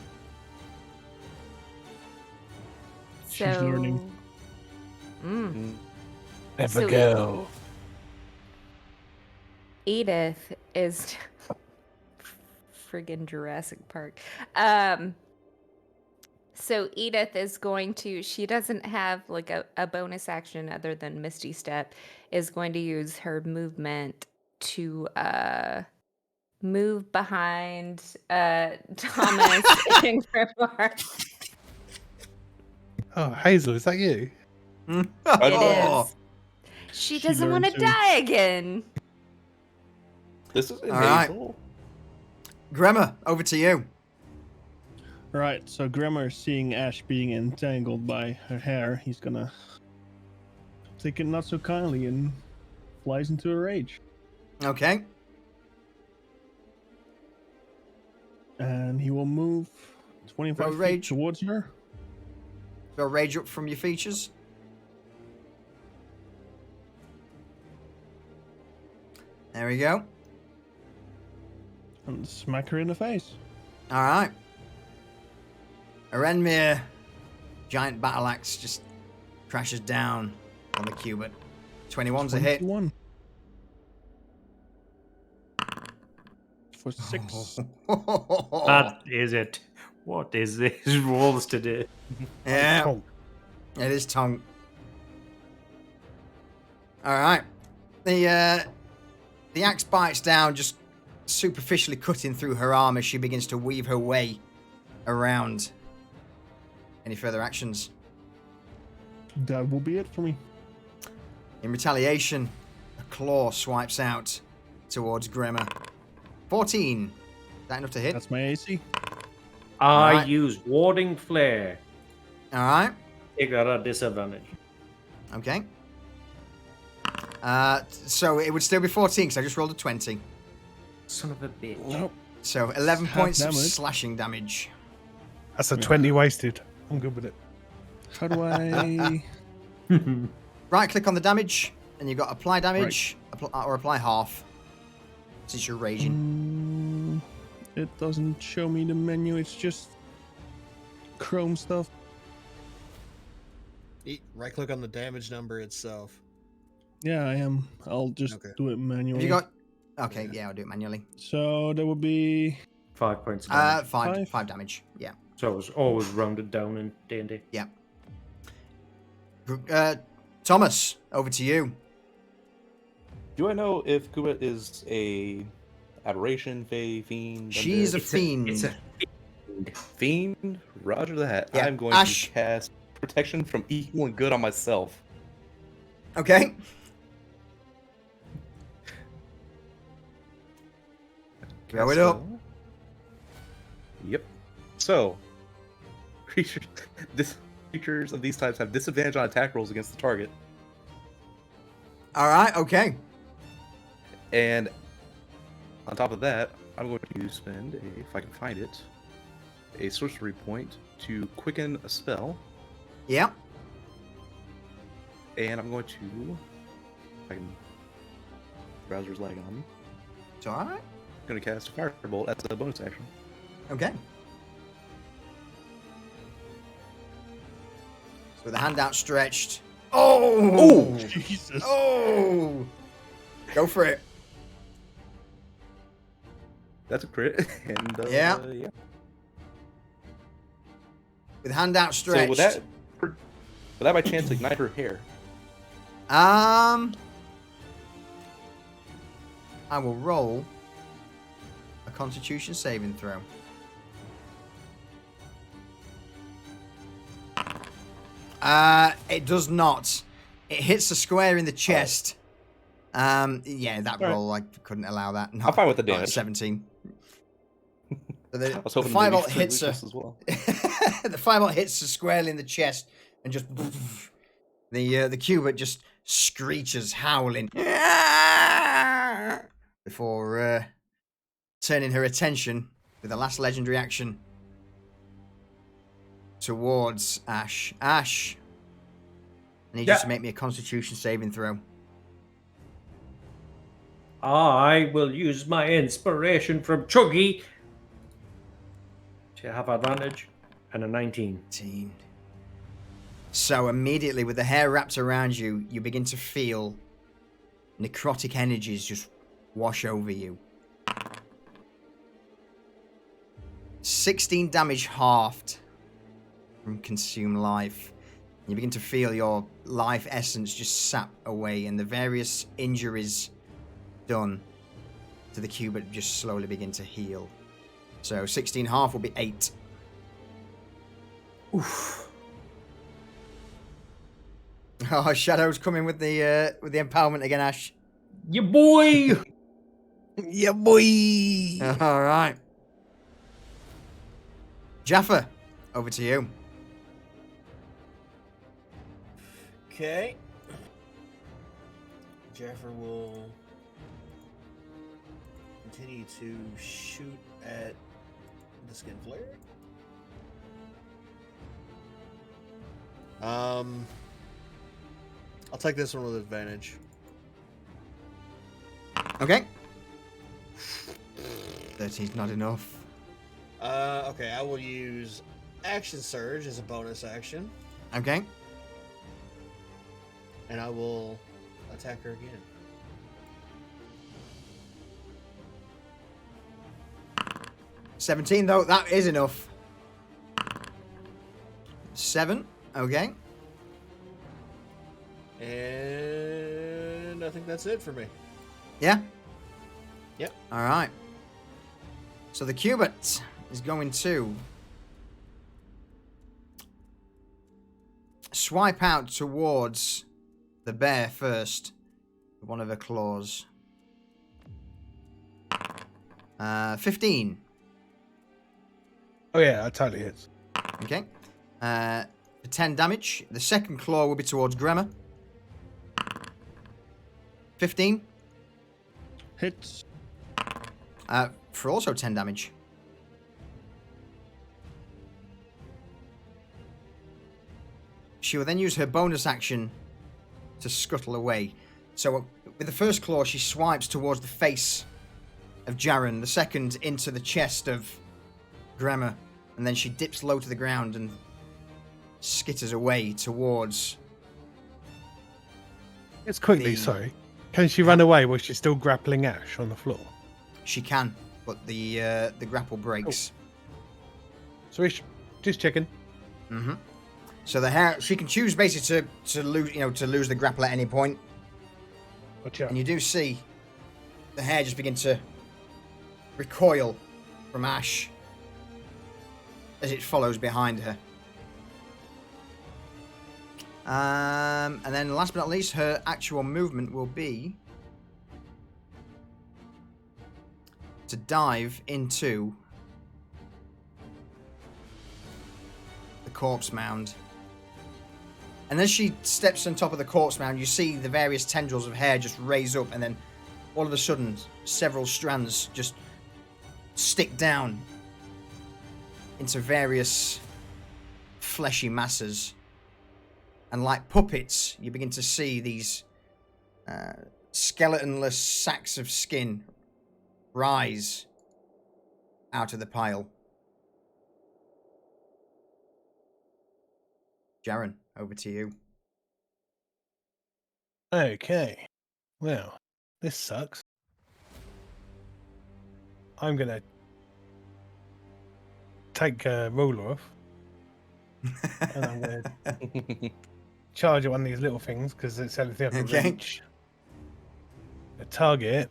She's learning. Never So- go. Edith is friggin' Jurassic Park. So Edith is going to, she doesn't have like a bonus action other than Misty Step, is going to use her movement to move behind Thomas and Grimoire. Oh, Hazel, is that you? It Oh. is. She She doesn't want to learned to- die again. This is All right. Hazel. Gremmer, over to you. Right, so Grimmer, seeing Ash being entangled by her hair, he's gonna take it not so kindly and flies into a rage. Okay. And he will move 25 Roll feet rage. towards her. Throw rage up from your features. There we go. And smack her in the face. All right. Arenmir, giant battle axe, just crashes down on the cubit. 21's a hit. 21. for 6. That is it. What is this rolls today? Yeah, Tonk. it is tongue. All right. The axe bites down, just superficially cutting through her arm as she begins to weave her way around. Any further actions? That will be it for me. In retaliation, a claw swipes out towards Grimmer. 14. Is that enough to hit? That's my AC. I Alright. use warding flare. All right. It got a disadvantage. Okay. So it would still be 14 because I just rolled a 20. Son of a bitch. Nope. So 11 Half points of damage. slashing damage. That's a 20 wasted. I'm good with it. How do I... Right click on the damage, and you've got apply damage or apply half. Since you're raging. It doesn't show me the menu. It's just Chrome stuff. Right click on the damage number itself. Yeah, I am. I'll just Okay. do it manually. Have you got? Okay, yeah, I'll do it manually. So that would be 5 points of damage. Five? Five damage. Yeah. So it was always rounded down in D&D. Yeah. Thomas, over to you. Do I know if Kuba is a aberration, fae, fiend? She's a undead? fiend. It's a Fiend? Roger that. Yeah, I'm going Ash. to cast protection from evil and good on myself. Okay. Go it up. Yep. So, creatures of these types have disadvantage on attack rolls against the target. All right. Okay. And on top of that, I'm going to spend, if I can find it, a sorcery point to quicken a spell. Yeah. And I'm going to, if I can, browser's lagging on me. It's all right. I'm going to cast a firebolt as a bonus action. Okay. So with the hand outstretched. Oh! Jesus. Oh! Go for it. That's a crit. And Yeah. yeah. With hand outstretched. So would that by chance ignite her hair? I will roll a Constitution saving throw. It does not. It hits a square in the chest. Yeah, that All right. roll I couldn't allow that. I'm fine with the not at damage. 17. So I was hoping the maybe firebolt hits her. Lucius as well. The firebolt hits her squarely in the chest and just the cubit just screeches, howling before turning her attention with the last legendary action towards Ash. Ash, I need you to make me a Constitution saving throw. I will use my inspiration from Chuggy to have advantage and a 19. 19. So immediately, with the hair wrapped around you, you begin to feel necrotic energies just wash over you. 16 damage halved from consume life. You begin to feel your life essence just sap away, and the various injuries done to the cubit just slowly begin to heal. So 16 half will be 8. Oof. Oh, Shadow's coming with the empowerment again, Ash. Ya boy! Yeah, boy. All right. Jaffa, over to you. Okay. Jaffer will continue to shoot at the skin flare. I'll take this one with advantage. Okay. 13's not enough. Okay, I will use Action Surge as a bonus action, Okay. and I will attack her again. 17 though, that is enough. 7, okay. And I think that's it for me. Yeah? Yep. Alright. So the cubit is going to swipe out towards the bear first. One of her claws. 15. Oh yeah, that totally hits. Okay. For 10 damage. The second claw will be towards Gremmer. 15. Hits. For also 10 damage. She will then use her bonus action to scuttle away. So with the first claw, she swipes towards the face of Jaren, the second into the chest of Gremmer, and then she dips low to the ground and skitters away towards... It's quickly, The- sorry. Can she run away while she's still grappling Ash on the floor? She can, but the grapple breaks. Swish, just checking. Mm-hmm. So the hair, she can choose basically to lose, to lose the grapple at any point. Watch out. And you do see the hair just begin to recoil from Ash as it follows behind her. And then last but not least, her actual movement will be to dive into the corpse mound. And as she steps on top of the corpse mound, you see the various tendrils of hair just raise up, and then all of a sudden, several strands just stick down into various fleshy masses. And like puppets, you begin to see these skeletonless sacks of skin rise out of the pile. Jaren, over to you. Okay. Well, this sucks. I'm gonna take a ruler off, and I'm gonna charge at one of these little things because it's the only thing I can Okay. reach. A target,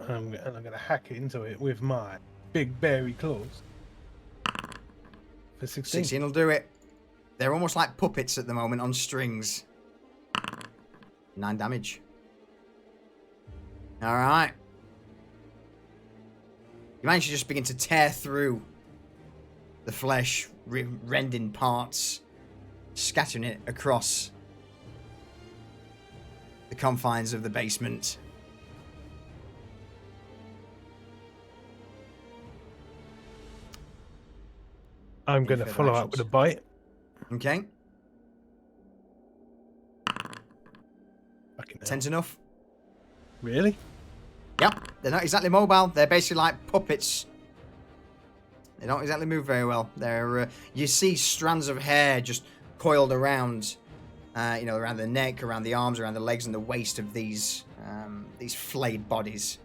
and I'm gonna hack into it with my big berry claws. For 16. 16 will do it. They're almost like puppets at the moment on strings. 9 damage. Alright. You manage to just begin to tear through the flesh, rending parts, scattering it across the confines of the basement. I'm gonna further follow up with a actions? bite. Okay. Fucking hell. 10's enough. Really? Yep, they're not exactly mobile. They're basically like puppets. They don't exactly move very well. They're you see strands of hair just coiled around, around the neck, around the arms, around the legs, and the waist of these flayed bodies.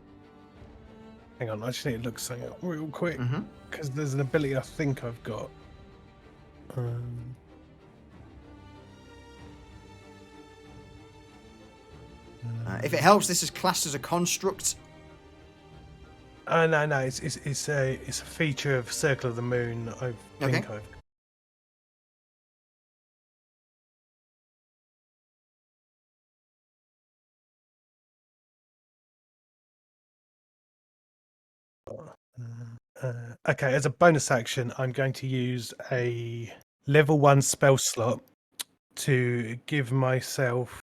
Hang on, I just need to look something up real quick Mm-hmm. because there's an ability I think I've got. If it helps, this is classed as a construct. No, it's a feature of Circle of the Moon. I think Okay. I've. Okay, as a bonus action, I'm going to use a level 1 spell slot to give myself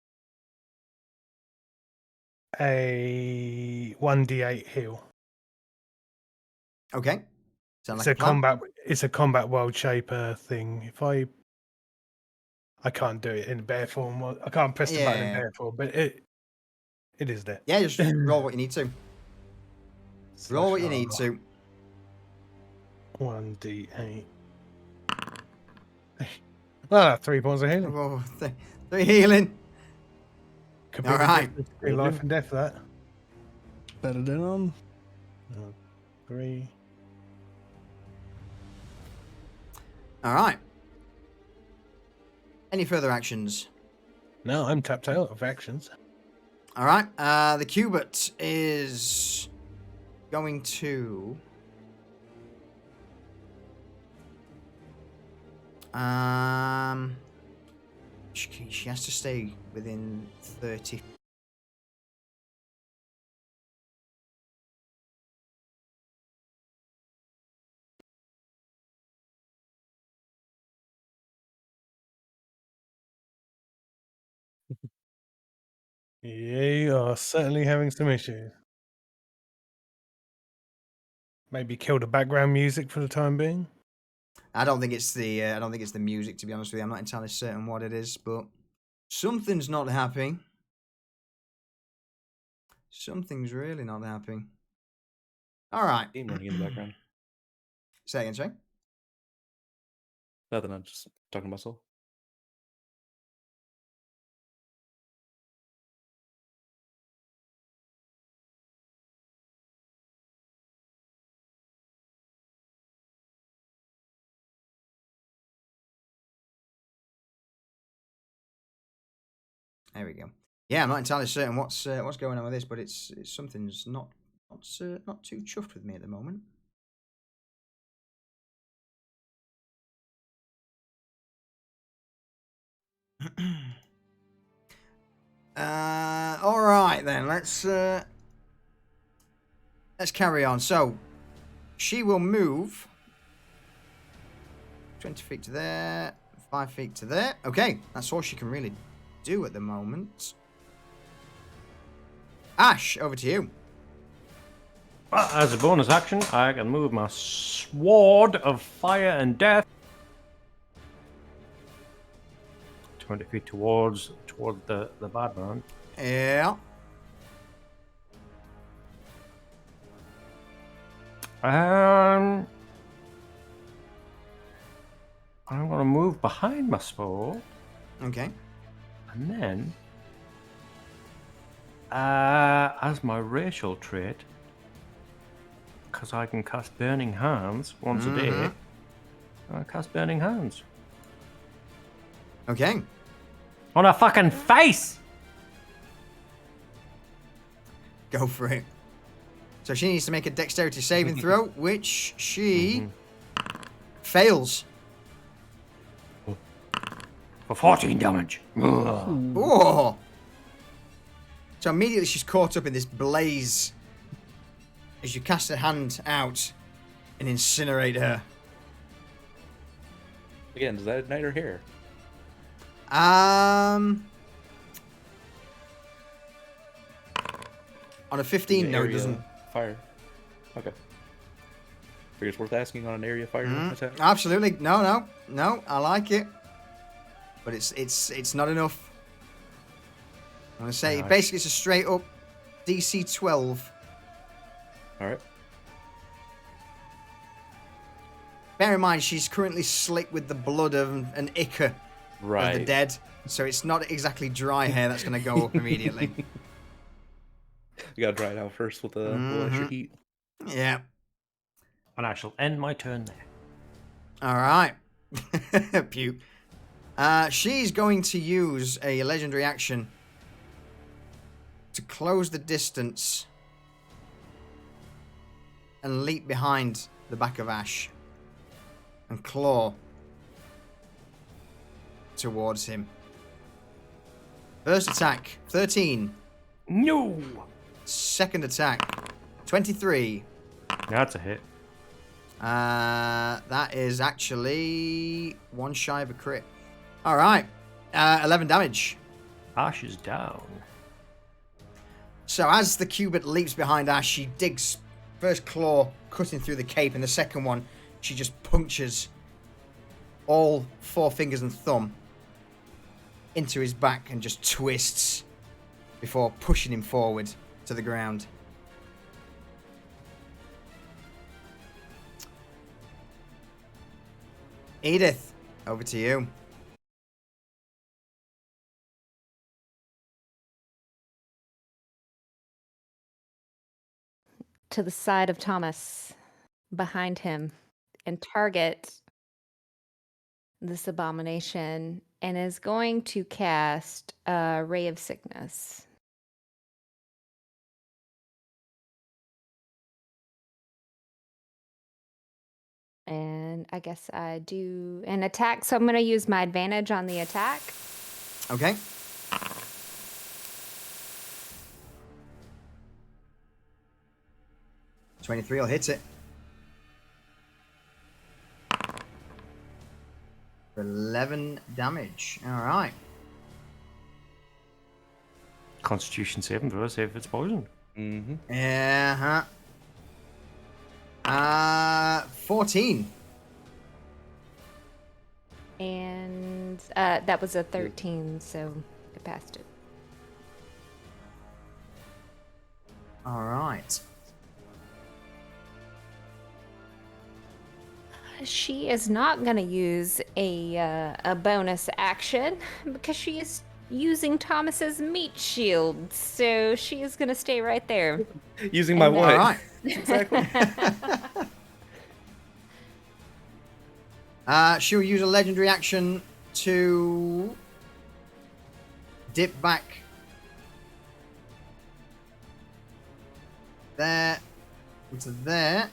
a 1d8 heal. Okay. Sounds It's like a a plan. combat. It's a combat world shaper thing. If I can't do it in bear form. I can't press the button in Yeah. bear form, but it is there. Yeah, just roll what you need to. Roll what you need to. 1d8. Ah, 3 points of healing. Oh, 3 healing. Could be All right. life and death for that. Better than on. agree. All right. Any further actions? No, I'm tapped out of actions. All right. The Cubit is going to. She has to stay within 30. Yeah, you are certainly having some issues. Maybe kill the background music for the time being. I don't think it's the. I don't think it's the music. To be honest with you, I'm not entirely certain what it is, but something's not happy. Something's really not happy. All right. Game running in the background. Say again, sorry. Nothing. I'm just talking to myself. There we go. Yeah, I'm not entirely certain what's going on with this, but it's something's not too chuffed with me at the moment. All right then. Let's carry on. So she will move 20 feet to there, 5 feet to there. Okay, that's all she can really do at the moment. Ash, over to you. Well, as a bonus action, I can move my sword of fire and death 20 feet toward the bad man. Yeah. I'm gonna move behind my sword, Okay. and then, as my racial trait, because I can cast Burning Hands once a day, I cast Burning Hands Okay. on her fucking face. Go for it. So she needs to make a dexterity saving throw, which she fails. For 14 damage. Ugh. Oh. So immediately she's caught up in this blaze as you cast a hand out and incinerate her. Again, does that ignite her hair? On a 15, The no, it area doesn't. Fire. Okay. Figure it's worth asking on an area fire attack. Absolutely, no. I like it, but it's not enough. I'm gonna say basically it's a straight up DC 12. All right. Bear in mind she's currently slick with the blood of an ichor of the dead, so it's not exactly dry hair that's gonna go up immediately. You gotta dry it out first with a little extra heat. Yeah. And I shall end my turn there. All right. Puke. She's going to use a legendary action to close the distance and leap behind the back of Ash and claw towards him. First attack, 13. No. Second attack, 23. That's a hit. That is actually one shy of a crit. All right. 11 damage. Ash is down. So as the cubit leaps behind Ash, she digs first claw cutting through the cape, and the second one she just punctures all 4 fingers and thumb into his back and just twists before pushing him forward to the ground. Edith, over to you. To the side of Thomas. behind him and target this abomination and is going to cast a Ray of Sickness. And I guess I do an attack, so I'm going to use my advantage on the attack. Okay. $23 will hit it. For 11 damage. All right. Constitution saving throw, see if it's poisoned. Mm-hmm. Yeah. 14. And that was a 13, so I passed it. All right. She is not going to use a bonus action because she is using Thomas's meat shield, so she is going to stay right there. Using my And what? All right. Exactly. She'll use a legendary action to dip back there into there,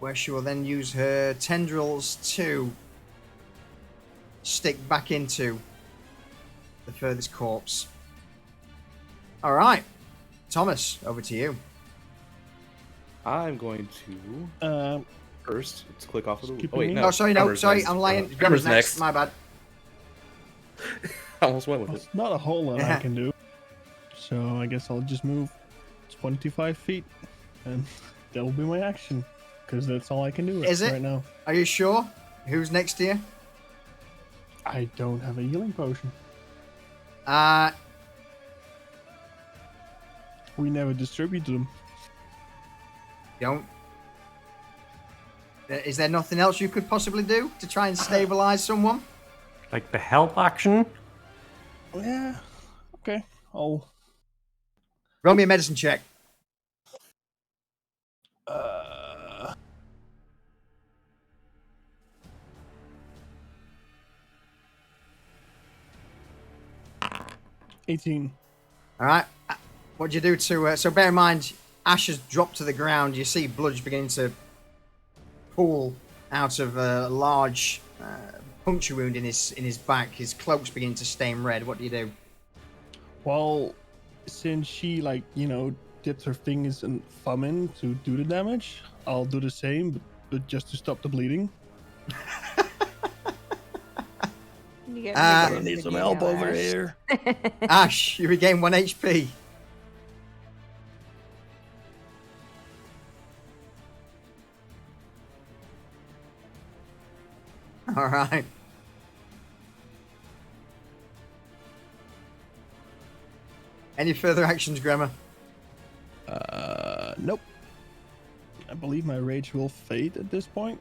where she will then use her tendrils to stick back into the furthest corpse. All right, Thomas, over to you. I'm going to first let's click off of the. Skipping Oh wait, me? no. Oh, sorry, no, Grimmer's sorry, next. I'm lying. Grimmer's Grimmer's next. next. My bad. I almost went with Well, it. it's not a whole lot Yeah. I can do. So I guess I'll just move 25 feet. And that will be my action. Because that's all I can do Is it? right now. Are you sure? Who's next to you? I don't have a healing potion. We never distributed them. Don't. Is there nothing else you could possibly do to try and stabilize someone? Like the help action? Yeah. Okay. I'll. Roll me a medicine check. Uh, 18. All right. What do you do to? So bear in mind, Ash has dropped to the ground. You see blood beginning to pool out of a large puncture wound in his back. His cloak's beginning to stain red. What do you do? Well, since she, dipped her fingers and thumb in to do the damage, I'll do the same, but just to stop the bleeding. You get I rid of need the some game help now, over Ash. here. Ash, you regain 1 HP. All right. Any further actions, Grammar? Nope. I believe my rage will fade at this point.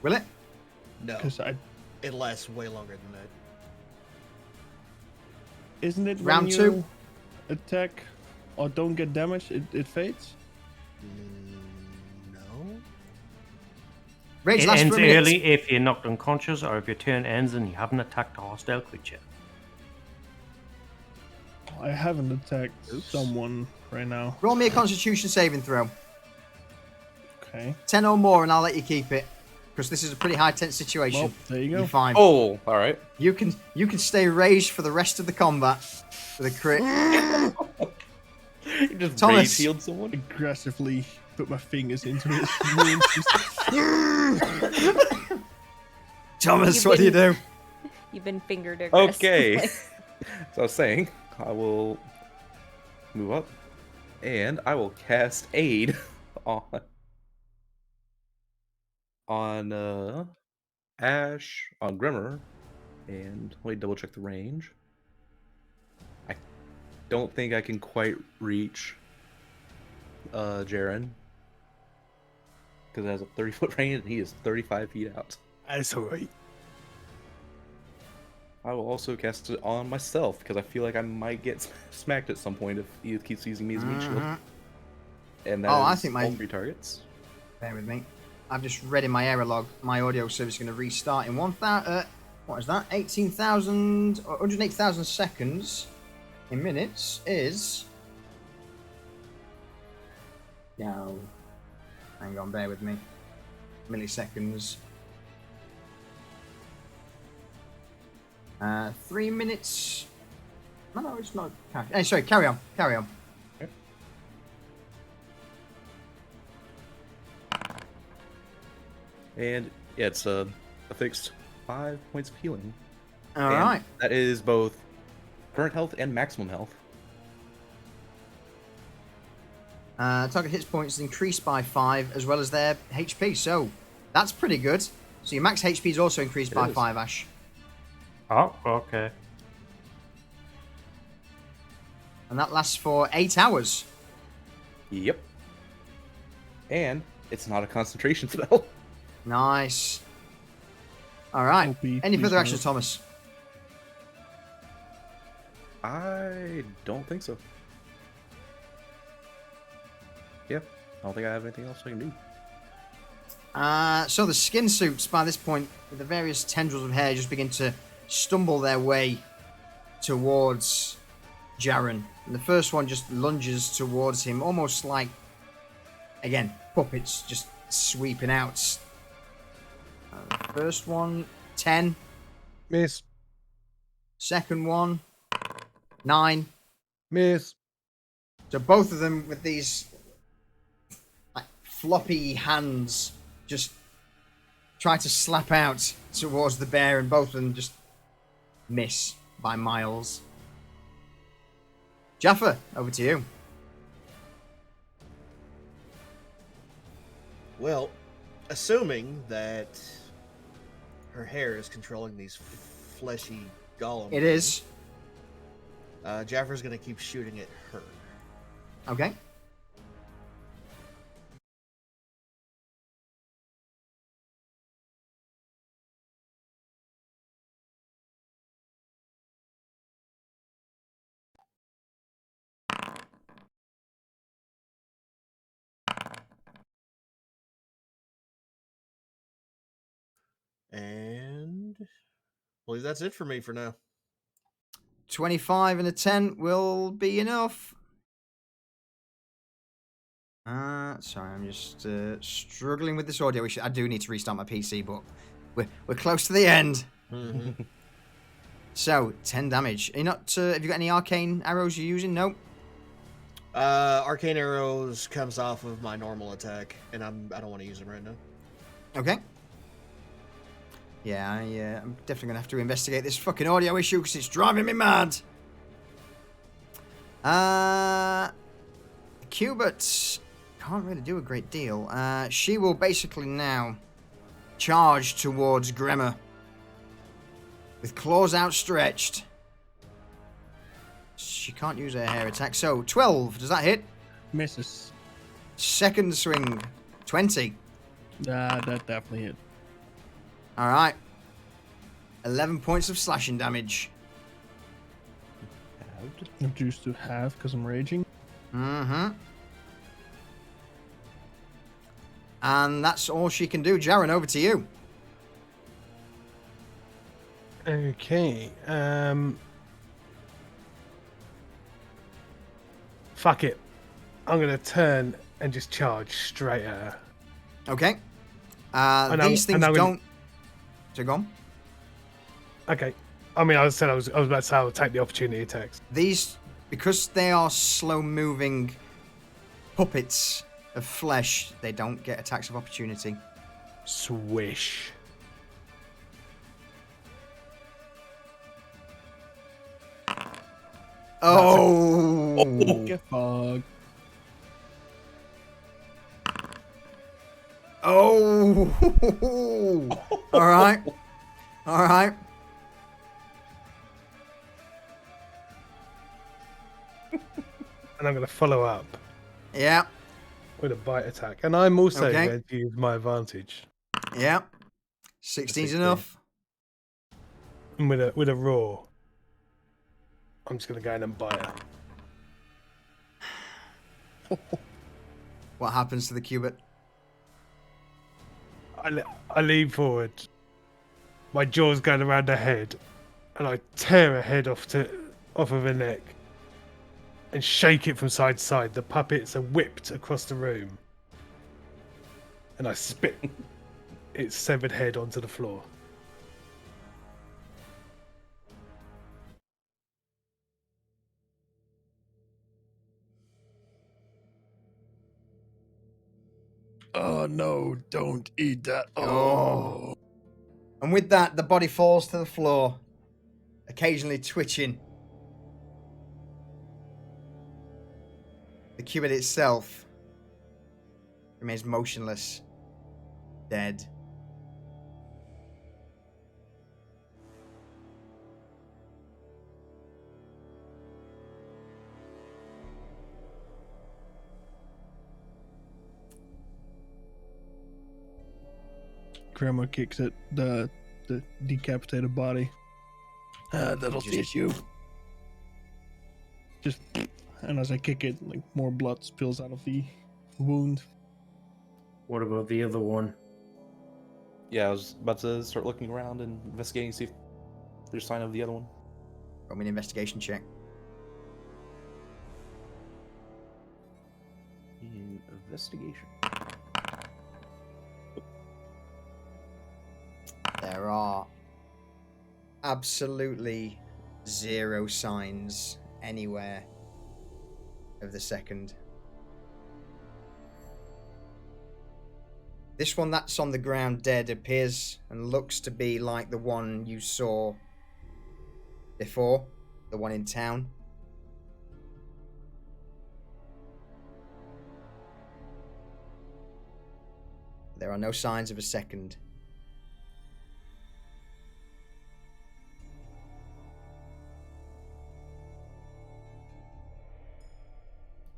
Will it? No, Because it lasts way longer than that. isn't it Round when two? you attack or don't get damage, it fades? No. Rage It lasts ends for a minute. early if you're knocked unconscious or if your turn ends and you haven't attacked a hostile creature. I haven't attacked someone right now. Roll me a Constitution saving throw. Okay. 10 or more, and I'll let you keep it. Because this is a pretty high tense situation. Well, there you go. You're fine. Oh, all right. You can stay raged for the rest of the combat with a crit. You just Thomas. rage healed someone. Aggressively put my fingers into his wounds. Thomas, You've what do you been- do? You've been fingered aggressively. Okay. So I was saying, I will move up, and I will cast Aid on Ash, on Grimmer, and let me double check the range. I don't think I can quite reach Jaren, because it has a 30-foot range and he is 35 feet out. That's alright. I will also cast it on myself because I feel like I might get smacked at some point if he keeps using me as a meat shield. And Oh, I that is think all my- 3 targets. Bear with me. I've just read in my error log. My audio service is going to restart in 1,000. What is that? 18,000 or 108,000 seconds in minutes is. No. Hang on, bear with me. Milliseconds. 3 minutes. No, it's not. Hey, sorry, carry on. Carry on. And yeah, it's a fixed 5 points of healing. All And right. that is both current health and maximum health. Target hit points increased by 5 as well as their HP. So that's pretty good. So your max HP is also increased by is. 5, Ash. Oh, okay. And that lasts for 8 hours. Yep. And it's not a concentration spell. Nice. All right. OP, Any please further no. actions, Thomas? I don't think so. Yeah, I don't think I have anything else I can do. So the skin suits, by this point, with the various tendrils of hair, just begin to stumble their way towards Jaren. And the first one just lunges towards him, almost like, again, puppets just sweeping out. First one, 10. Miss. Second one, 9. Miss. So both of them with these like floppy hands just try to slap out towards the bear, and both of them just miss by miles. Jaffa, over to you. Well, assuming that her hair is controlling these fleshy golem. It is. Jaffer's gonna keep shooting at her. Okay. And I believe that's it for me for now. 25 and a 10 will be enough. Sorry, I'm just struggling with this audio issue. I do need to restart my PC, but we're close to the end. Mm-hmm. So 10 damage. Are you not? Have you got any arcane arrows you're using? Nope. Arcane arrows comes off of my normal attack, and I don't want to use them right now. Okay. Yeah, I'm definitely gonna have to investigate this fucking audio issue because it's driving me mad. Cubert can't really do a great deal. She will basically now charge towards Gremmer with claws outstretched. She can't use her hair attack. So 12, does that hit? Misses. Second swing, 20. That definitely hit. All right. 11 points of slashing damage. Reduced to half because I'm raging. Mm-hmm. And that's all she can do. Jaren, over to you. Okay. Fuck it. I'm gonna turn and just charge straight at her. Okay. And These things I'm gonna- don't... So go on. Okay. I mean, I was about to say I'll take the opportunity attacks. These, because they are slow-moving puppets of flesh, they don't get attacks of opportunity. Swish. Oh! Get fucked. Oh! All right. All right. And I'm going to follow up Yeah. with a bite attack. And I'm also Okay. going to use my advantage. Yeah. 16's 16. enough. And with a roar, I'm just going to go in and bite her. What happens to the cubit? I lean forward. My jaw's going around her head, and I tear her head off of her neck and shake it from side to side. The puppets are whipped across the room, and I spit its severed head onto the floor. Oh no, don't eat that. Oh. And with that, the body falls to the floor, occasionally twitching. The cubit itself remains motionless, dead. Grandma kicks it, the decapitated body. That'll teach you. Just, and as I kick it, like more blood spills out of the wound. What about the other one? Yeah, I was about to start looking around and investigating, see if there's sign of the other one. Roll me an investigation check. Investigation. There are absolutely zero signs anywhere of the second. This one that's on the ground dead appears and looks to be like the one you saw before, the one in town. There are no signs of a second.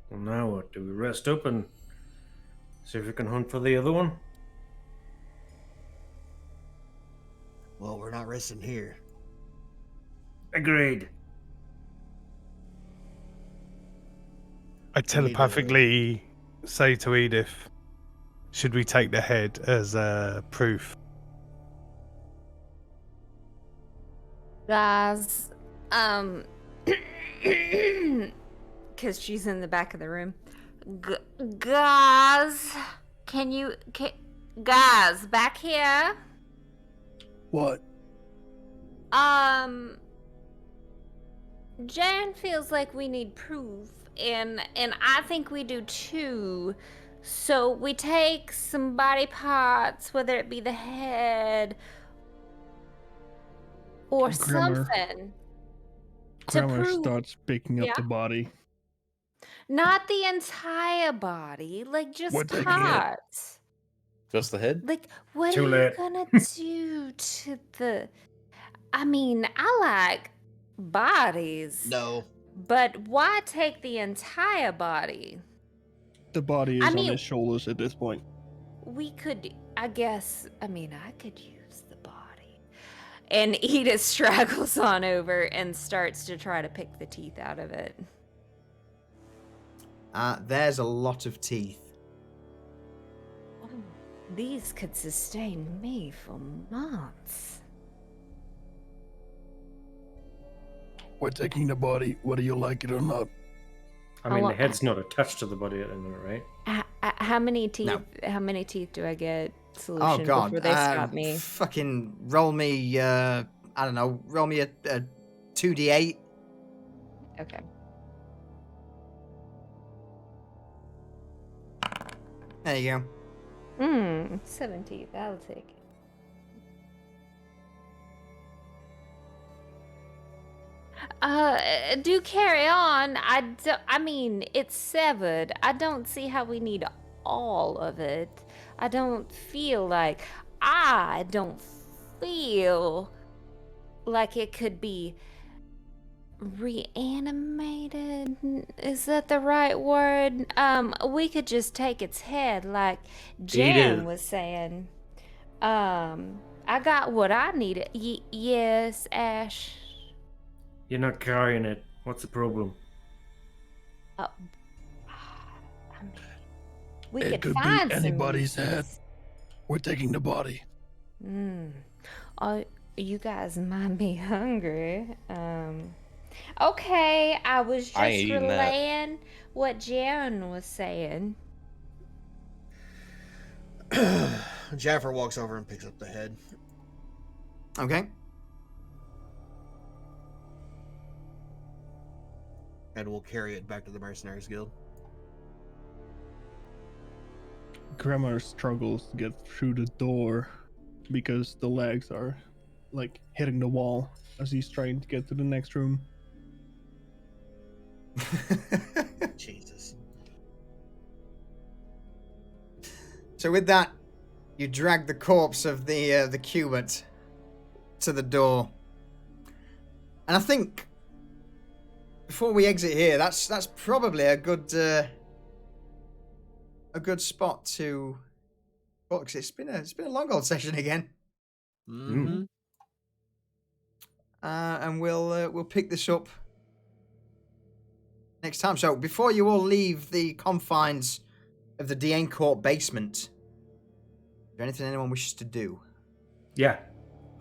Well, now what? Do we rest up and see if we can hunt for the other one? Well, we're not resting here. Agreed. I telepathically say to Edith, should we take the head as proof? Guys, because she's in the back of the room. Guys, guys, back here. What? Jan feels like we need proof, and I think we do too. So we take some body parts, whether it be the head or Grimmer. something, to Grandma prove. starts picking up Yeah? the body. Not the entire body, like just We're taking it. parts. Just the head? Like, what Too are late. you gonna do to the? I mean, I like bodies, No. but why take the entire body? The body is I on mean- his shoulders at this point. We could, I guess. I mean, I could use the body. And Edith straggles on over and starts to try to pick the teeth out of it. There's a lot of teeth. These could sustain me for months. We're taking the body, whether you like it or not. I mean, Oh, the head's not attached to the body at the minute, right? How many teeth? No. How many teeth do I get? Oh Solution god. before they stop me. Fucking roll me I don't know, roll me a 2d8. Okay. There you go. 7 teeth. I'll take it. Do carry on. I mean, it's severed. I don't see how we need all of it. I don't feel like it could be reanimated. Is that the right word? We could just take its head, like Jan Edith. was saying. I got what I needed. Yes, Ash. You're not carrying it. What's the problem? We It could could be find anybody's some head. We're taking the body. Oh, you guys might be hungry. Okay, I was I ain't just eating that. relaying what Jaren was saying. Jaffer walks over and picks up the head. Okay. And we'll carry it back to the Mercenaries Guild. Grammar struggles to get through the door because the legs are like hitting the wall as he's trying to get to the next room. Jesus. So with that, you drag the corpse of the cubit to the door, and I think before we exit here, that's probably a good spot to. Well, because it's been a long old session again. Mm-hmm. And we'll pick this up next time. So before you all leave the confines of the D'Encourt basement, is there anything anyone wishes to do? Yeah.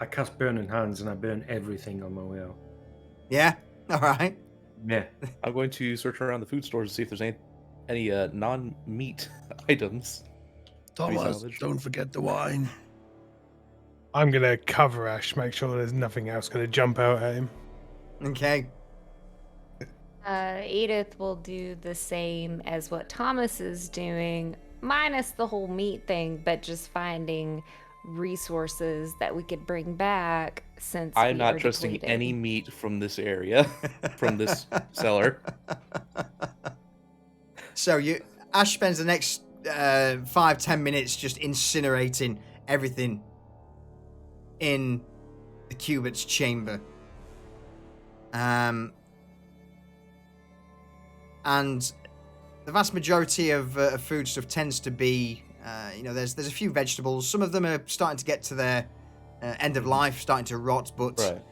I cast Burning Hands and I burn everything on my way out. Yeah? All right. Yeah. I'm going to search around the food stores to see if there's any non-meat items. Thomas, salvaged. don't forget the wine. I'm gonna cover Ash, make sure there's nothing else gonna jump out at him. Okay. Edith will do the same as what Thomas is doing, minus the whole meat thing, but just finding resources that we could bring back since I'm we not are trusting depleted. any meat from this area, from this cellar. So Ash spends the next 5-10 minutes just incinerating everything in the cubit's chamber. And the vast majority of food stuff tends to be, there's a few vegetables. Some of them are starting to get to their end of life, starting to rot, but Right.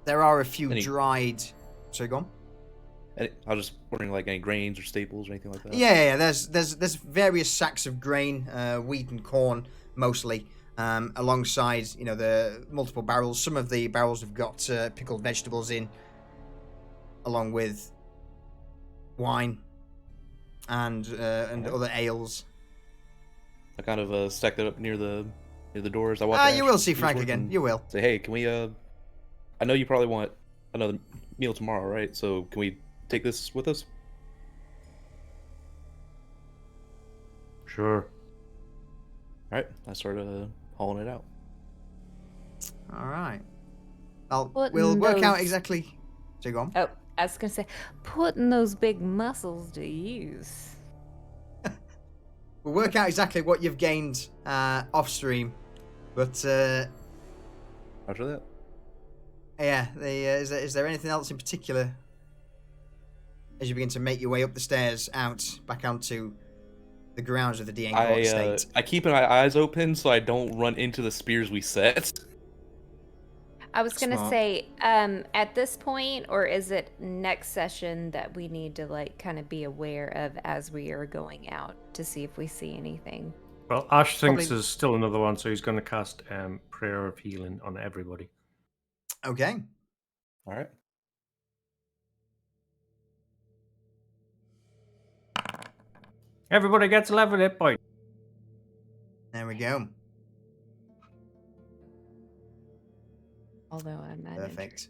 there are a few Any- dried. Sorry, go on. I was just wondering, like, any grains or staples or anything like that. Yeah. There's various sacks of grain, wheat and corn mostly, alongside the multiple barrels. Some of the barrels have got pickled vegetables in, along with wine and other ales. I kind of stacked it up near the doors. I walk. You will see Frank again. You will. Say, hey, can we? I know you probably want another meal tomorrow, right? So can we take this with us? Sure. All right. I started hauling it out. All right. Putting We'll work out those- exactly. So go on. Oh, I was gonna say, putting those big muscles to use. We'll work out exactly what you've gained off stream, but After that. yeah. Is there anything else in particular as you begin to make your way up the stairs back onto the grounds of the D'Encourt estate? I keep my eyes open so I don't run into the spears we set. I was gonna Smart. say, at this point, or is it next session that we need to kind of be aware of as we are going out to see if we see anything? Well, Ash thinks Probably- there's still another one, so he's going to cast Prayer of Healing on everybody. Okay. All right. Everybody gets 11 hit points. There we go. Although I'm not Perfect.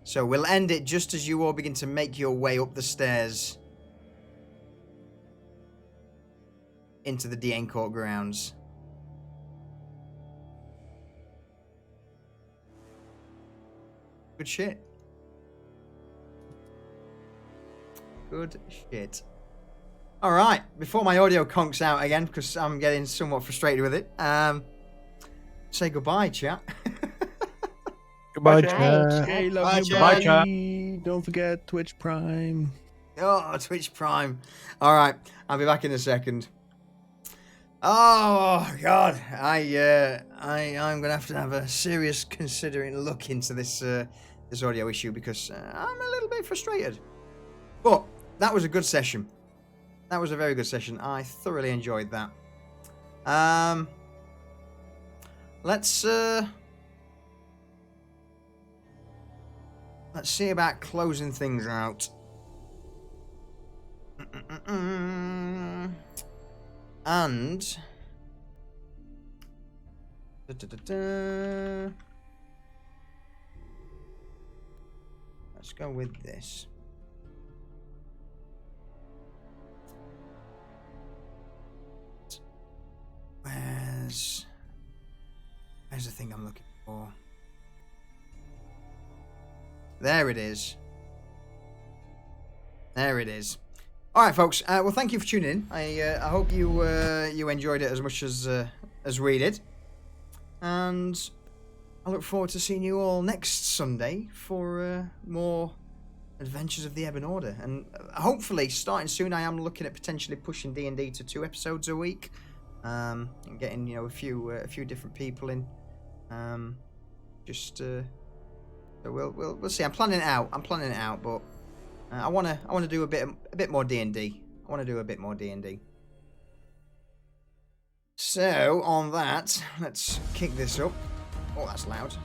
So we'll end it just as you all begin to make your way up the stairs into the D'Encourt grounds. Good shit. Good shit. All right. Before my audio conks out again, because I'm getting somewhat frustrated with it. Say goodbye, chat. Goodbye, Bye, chat. Hey, love Bye, you, chat. Bye, chat. buddy. Don't forget Twitch Prime. Oh, Twitch Prime. All right, I'll be back in a second. Oh God, I'm gonna have a serious considering look into this this audio issue because I'm a little bit frustrated. But that was a good session. That was a very good session. I thoroughly enjoyed that. Let's see about closing things out. And let's go with this. Where's the thing I'm looking for? There it is. There it is. All right, folks. Well, thank you for tuning in. I hope you enjoyed it as much as we did, and I look forward to seeing you all next Sunday for more Adventures of the Ebon Order. And hopefully, starting soon, I am looking at potentially pushing D&D to 2 episodes a week, and getting a few different people in. So we'll see. I'm planning it out, but I wanna do a bit more D&D. I wanna do a bit more D&D. So on that, let's kick this up. Oh, that's loud.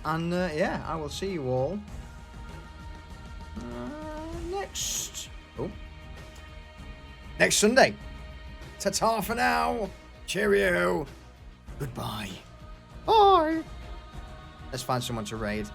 And yeah, I will see you all next Sunday. Ta-ta for now. Cheerio. Goodbye. Bye. Let's find someone to raid.